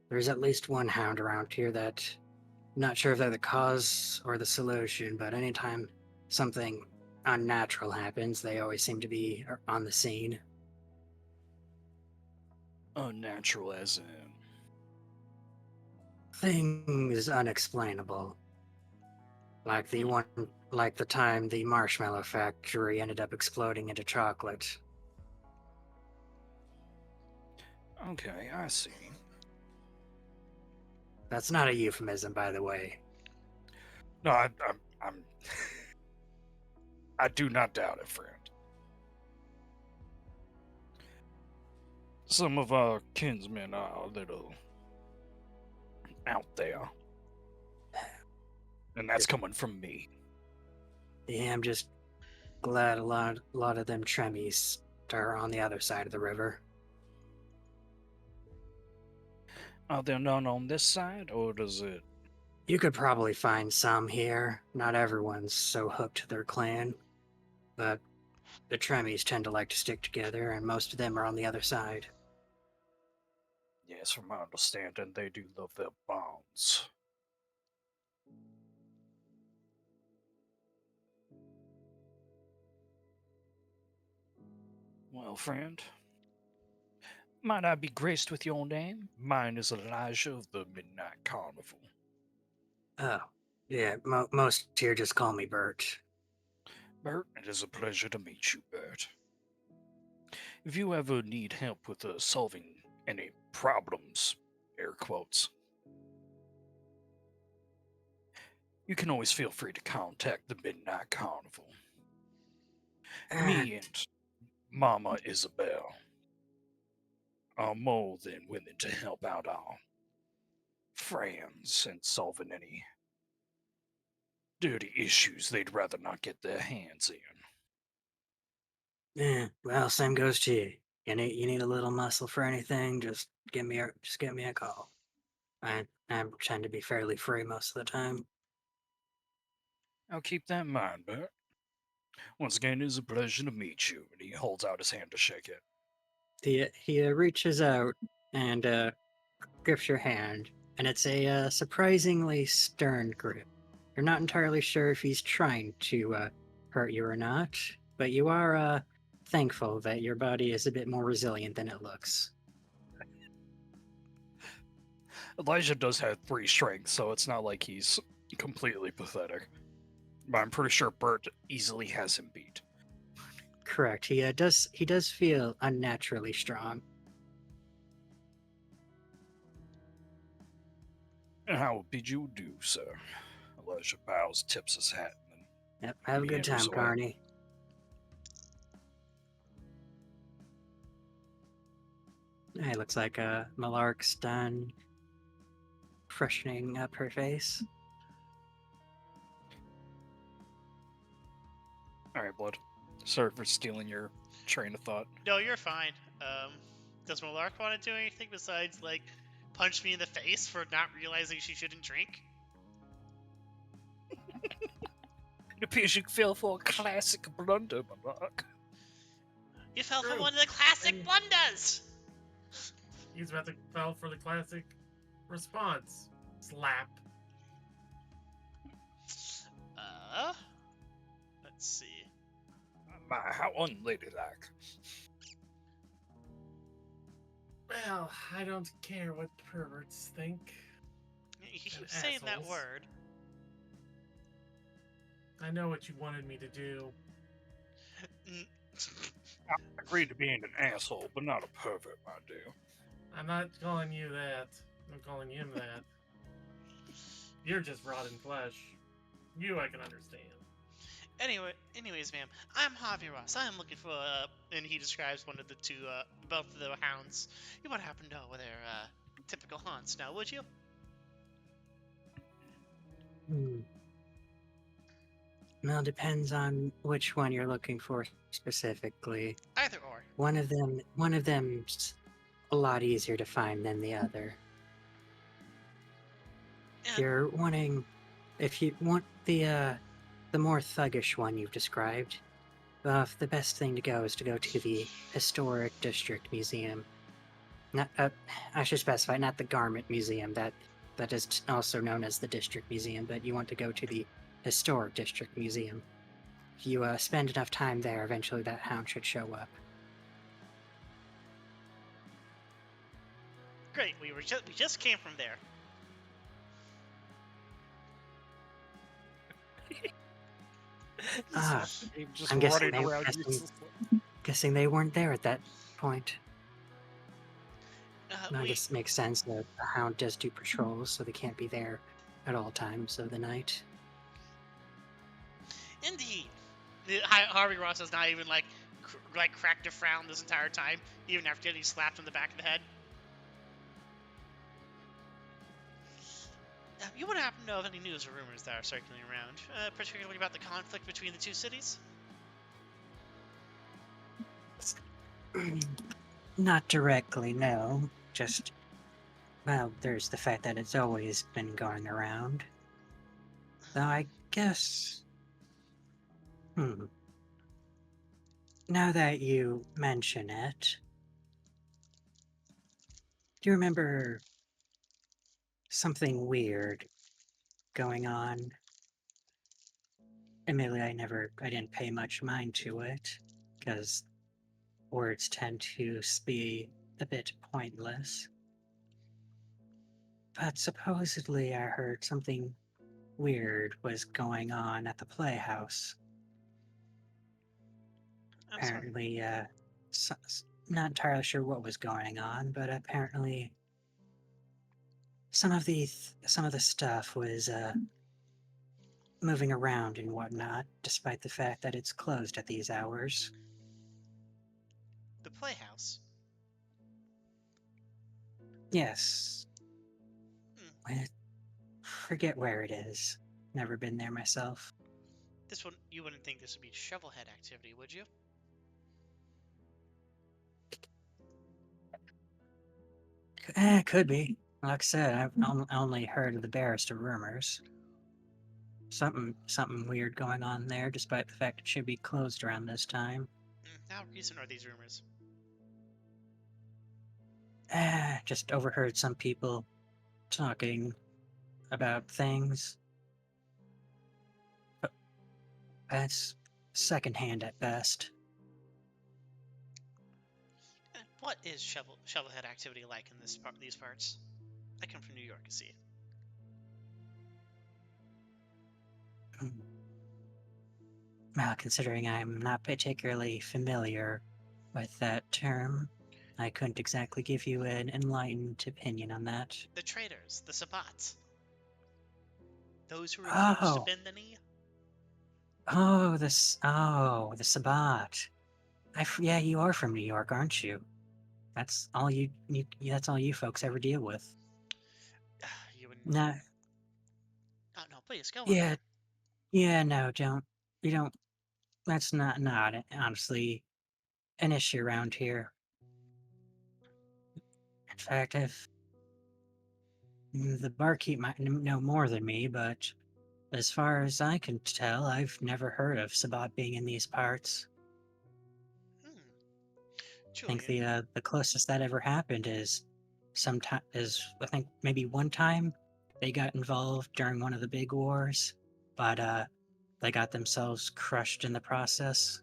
There's at least one hound around here that... Not sure if they're the cause or the solution, but anytime something unnatural happens, they always seem to be on the scene. Unnatural as in... Things unexplainable. Like the time the marshmallow factory ended up exploding into chocolate. Okay, I see. That's not a euphemism, by the way. No, I'm I do not doubt it, friend. Some of our kinsmen are a little out there. And that's coming from me. Yeah, I'm just glad a lot of them Tremmies are on the other side of the river. Are there none on this side, or does it... You could probably find some here. Not everyone's so hooked to their clan. But the Tremmies tend to like to stick together, and most of them are on the other side. Yes, from my understanding, they do love their bonds. Well, friend, might I be graced with your name? Mine is Elijah of the Midnight Carnival. Oh, yeah, most here just call me Bert. Bert, it is a pleasure to meet you, Bert. If you ever need help with solving any problems, air quotes, you can always feel free to contact the Midnight Carnival. Me and Mama Isabel are more than willing to help out our friends in solving any dirty issues they'd rather not get their hands in. Yeah, well, same goes to you. You need a little muscle for anything, just give me a call. I tend to be fairly free most of the time. I'll keep that in mind, Bert. Once again, it is a pleasure to meet you. And he holds out his hand to shake it. He reaches out and grips your hand, and it's a surprisingly stern grip. You're not entirely sure if he's trying to hurt you or not, but you are thankful that your body is a bit more resilient than it looks. Elijah does have 3 strength, so it's not like he's completely pathetic. But I'm pretty sure Bert easily has him beat. Correct. He does feel unnaturally strong. And how would bid you do, sir? Elijah bows, tips his hat, and then Yep. Have a good meanders time, away. Carney. Hey, looks like Millarc's done freshening up her face. Alright, Blood. Sorry for stealing your train of thought. No, you're fine. Does Millarc want to do anything besides, like, punch me in the face for not realizing she shouldn't drink? It appears you fell for a classic blunder, Millarc. You fell for True. one of the classic And- blunders! He's about to fell for the classic response. Slap. Let's see. My, how unladylike. Well, I don't care what perverts think. You keep And saying that assholes. word. I know what you wanted me to do. Mm. I agreed to being an asshole, but not a pervert, my dear. I'm not calling you that. I'm calling him that. You're just rotten flesh. You I can understand. Anyways, ma'am, I'm Harvey Ross. I am looking for, and he describes one of the two, both of the hounds. You would happen to know where their, typical haunts now, would you? Hmm. Well, depends on which one you're looking for specifically. Either or. One of them's a lot easier to find than the other. And If you want the more thuggish one you've described, the best thing to go is to go to the Historic District Museum. Not, I should specify, not the Garment Museum. That is also known as the District Museum, but you want to go to the Historic District Museum. If you spend enough time there, eventually that hound should show up. great, we just came from there. Ah, Just I'm guessing running around guessing they weren't there at that point. I We guess it makes sense that the hound does do patrols, so they can't be there at all times of the night. indeed. Harvey Ross has not even like cracked a frown this entire time, even after getting slapped on the back of the head. You would happen to know of any news or rumors that are circulating around, particularly about the conflict between the two cities? Not directly, no. Just, well, there's the fact that it's always been going around. Though I guess. Now that you mention it, do you remember something weird going on? Admittedly, I didn't pay much mind to it, because words tend to be a bit pointless. But supposedly I heard something weird was going on at the playhouse. I'm sorry. Apparently, not entirely sure what was going on, but apparently some of the stuff was moving around and whatnot, despite the fact that it's closed at these hours. The Playhouse. Yes, Hmm. I forget where it is. Never been there myself. This one, you wouldn't think this would be shovelhead activity, would you? Could be. Like I said, I've only heard of the barest of rumors. Something weird going on there, despite the fact it should be closed around this time. How recent are these rumors? Just overheard some people talking about things. But that's secondhand at best. What is shovelhead activity like in these parts? I come from New York, you see. Well, considering I'm not particularly familiar with that term, I couldn't exactly give you an enlightened opinion on that. The traitors, the Sabbats. Those who refuse to bend the knee. The Sabbat. Yeah, you are from New York, aren't you? That's all that's all you folks ever deal with. You wouldn't. No, Oh no, please go on. yeah, no, you don't. That's not honestly an issue around here. In fact, if the barkeep might know more than me, but as far as I can tell, I've never heard of Sabbat being in these parts. Hmm. I think Julian. the closest that ever happened is I think maybe one time they got involved during one of the big wars, but they got themselves crushed in the process.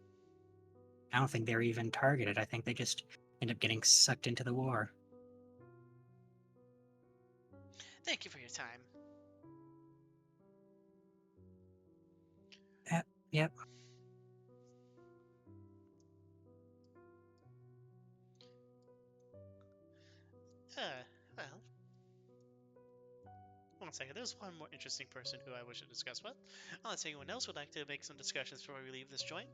I don't think they were even targeted. I think they just ended up getting sucked into the war. Thank you for your time. Yep. Well, one second. There's one more interesting person who I wish to discuss with. Unless anyone else would like to make some discussions before we leave this joint.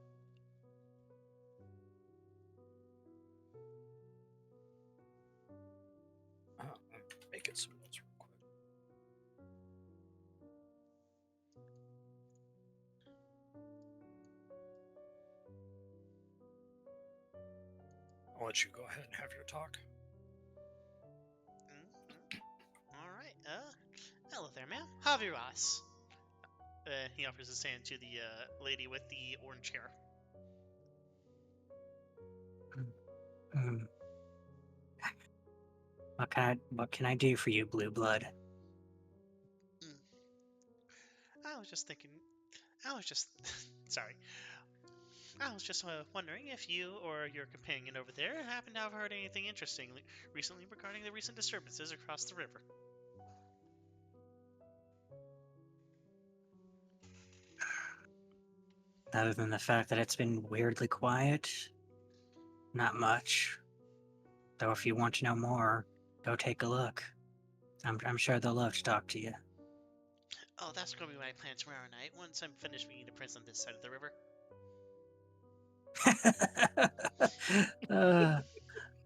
I'm making some notes real quick. I'll let you go ahead and have your talk. All right. Hello there, ma'am. Harvey Ross. He offers his hand to the lady with the orange hair. Mm. What can I do for you, Blue Blood? I was just thinking. Sorry. I was just wondering if you or your companion over there happen to have heard anything interesting recently regarding the recent disturbances across the river. Other than the fact that it's been weirdly quiet, not much. Though if you want to know more, go take a look. I'm sure they'll love to talk to you. Oh, that's going to be my plan tomorrow night once I'm finished being the prince on this side of the river.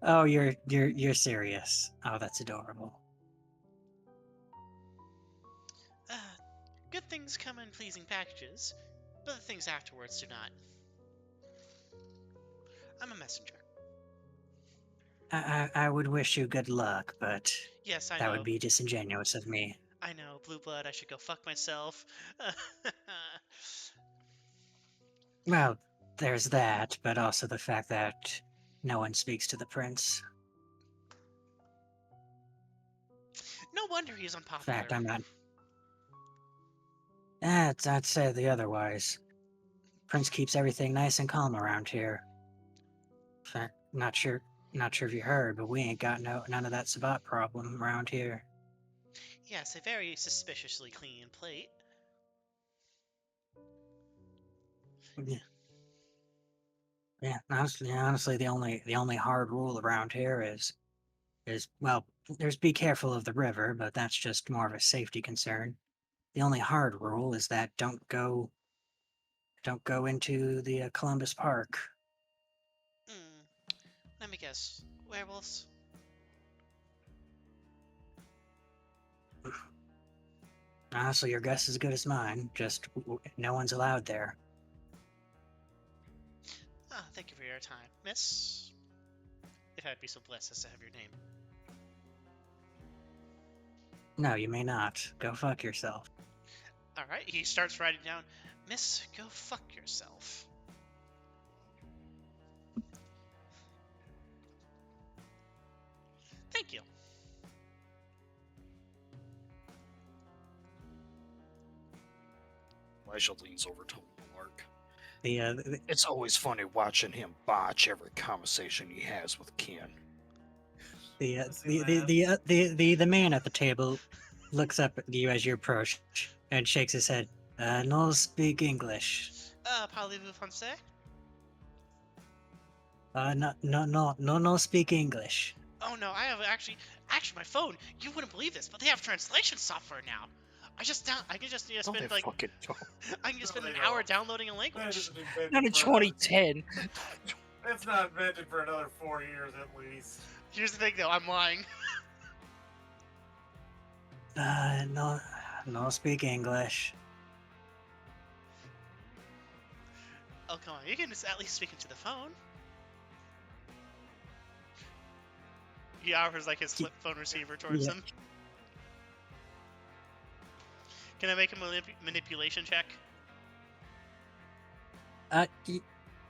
Oh, you're serious. Oh, that's adorable. Good things come in pleasing packages, but the things afterwards do not. I'm a messenger. I would wish you good luck, but Yes, I that know. would be disingenuous of me. I know, Blue Blood, I should go fuck myself. Well, there's that, but also the fact that no one speaks to the prince. No wonder he's In unpopular. fact, I'm not. I'd say the otherwise. Prince keeps everything nice and calm around here. In fact, not sure if you heard, but we ain't got none of that Sabat problem around here. Yes, a very suspiciously clean plate. Yeah, honestly, the only hard rule around here is well, there's be careful of the river, but that's just more of a safety concern. The only hard rule is that don't go into the Columbus Park. Let me guess. Werewolves? Honestly, your guess is as good as mine. Just no one's allowed there. Ah, thank you for your time, miss. If I'd be so blessed as to have your name. No, you may not. Go fuck yourself. Alright, he starts writing down, Miss, go fuck yourself. Thank you. Elijah leans over to Millarc. The It's always funny watching him botch every conversation he has with Ken. the man at the table looks up at you as you approach and shakes his head. No speak English. Parlez-vous français? No speak English. Oh no, I have actually my phone, you wouldn't believe this, but they have translation software now. I can just spend like Fucking don't. I can just No, spend an they hour don't. downloading a That language. isn't invented Not in for another- 2010. It's not invented for another 4 years at least. Here's the thing though, I'm lying. No speak English. Oh come on, you can just at least speak into the phone. He offers like his flip phone receiver towards Yeah. him. Can I make a manipulation check? Yeah,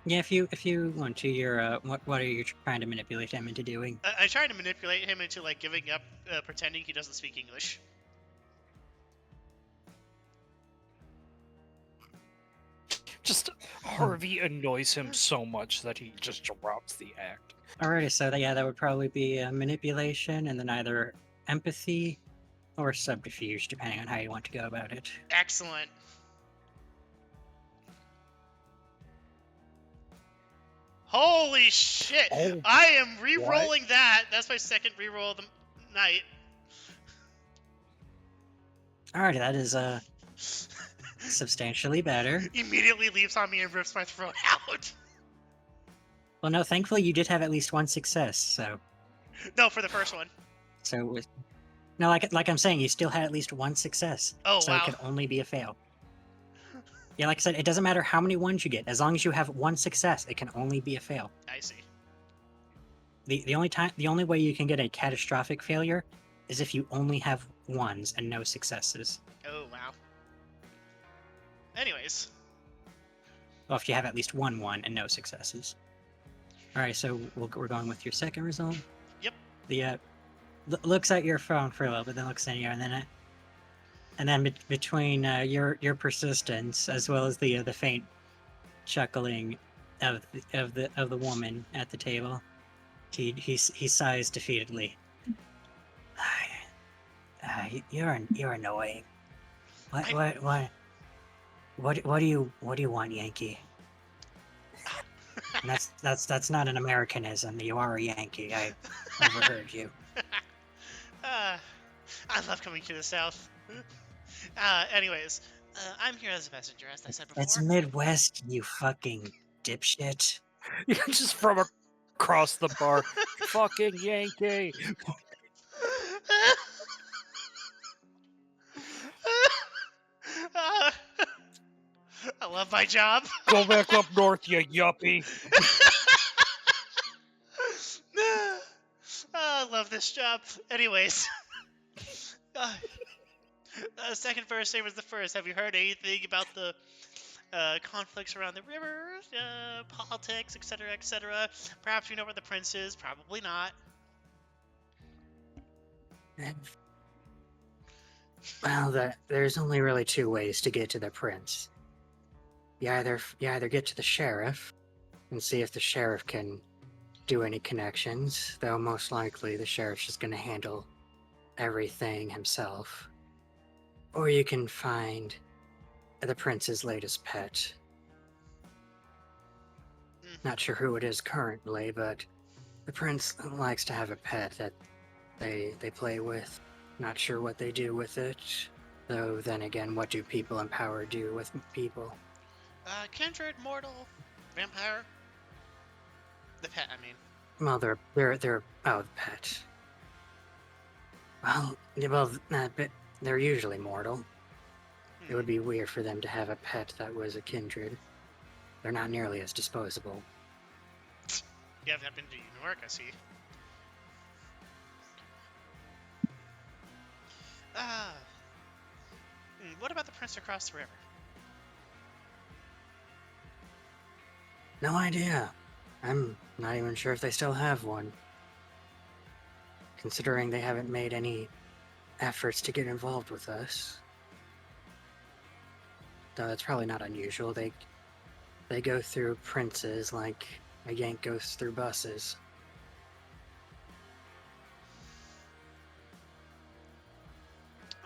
if you want to, you're what are you trying to manipulate him into doing? I tried to manipulate him into like giving up, pretending he doesn't speak English. Just Harvey annoys him so much that he just drops the act. Alrighty, so that would probably be manipulation, and then either empathy or subterfuge, depending on how you want to go about it. Excellent. Holy shit! Oh, I am re-rolling that. That's my second re-roll of the night. Alright, that is substantially better. Immediately leaps on me and rips my throat out. Well, no, thankfully you did have at least one success, so No, for the first one. it was, no, like I'm saying, you still had at least one success, Oh, so wow. it could only be a fail. Yeah, like I said, it doesn't matter how many ones you get, as long as you have one success, it can only be a fail. I see. The only way you can get a catastrophic failure is if you only have ones and no successes. Oh, wow. Anyways. Well, if you have at least one and no successes. All right, so we're going with your second result. Yep. The looks at your phone for a little bit, then looks in here, and then between your persistence as well as the faint chuckling of the woman at the table, he sighs defeatedly. You're annoying. What do you want, Yankee? And that's not an Americanism. You are a Yankee. I overheard you. I love coming to the South. Anyways, I'm here as a messenger, as I said before. That's Midwest, you fucking dipshit. just from across the bar. Fucking Yankee. I love my job. Go back up north, you yuppie. I love this job. Anyways. Second verse, same as the first. Have you heard anything about the conflicts around the river, politics, etc., etc.? Perhaps you know where the prince is. Probably not. Well, there's only really two ways to get to the prince. You either get to the sheriff and see if the sheriff can do any connections, though most likely the sheriff's just going to handle everything himself. Or you can find the prince's latest pet. Not sure who it is currently, but the prince likes to have a pet that they play with. Not sure what they do with it. Though then again, what do people in power do with people? Kindred, mortal, vampire. The pet, I mean. Well, they're the pet. Well, but they're usually mortal. It would be weird for them to have a pet that was a kindred. They're not nearly as disposable. You haven't been to New York, I see. What about the prince across the river? No idea. I'm not even sure if they still have one. Considering they haven't made any efforts to get involved with us. Though that's probably not unusual. They go through princes like a Yank goes through buses.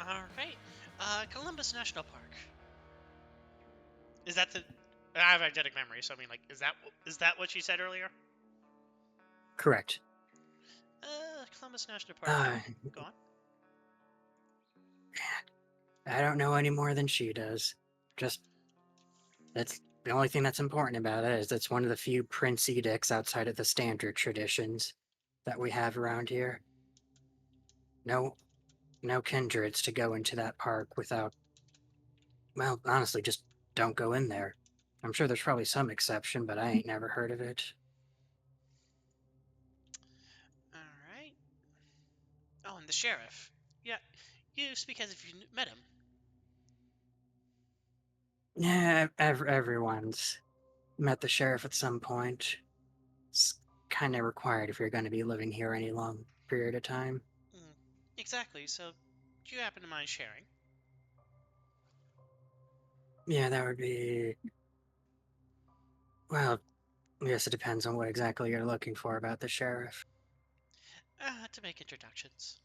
Alright. Columbus National Park. Is that the... I have eidetic memory, so I mean, like, is that what you said earlier? Correct. Columbus National Park. Go on. I don't know any more than she does. That's the only thing that's important about it is it's one of the few prince edicts outside of the standard traditions that we have around here. No kindreds to go into that park without... Well, honestly, just don't go in there. I'm sure there's probably some exception, but I ain't never heard of it. Alright. Oh, and the sheriff. Yeah, you speak as if you met him. Yeah, everyone's met the sheriff at some point. It's kind of required if you're going to be living here any long period of time. Exactly, so do you happen to mind sharing? Yeah, that would be... Well, I guess it depends on what exactly you're looking for about the sheriff. To make introductions.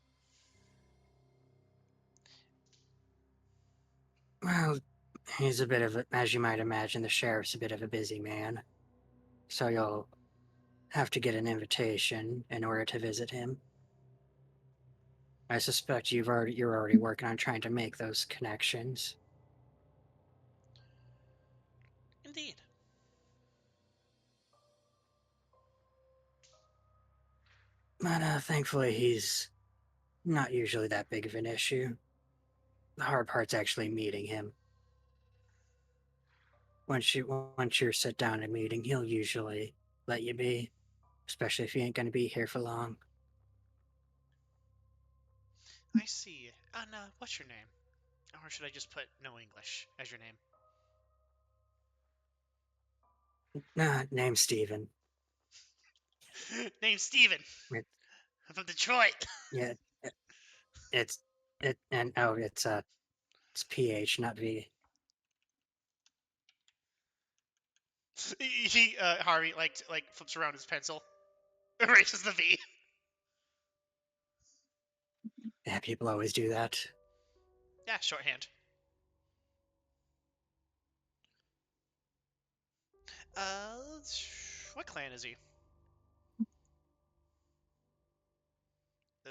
Well, he's a bit of a, as you might imagine, the sheriff's a bit of a busy man. So you'll have to get an invitation in order to visit him. I suspect you're already working on trying to make those connections. Indeed. But thankfully he's not usually that big of an issue. The hard part's actually meeting him. Once you're sit down in a meeting, he'll usually let you be, especially if you ain't gonna be here for long. I see. And what's your name? Or should I just put no English as your name? Name's Steven. Name's Steven. It, I'm from Detroit. yeah, it's it and oh, it's PH, not V. Harvey like flips around his pencil, erases the V. Yeah, people always do that. Yeah, shorthand. Uh, what clan is he? Uh,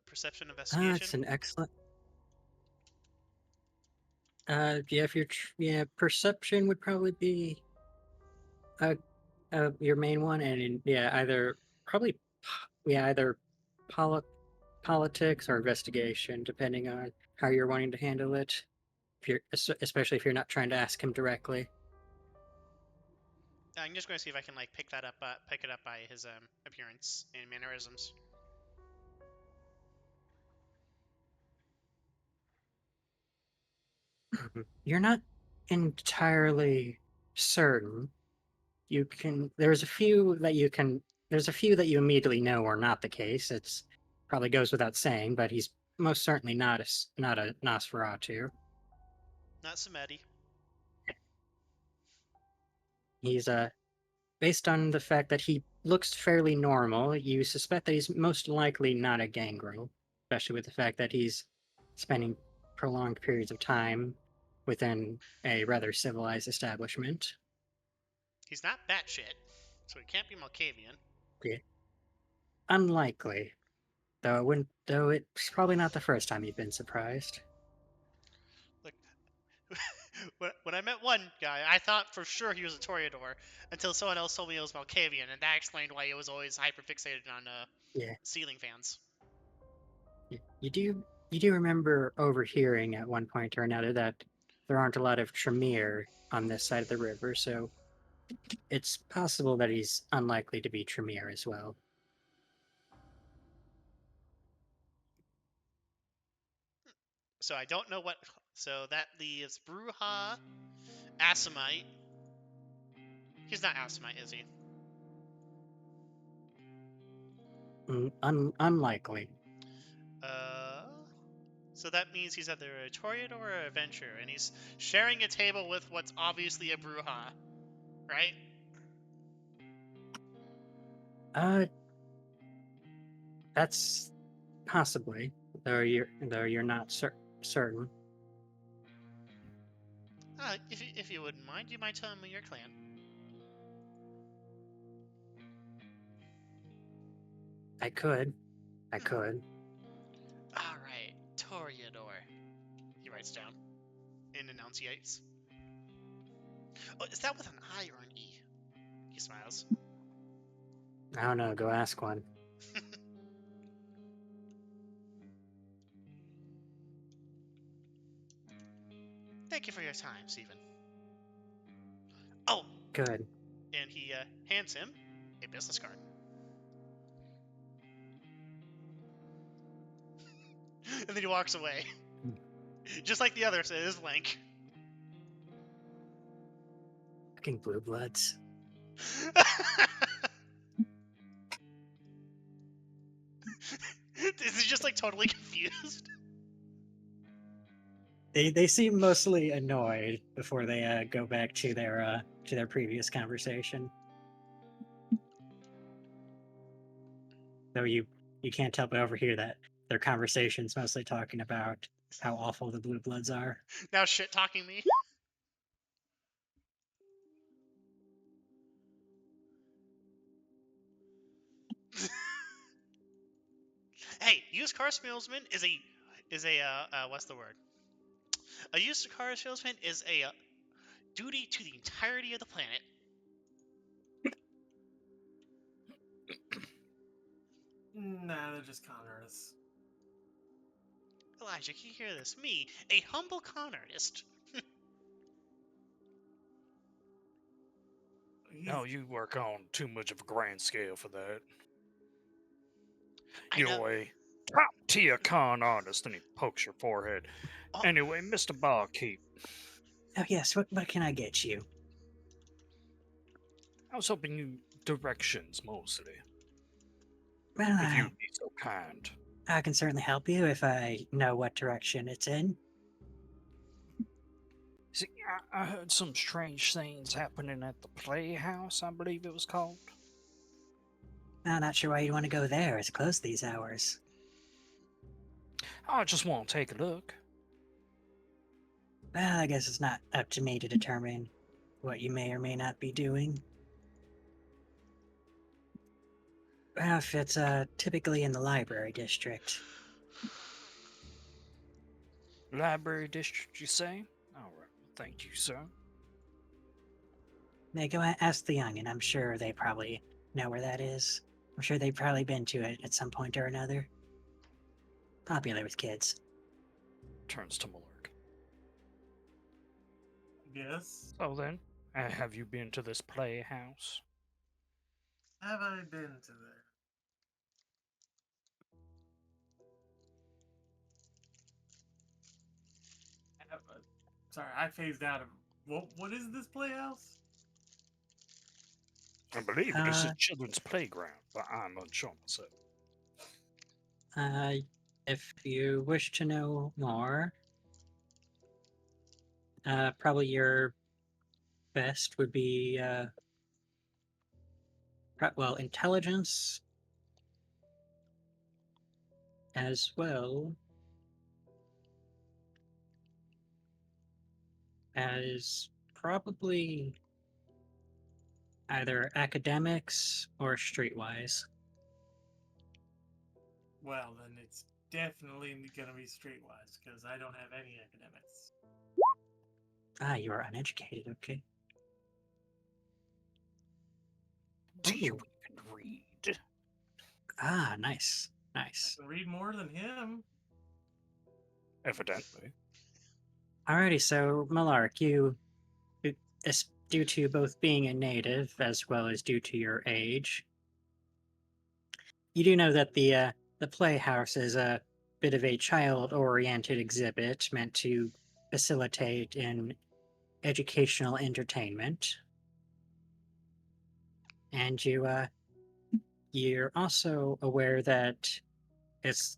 Perception investigation. It's an excellent. Yeah, if yeah, perception would probably be uh, your main one, and yeah, probably either poli- politics or investigation, depending on how you're wanting to handle it. If you're especially if you're not trying to ask him directly. I'm just going to see if I can like pick that up, pick it up by his appearance and mannerisms. You're not entirely certain. You can. There's a few that you can. There's a few that you immediately know are not the case. It's probably goes without saying, but he's most certainly not a Nosferatu. Not Samedi. He's based on the fact that he looks fairly normal. You suspect that he's most likely not a gangrel, especially with the fact that he's spending prolonged periods of time within a rather civilized establishment. He's not batshit, so he can't be Malkavian. Yeah. Unlikely, though. It wouldn't. Though it's probably not the first time you've been surprised. Look, when I met one guy, I thought for sure he was a Toreador until someone else told me it was Malkavian, and that explained why he was always hyperfixated on Yeah. ceiling fans. You do remember overhearing at one point or another that there aren't a lot of Tremere on this side of the river, so it's possible that he's unlikely to be Tremere as well. So I don't know what. So that leaves Bruja, Asimite. He's not Asimite, is he? Unlikely. So that means he's either a Toreador or a Ventrue, and he's sharing a table with what's obviously a Bruja, right? That's possibly, though you're not certain. If you wouldn't mind, you might tell me your clan. I could. All right, Toreador. He writes down and enunciates. Oh, is that with an I or an E? He smiles. I don't know. Go ask one. Thank you for your time, Stephen. Oh, Good. and he hands him a business card. And then he walks away. Just like the other says, Link. Fucking blue bloods. Is he just like totally confused? They seem mostly annoyed before they go back to their previous conversation. Though you can't help but overhear that their conversation's mostly talking about how awful the Blue Bloods are. Now shit talking me. Hey, used car salesman is a what's the word? A used car salesman is a duty to the entirety of the planet. Nah, they're just con artists. Elijah, can you hear this? Me, a humble con artist. No, you work on too much of a grand scale for that. I know. You're a top tier con artist, and he pokes your forehead. Oh. Anyway, Mr. Barkeep, Oh yes, what can I get you? I was hoping you directions mostly. Well, If you'd be so kind. I can certainly help you if I know what direction it's in. See, I heard some strange things happening at the Playhouse, I believe it was called. I'm not sure why you'd want to go there. It's closed these hours. I just want to take a look. Well, I guess it's not up to me to determine what you may or may not be doing. Well, if it's typically in the library district. Library district, you say? All right, thank you, sir. May go ask the youngin'. I'm sure they probably know where that is. I'm sure they've probably been to it at some point or another. Popular with kids. Turns to Millarc. Yes. So then, have you been to this Playhouse? Have I been to there? Sorry, I phased out of. What is this playhouse? I believe it is a children's playground, but I'm unsure myself. If you wish to know more, probably your best would be, well, intelligence, as well as probably either academics or streetwise. Well, then it's definitely gonna be streetwise because I don't have any academics. Ah, you are uneducated, okay. Do you Ooh. even read? Ah, nice. I Nice. can read more than him. Evidently. Alrighty, so Millarc, you, due to both being a native as well as due to your age, you do know that the Playhouse is a bit of a child-oriented exhibit meant to facilitate in educational entertainment. And you're also aware that it's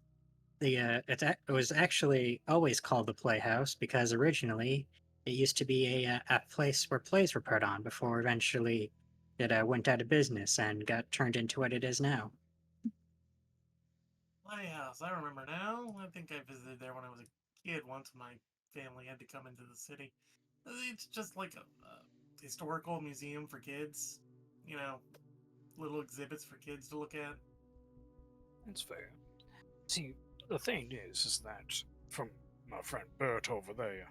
it was actually always called the Playhouse because originally it used to be a place where plays were put on before eventually it went out of business and got turned into what it is now. Playhouse, I remember now. I think I visited there when I was a kid once. My family had to come into the city. It's just like a historical museum for kids. You know, little exhibits for kids to look at. That's fair. See, the thing is that from my friend Bert over there,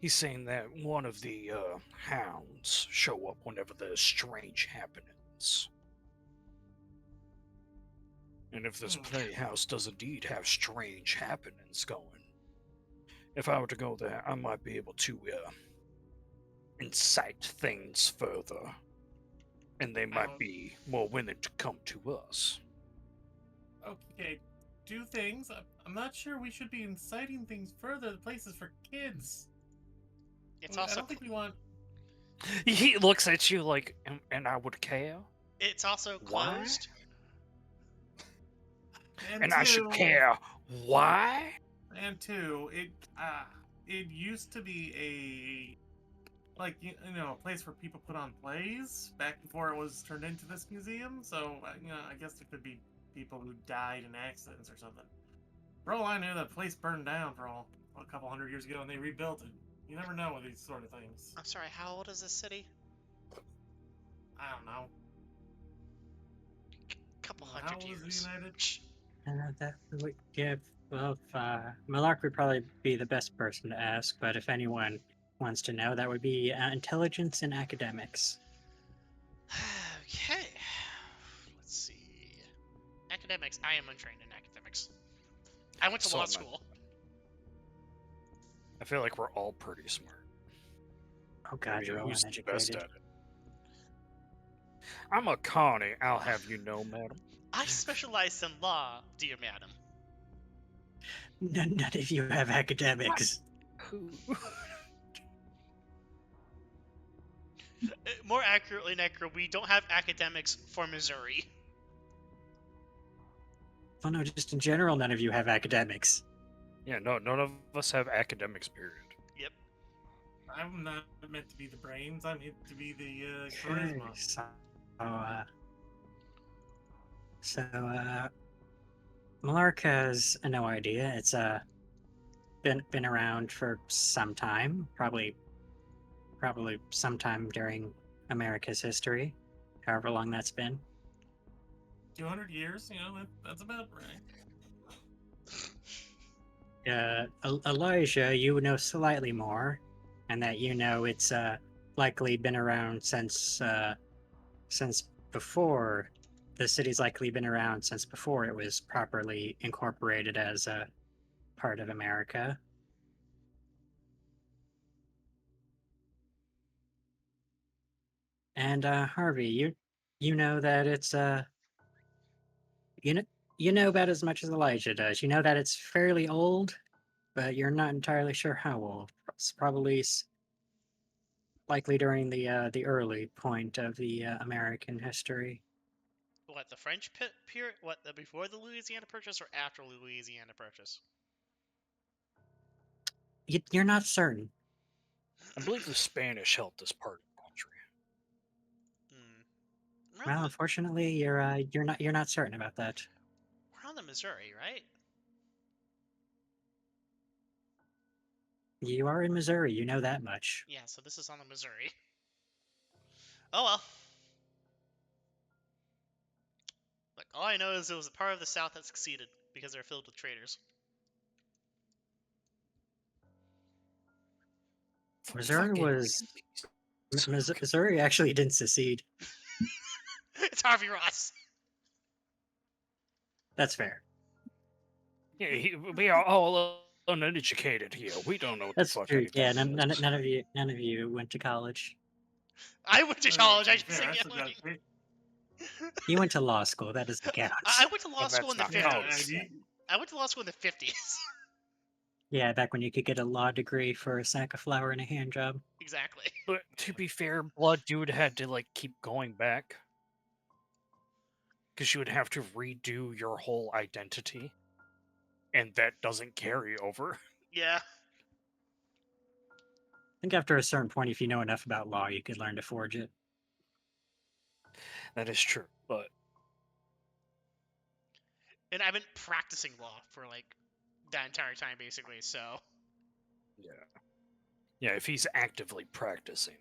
he's saying that one of the hounds show up whenever there's strange happenings. And if this playhouse does indeed have strange happenings going, if I were to go there, I might be able to incite things further. And they might be more willing to come to us. Okay, two things. I'm not sure we should be inciting things further. The place is for kids. It's I also don't think we want. He looks at you like, and I would care? it's also Why? closed. And I should care why? And two, it used to be a a place where people put on plays back before it was turned into this museum. So I guess there could be people who died in accidents or something. For all I knew, that place burned down a couple hundred years ago, and they rebuilt it. You never know with these sort of things. I'm sorry, how old is this city? I don't know. Couple How hundred old is the years. United? That would give. Well, Millarc would probably be the best person to ask, but if anyone wants to know, that would be intelligence and academics. Okay. Let's see. Academics. I am untrained in academics. I went to So law am I. school. I feel like we're all pretty smart. Oh God, Maybe you're all who's the best uneducated. at it? I'm a carny, I'll have you know, madam. I specialize in law, dear madam. None of you have academics. Who? More accurately, Necro, we don't have academics for Missouri. Well, no, just in general, none of you have academics. Yeah, no, none of us have academics, period. Yep. I'm not meant to be the brains. I'm meant to be the Okay, charisma. so Millarc has no idea. It's been around for some time, probably sometime during America's history, however long that's been. 200 years, that's about right. Elijah, you know slightly more, and that it's likely been around since before. The city's likely been around since before it was properly incorporated as a part of America. And Harvey, you know that it's you know you know about as much as Elijah does. You know that it's fairly old, but you're not entirely sure how old. It's probably likely during the early point of the American history. What, the French period? What, before the Louisiana Purchase or after the Louisiana Purchase? You're not certain. I believe the Spanish helped this part of the country. We're on, Well, the, unfortunately, you're not certain about that. we're on the Missouri, right? You are in Missouri. You know that much. Yeah, so this is on the Missouri. Oh well. Look, all I know is it was a part of the South that succeeded because they're filled with traitors. Missouri was Okay. Missouri actually didn't secede. It's Harvey Ross. That's fair. Yeah, we are all uneducated here. We don't know what the That's fuck true. anything Yeah, is. none of you went to college. I went to To college. I be should fair, say I yeah, still got a You went to law school. That doesn't count. I went to law Well, school in that's the not college. 50s. Yeah, I went to law school in the 50s. Yeah, back when you could get a law degree for a sack of flour and a hand job. Exactly. But to be fair, Blood Dude had to like keep going back because you would have to redo your whole identity, and that doesn't carry over. Yeah. I think after a certain point, if you know enough about law, you could learn to forge it. That is true, but And I've been practicing law for like that entire time, basically. So yeah, if he's actively practicing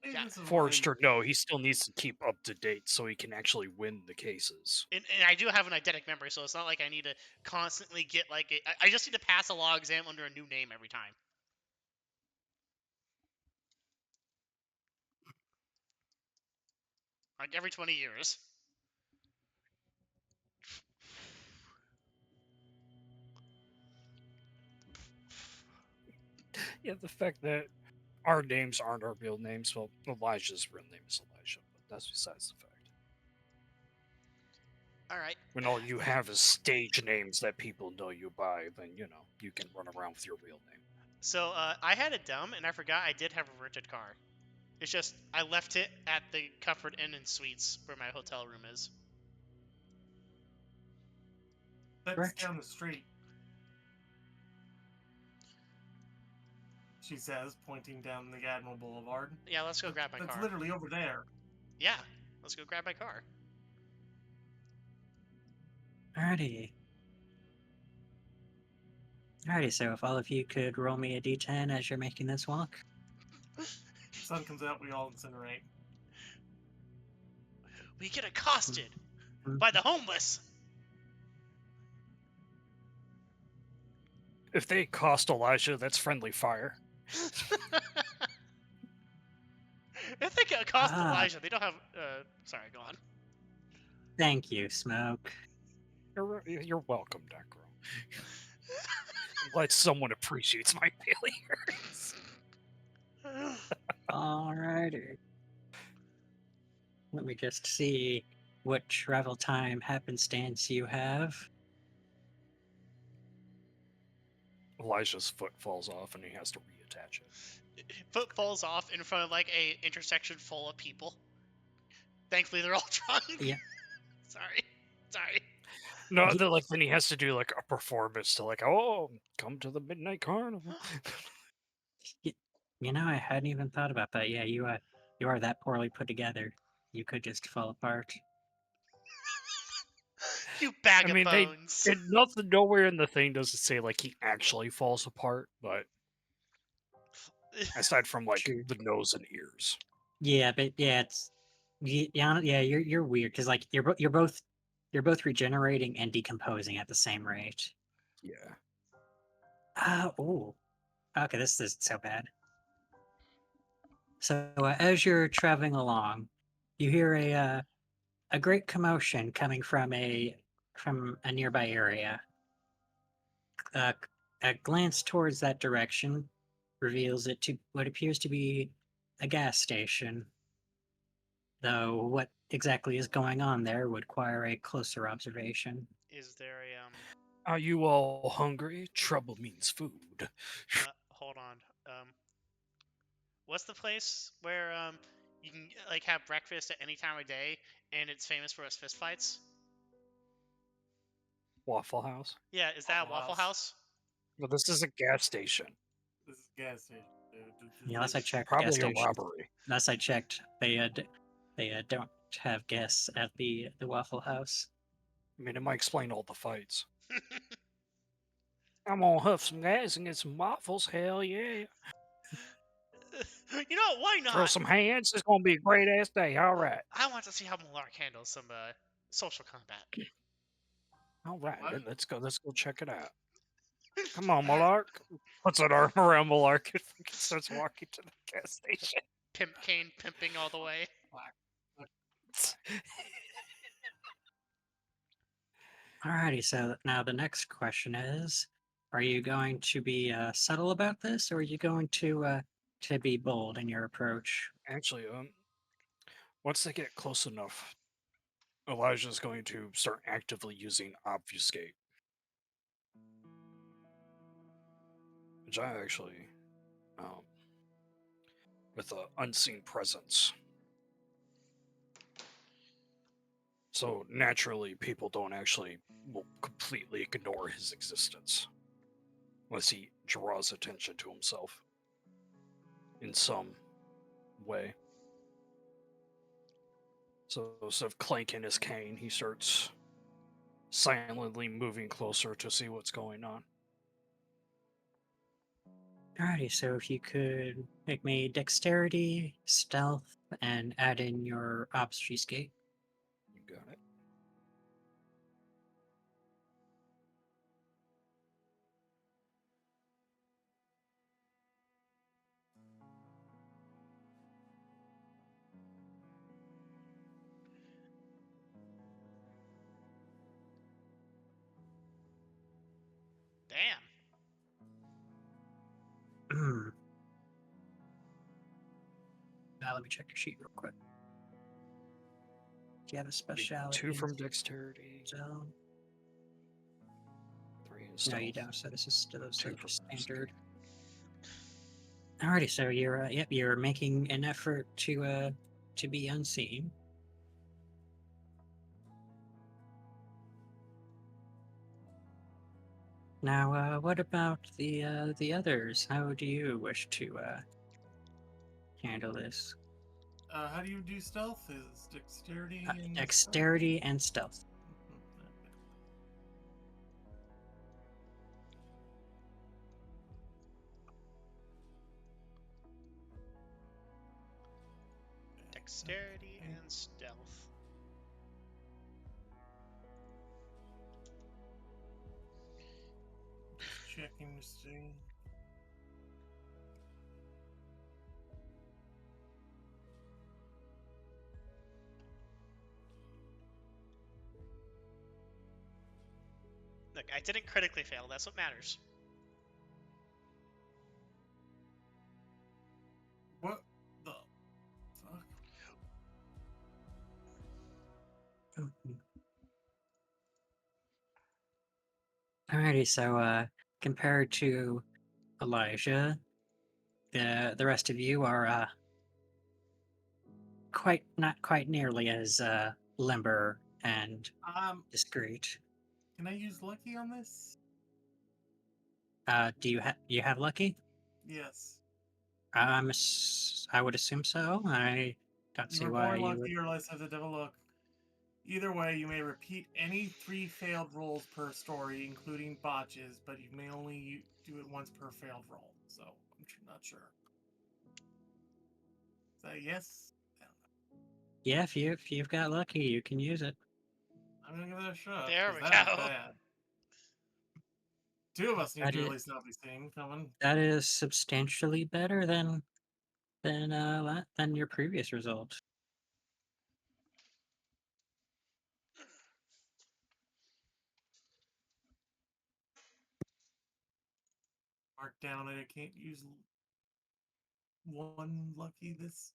it, Yeah. this is forged why- or no, he still needs to keep up to date so he can actually win the cases. and I do have an eidetic memory, so it's not like I need to constantly get like I just need to pass a law exam under a new name every time. Like every 20 years. Yeah, the fact that our names aren't our real names, well, Elijah's real name is Elijah, but that's besides the fact. All right. When all you have is stage names that people know you by, then, you can run around with your real name. So I had a dumb, and I forgot I did have a rented car. It's just I left it at the Comfort Inn and Suites where my hotel room is. That's Correct. down the street. She says, pointing down the Admiral Boulevard. Yeah, let's go grab my That's car. literally over there. Yeah, let's go grab my car. Alrighty. Alrighty, so if all of you could roll me a d10 as you're making this walk. Sun comes out, we all incinerate. We get accosted Mhm. by the homeless. If they cost Elijah, that's friendly fire. If they get accost Ah. Elijah, they don't have. Sorry, go on. Thank you, Smoke. You're welcome, Necro. I'm glad someone appreciates my failures. Alrighty. Let me just see what travel time happenstance you have. Elijah's foot falls off and he has to reattach it. Foot falls off in front of like a intersection full of people. Thankfully, they're all drunk. Yeah. Sorry. No, then he has to do like a performance to like, oh, come to the midnight carnival. You know, I hadn't even thought about that. Yeah, you are that poorly put together. You could just fall apart. You bag I of mean, bones. nothing nowhere in the thing does it say like he actually falls apart, but aside from like True. the nose and ears. Yeah, but yeah, you're weird because like you're both regenerating and decomposing at the same rate. Yeah. Oh, okay, this is so bad. So as you're traveling along, you hear a great commotion coming from a nearby area. A glance towards that direction reveals it to what appears to be a gas station. Though what exactly is going on there would require a closer observation. Is there a Are you all hungry? Trouble means food. hold on. What's the place where you can like have breakfast at any time of day and it's famous for its fist fights? Waffle House? Yeah, is that a Waffle Waffle House. House? Well, this is a gas station. This is gas station, dude. Yeah, last I checked, gas Probably a stations. robbery. Last I checked, they don't have gas at the Waffle House. I mean, it might explain all the fights. I'm gonna huff some gas and get some waffles. Hell yeah. You know, why Throw not? some hands. It's gonna be a great ass day. All right. I want to see how Millarc handles some social combat. All right. What? Then let's go check it out. Come on, Millarc. Puts an arm around Millarc and fucking starts walking to the gas station. Pimp cane pimping all the way. Alrighty, so now the next question is, are you going to be subtle about this, or are you going to be bold in your approach? Actually, once they get close enough, Elijah's going to start actively using obfuscate. Which I actually, with an unseen presence. So naturally, people don't actually will completely ignore his existence unless he draws attention to himself in some way. So instead of clanking his cane, he starts silently moving closer to see what's going on. Alrighty, so if you could make me dexterity, stealth, and add in your obfuscate. You got it. Damn. Now let me check your sheet real quick. Do you have a speciality? 2 from dexterity, So 3 in stealth. no, you don't. So this is still 2 from standard. Alrighty, so you're you're making an effort to be unseen. Now, what about the others? How do you wish to handle this? How do you do stealth? Is dexterity and stealth? Dexterity and stealth. Dexterity Okay. and stealth. Just checking to see. Look, I didn't critically fail. That's what matters. What the fuck? Alrighty, so compared to Elijah, the rest of you are not quite nearly as limber and discreet. Can I use lucky on this? Do you have lucky? Yes. I would assume so. I don't You see were why born you lucky would. or less have the devil look. Either way, you may repeat any 3 failed rolls per story, including botches, but you may only do it once per failed roll. So I'm not sure. Is that a yes? I don't know. Yeah, if you've got lucky, you can use it. I'm gonna give that a shot. There 'Cause we that go. is bad. 2 of us need That to at is least not be seeing coming. that is substantially better than your previous result. Mark down and I can't use 1 lucky this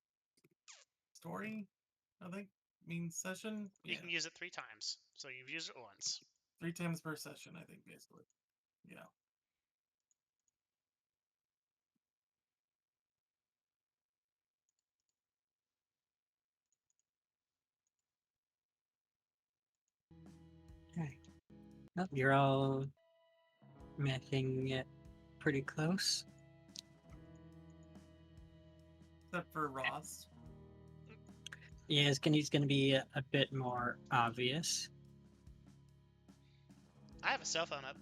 story. I think means session. You Yeah, can use it 3 times, so you've used it once. 3 times per session. I think basically. Yeah. Okay. Well, you're all making it pretty close. Except for Ross. Yeah, he's gonna be a bit more obvious. I have a cell phone up.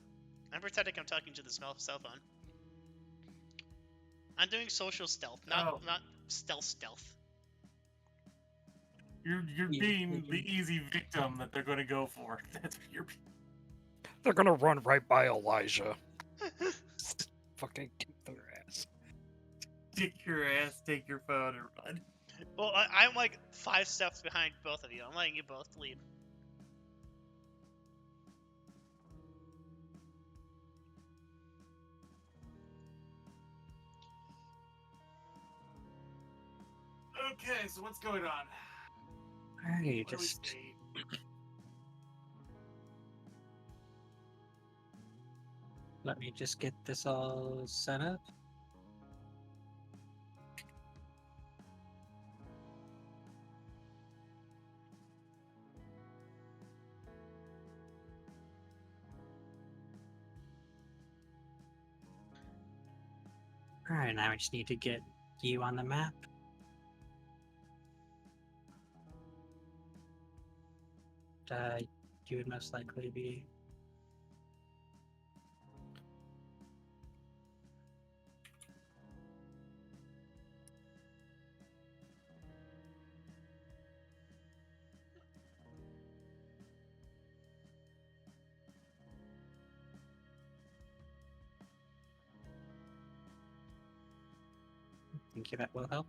I'm pretending I'm talking to the cell phone. I'm doing social stealth, not stealth. You're You- being you- the easy victim that they're going to go for. That's what you're. They're gonna run right by Elijah. Fucking kick their ass. Stick your ass, take your phone, and run. Well, I'm like 5 steps behind both of you. I'm letting you both lead. Okay, so what's going on? Alright, Where do we just stay? let me just get this all set up. Alright, now I just need to get you on the map. You would most likely be. Thank you, that will help.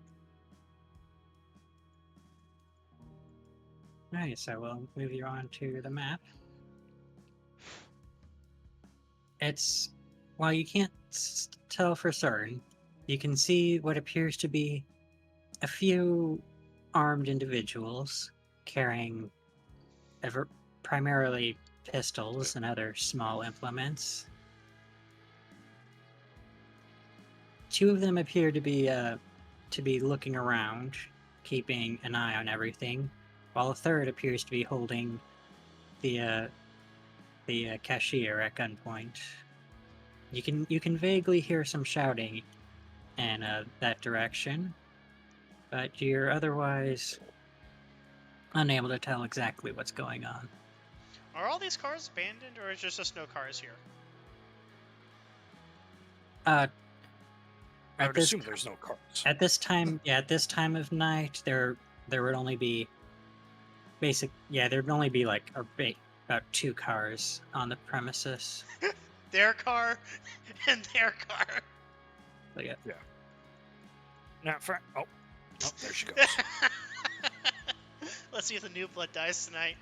Alright, so we'll move you on to the map. It's, while you can't tell for certain, you can see what appears to be a few armed individuals carrying primarily pistols and other small implements. 2 of them appear to be looking around, keeping an eye on everything, while a third appears to be holding the cashier at gunpoint. You can vaguely hear some shouting in that direction, but you're otherwise unable to tell exactly what's going on. Are all these cars abandoned, or is there just no cars here? I At would this assume there's no cars. at this time, yeah, at this time of night, there there would only be there'd only be like about 2 cars on the premises. Their car and their car. So yeah. Now, oh, there she goes. Let's see if the new blood dies tonight.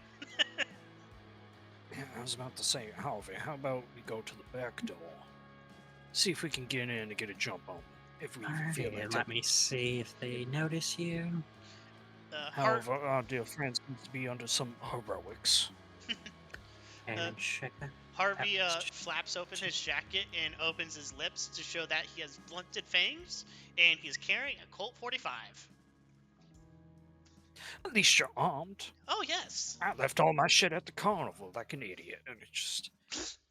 Yeah, I was about to say, Harvey, how about we go to the back door? See if we can get in and get a jump on them, if we even feel Alrighty, like let me see if they notice you. However, our dear friends need to be under some heroics. And check that. Harvey That's- flaps open his jacket and opens his lips to show that he has blunted fangs, and he's carrying a Colt 45. At least you're armed. Oh yes, I left all my shit at the carnival like an idiot, and it just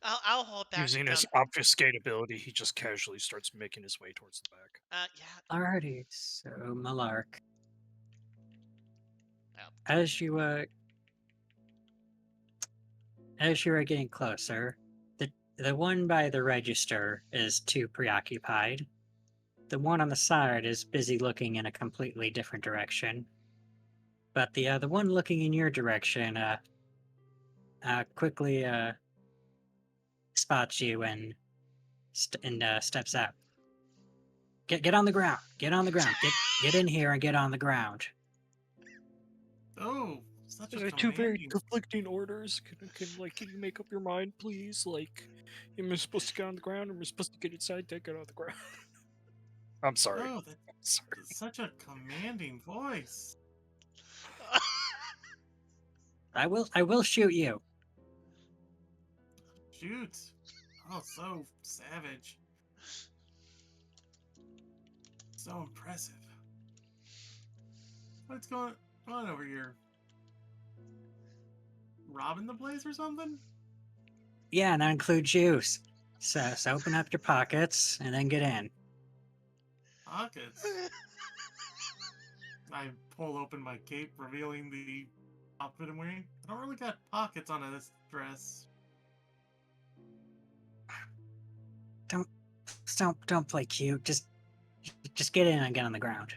I'll hold back. using the his gun. obfuscate ability, he just casually starts making his way towards the back. Yeah. Alrighty, so Millarc. Oh. As you are getting closer, the one by the register is too preoccupied. The one on the side is busy looking in a completely different direction. But the one looking in your direction quickly spots you and steps out. Get on the ground. Get on the ground. Get in here and get on the ground. Oh, such a Two very commanding. conflicting orders. Can you make up your mind, please? Like, am I supposed to get on the ground, or am I supposed to get inside to get on the ground? I'm sorry. Oh, I'm sorry. that's such a commanding voice. I will shoot you. Shoot. Oh, so savage. So impressive. What's going on over here? Robbing the place or something? Yeah, and that includes you. So open up your pockets and then get in. Pockets. I pull open my cape, revealing the outfit I'm wearing. I don't really got pockets on this dress. Don't play cute. Just get in and get on the ground.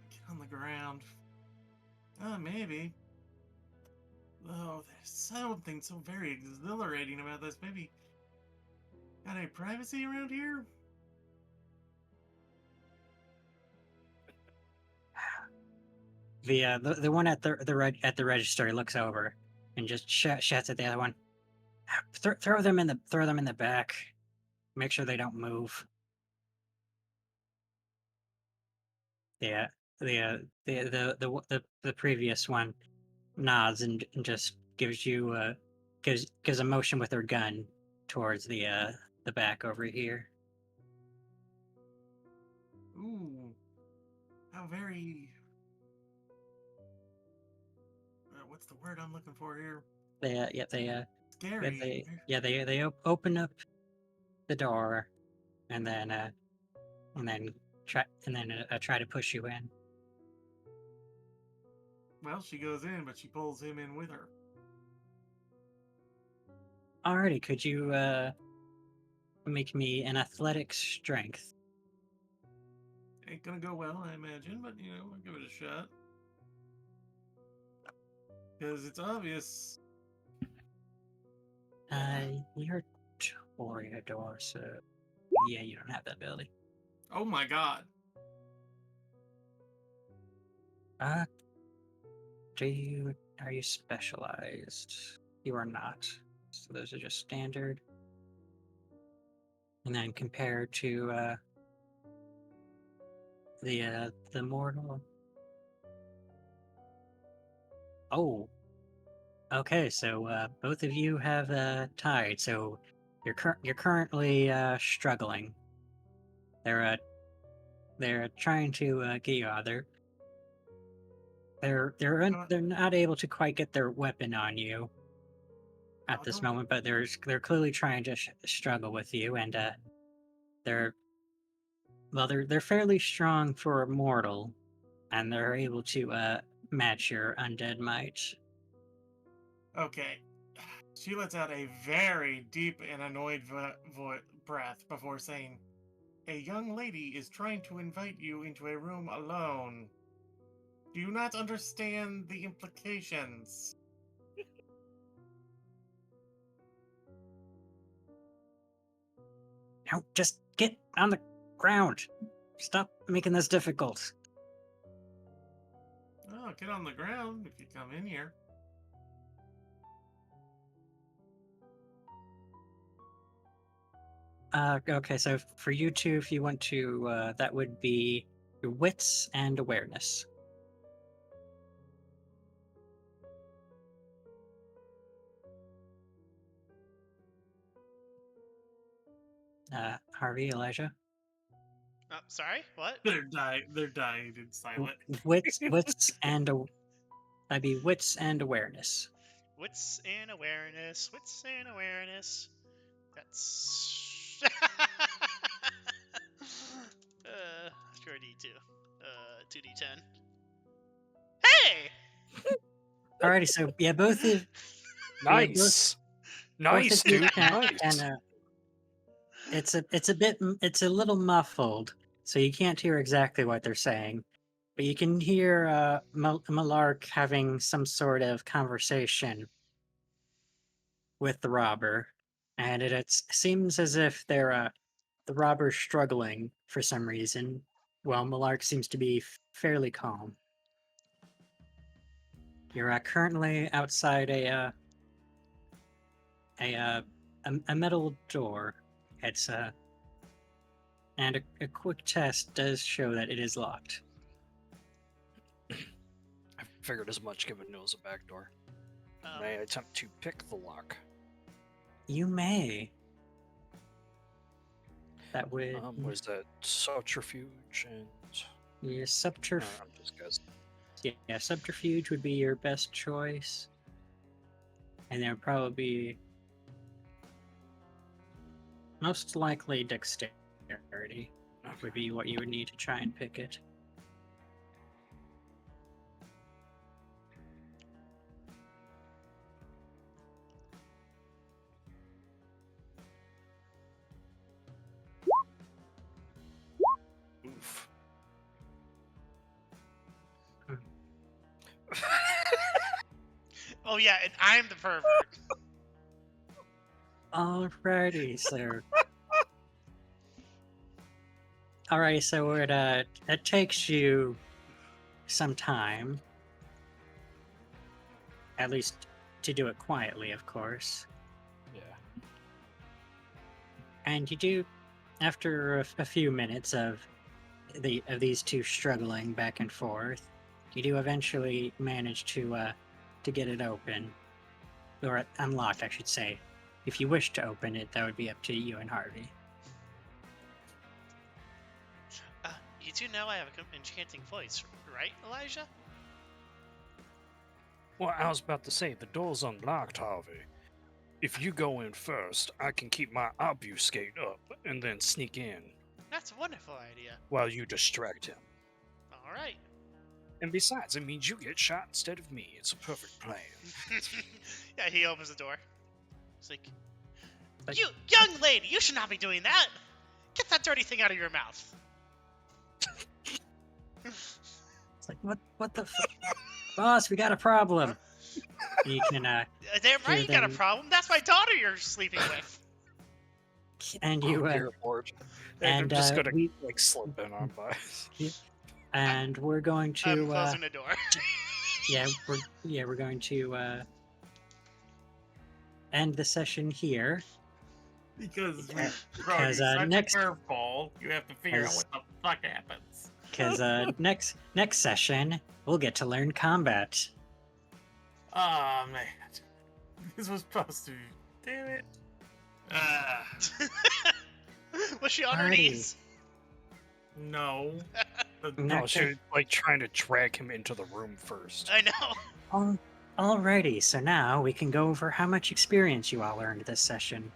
Get on the ground. Maybe. Oh, there's something so very exhilarating about this. Maybe. Got any privacy around here? The one at the register looks over and just shouts at the other one. Throw them in the back. Make sure they don't move. Yeah, the previous one nods and just gives you gives a motion with her gun towards the back over here. Ooh. How very. What's the word I'm looking for here? Scary. They open up the door and then try to push you in. Well, she goes in, but she pulls him in with her. Alrighty, could you make me an athletics strength? Ain't gonna go well, I imagine, but I'll give it a shot. Because it's obvious. You're Toreador, so yeah, you don't have that ability. Oh my god. Are you specialized? You are not. So those are just standard. And then compared to the mortal. Oh. Okay, so both of you have tied. So you're currently struggling. They're trying to get you out. They're not able to quite get their weapon on you at this moment, but they're clearly trying to struggle with you, and they're fairly strong for a mortal, and they're able to match your undead might. Okay. She lets out a very deep and annoyed breath before saying, A young lady is trying to invite you into a room alone. Do you not understand the implications? Now, just get on the ground. Stop making this difficult. Oh, get on the ground if you come in here. Okay, so for you two, if you want to, that would be your wits and awareness. Harvey, Elijah? Sorry, what? They're dying in silence. Wits and that'd be wits and awareness. Wits and awareness. Wits and awareness. That's. Sure, D2. 2d10. Hey! Alrighty, so yeah, both of Nice. Nice, both of you dude. can, Nice. it's a little muffled, so you can't hear exactly what they're saying, but you can hear Millarc having some sort of conversation with the robber, and it seems as if the robber's struggling for some reason, while Millarc seems to be fairly calm. You're currently outside a metal door. It's and a quick test does show that it is locked. I figured as much given it was a back door. May I attempt to pick the lock? You may. That would What is that? Subterfuge and... your No, subterfuge. I'm just guessing. Yeah, subterfuge would be your best choice, and there would probably be most likely dexterity would be what you would need to try and pick it. Oof. Oh yeah, and I'm the pervert. Alrighty, so. Alright, so it takes you some time, at least to do it quietly, of course. Yeah. And you do, after a few minutes of these two struggling back and forth, you do eventually manage to get it open, or unlocked, I should say. If you wish to open it, that would be up to you and Harvey. You do know I have an enchanting voice, right, Elijah? Well, I was about to say, the door's unlocked, Harvey. If you go in first, I can keep my obfuscate up and then sneak in That's a wonderful idea. while you distract him. All right. And besides, it means you get shot instead of me. It's a perfect plan. Yeah, he opens the door. He's like, Like- "You young lady, you should not be doing that. Get that dirty thing out of your mouth." It's like, what the boss, we got a problem. You can, Damn right, you got a them- problem. That's my daughter you're sleeping with. and you, Oh, dear Lord. They're and, just gonna we- like slip in on by. and we're going I'm to, closing the door. we're going to, end the session here. Because Yeah, we throw you 'cause, such next- a curveball, you have to figure out 'cause- what the fuck happens. Because next session we'll get to learn combat. Oh man, this was supposed to. Damn it. Was she on her Alrighty. knees? No. No, she's like trying to drag him into the room first. I know. Alrighty, so now we can go over how much experience you all earned this session.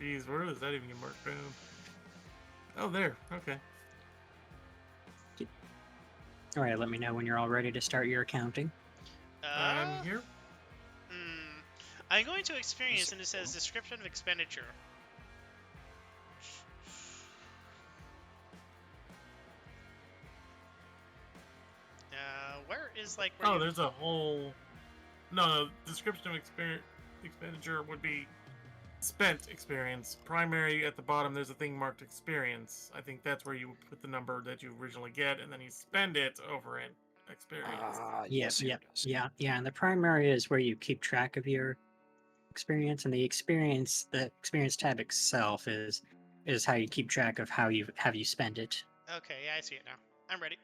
Jeez, where does that even get marked down? Oh, there. Okay. Alright, let me know when you're all ready to start your accounting. I'm here. I'm going to experience, and it says description of expenditure. Where is like where Oh, you? there's a whole. No, description of expenditure would be spent experience. Primary at the bottom, there's a thing marked experience. I think that's where you put the number that you originally get, and then you spend it over in experience. Yes, here yeah, it is. yeah. And the primary is where you keep track of your experience, and the experience tab itself is how you keep track of how you spend it. Okay, yeah, I see it now. I'm ready.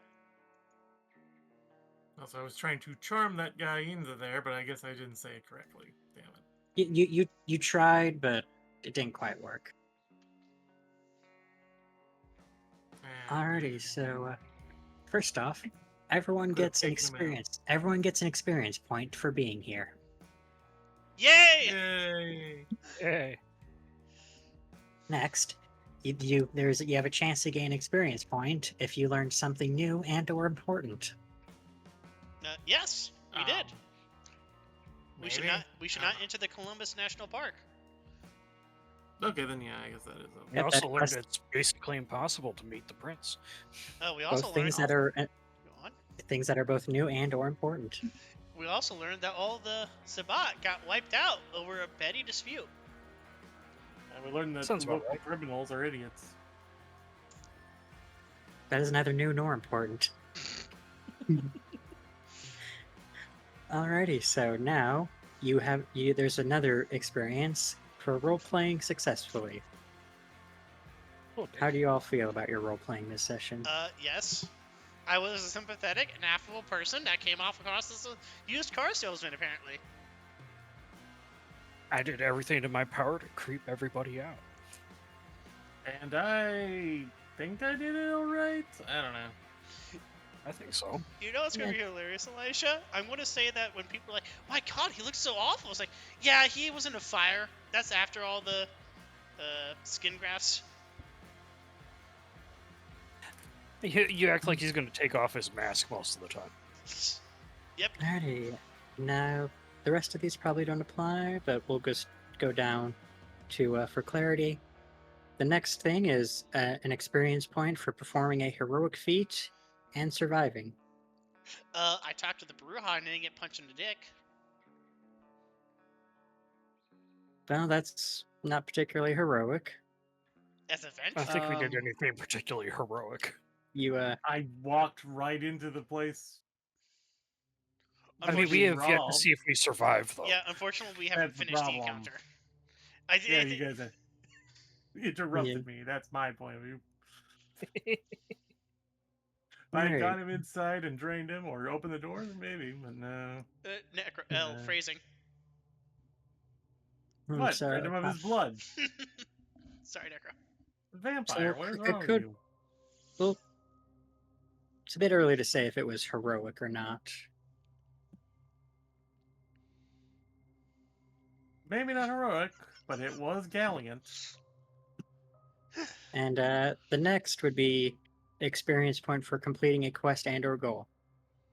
Also, I was trying to charm that guy into there, but I guess I didn't say it correctly. Damn it. You tried, but it didn't quite work. Ah, Alrighty, so first off, everyone Could've gets an taken him out. experience. Everyone gets an experience point for being here. Yay! Yay! Hey. Next, you have a chance to gain experience point if you learned something new and/or important. Yes, we did. Um, We should maybe? not. We should I not don't enter the Columbus National Park. know. Okay, then yeah, I guess that is We okay. Yep, also that- learned that's- it's basically impossible to meet the prince. We also Both things learned. that are Go on. things that are both new and/or important. We also learned that all the Sabat got wiped out over a petty dispute. And we learned that Sounds the about local right. criminals are idiots. That is neither new nor important. Alrighty, so now there's another experience for role playing successfully. Oh, How do you all feel about your role playing this session? Yes. I was a sympathetic and affable person that came off across as a used car salesman, apparently. I did everything in my power to creep everybody out. And I think I did it alright? I don't know. I think so. You know what's going to be hilarious, Elisha? I'm going to say that when people are like, my god, he looks so awful. It's like, yeah, he was in a fire. That's after all the skin grafts. You act like he's going to take off his mask most of the time. Yep. Alrighty, now the rest of these probably don't apply, but we'll just go down to for clarity. The next thing is an experience point for performing a heroic feat and surviving. I talked to the Bruja and didn't get punched in the dick. Well, that's not particularly heroic. As a I don't venture. think we did Um, anything particularly heroic. You I walked right into the place. I mean, we have yet to see if we survive, though. Yeah, unfortunately, we haven't That's the finished the problem. encounter. Yeah, you guys interrupted me. That's my point of view. If I had Alright. got him inside and drained him or opened the door, maybe, but no. Necro phrasing. What? so, Drained him of his blood. Sorry, Necro. Vampire, So, what is it wrong with could- you? well, it's a bit early to say if it was heroic or not. Maybe not heroic, but it was gallant. And the next would be experience point for completing a quest and/or goal.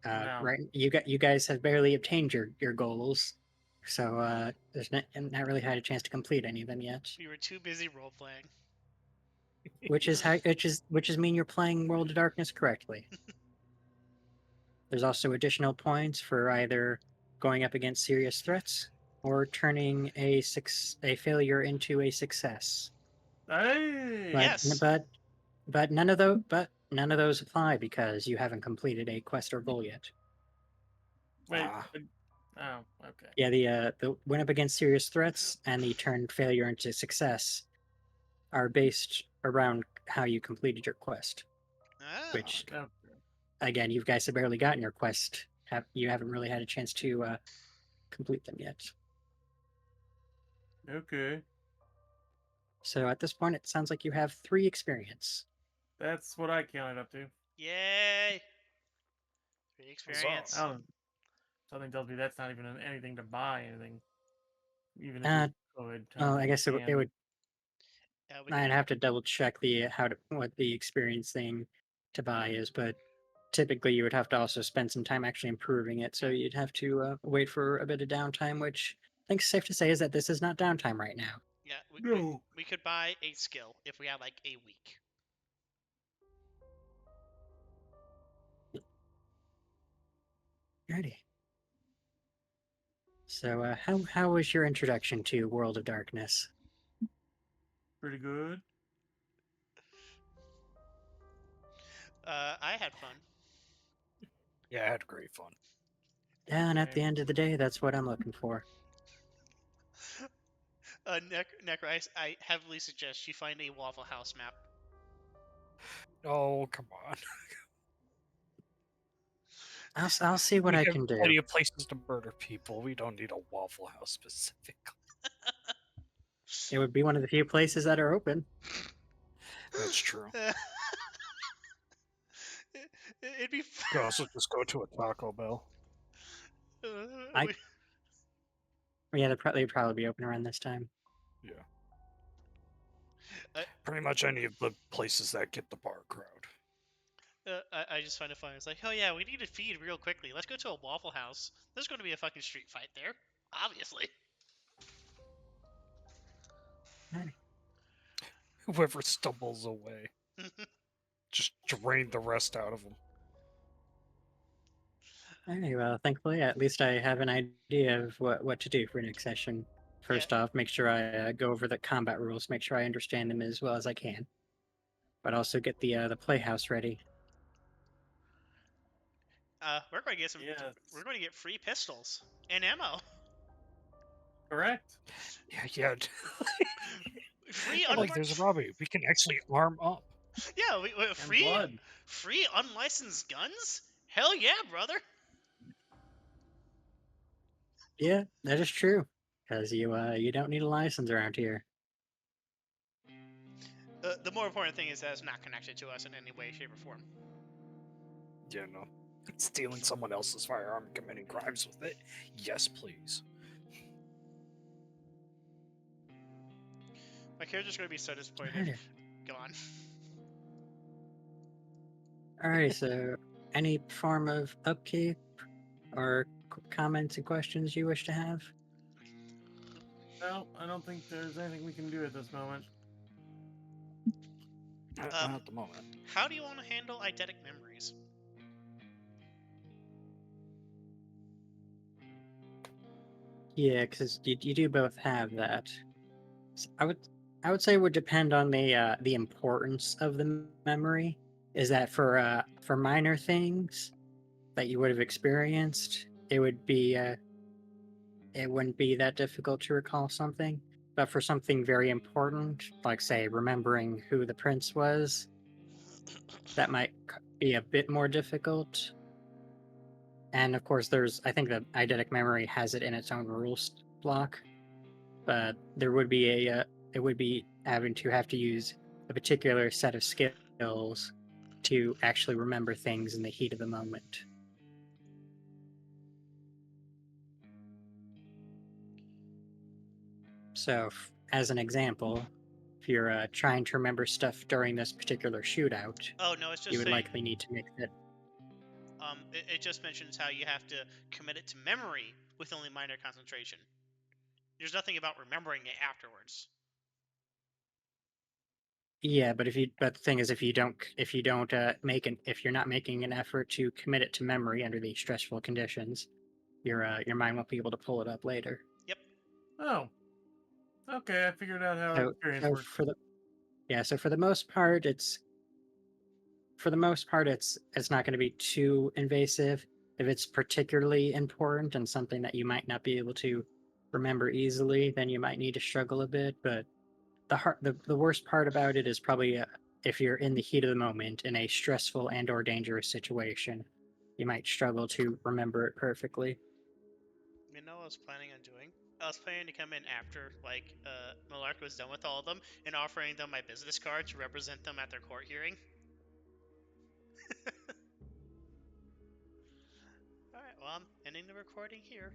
No. Right, you guys have barely obtained your goals, so there's not really had a chance to complete any of them yet. We were too busy role playing. Which is mean you're playing World of Darkness correctly. There's also additional points for either going up against serious threats or turning a failure into a success. Hey! But, Yes. but none of those apply because you haven't completed a quest or goal yet. Wait. Ah. Oh, okay. Yeah, the win up against serious threats and the turn failure into success are based around how you completed your quest. Oh. Which, Okay. again, you guys have barely gotten your quest. You haven't really had a chance to complete them yet. Okay. So at this point, it sounds like you have 3 experience. That's what I counted up to. Yay! Free experience. Oh, something tells me that's not even anything to buy anything. Even if Uh, you could. Oh, I guess it would. Yeah, we I'd can, have to double check what the experience thing to buy is, but typically you would have to also spend some time actually improving it. So you'd have to wait for a bit of downtime, which I think it's safe to say is that this is not downtime right now. yeah, No. we could buy a skill if we had like a week. Alrighty. So, how was your introduction to World of Darkness? Pretty good. I had fun. Yeah, I had great fun. Yeah, and at the Same. end of the day, that's what I'm looking for. Necro, I heavily suggest you find a Waffle House map. Oh, come on. I'll see what We I have can do. plenty of places to murder people. We don't need a Waffle House specifically. It would be one of the few places that are open. That's true. It'd be. You could also just go to a Taco Bell. I- Yeah, they'd probably be open around this time. Yeah. I- Pretty much any of the places that get the bar crowd. I just find it funny. It's like, oh yeah, we need to feed real quickly. Let's go to a Waffle House. There's going to be a fucking street fight there, obviously. Alrighty. Whoever stumbles away, just drain the rest out of them. Alrighty, well, thankfully, at least I have an idea of what to do for next session. First off, make sure I go over the combat rules, make sure I understand them as well as I can, but also get the playhouse ready. We're going to get some. Yes. We're going to get free pistols and ammo. Correct. Yeah. Free Like, there's Robbie. We can actually arm up. Yeah, And free blood. free unlicensed guns. Hell yeah, brother. Yeah, that is true, because you don't need a license around here. The more important thing is that it's not connected to us in any way, shape, or form. Yeah, no. Stealing someone else's firearm and committing crimes with it? Yes, please. My character's going to be so disappointed. Alrighty. Go on. Alright, so any form of upkeep or comments and questions you wish to have? No, I don't think there's anything we can do at this moment. Not at the moment. How do you want to handle eidetic memories? Yeah, because you do both have that. So I would say it would depend on the importance of the memory. Is that for minor things that you would have experienced, it wouldn't be that difficult to recall something. But for something very important, like say remembering who the prince was, that might be a bit more difficult. And of course, I think that eidetic memory has it in its own rules block, but there would be it would be having to have to use a particular set of skills to actually remember things in the heat of the moment. So, as an example, if you're trying to remember stuff during this particular shootout, Oh no, it's just you would saying. likely need to make that. It just mentions how you have to commit it to memory with only minor concentration. There's nothing about remembering it afterwards. Yeah, but the thing is, if you don't if you're not making an effort to commit it to memory under these stressful conditions, your mind won't be able to pull it up later. Yep. Oh. Okay, I figured out how So, experience so works. for the most part, it's not going to be too invasive. If it's particularly important and something that you might not be able to remember easily, then you might need to struggle a bit. But the worst part about it is probably if you're in the heat of the moment in a stressful and or dangerous situation, you might struggle to remember it perfectly. You know what I was planning on doing? I was planning to come in after, Millarc was done with all of them and offering them my business card to represent them at their court hearing. Alright, well, I'm ending the recording here.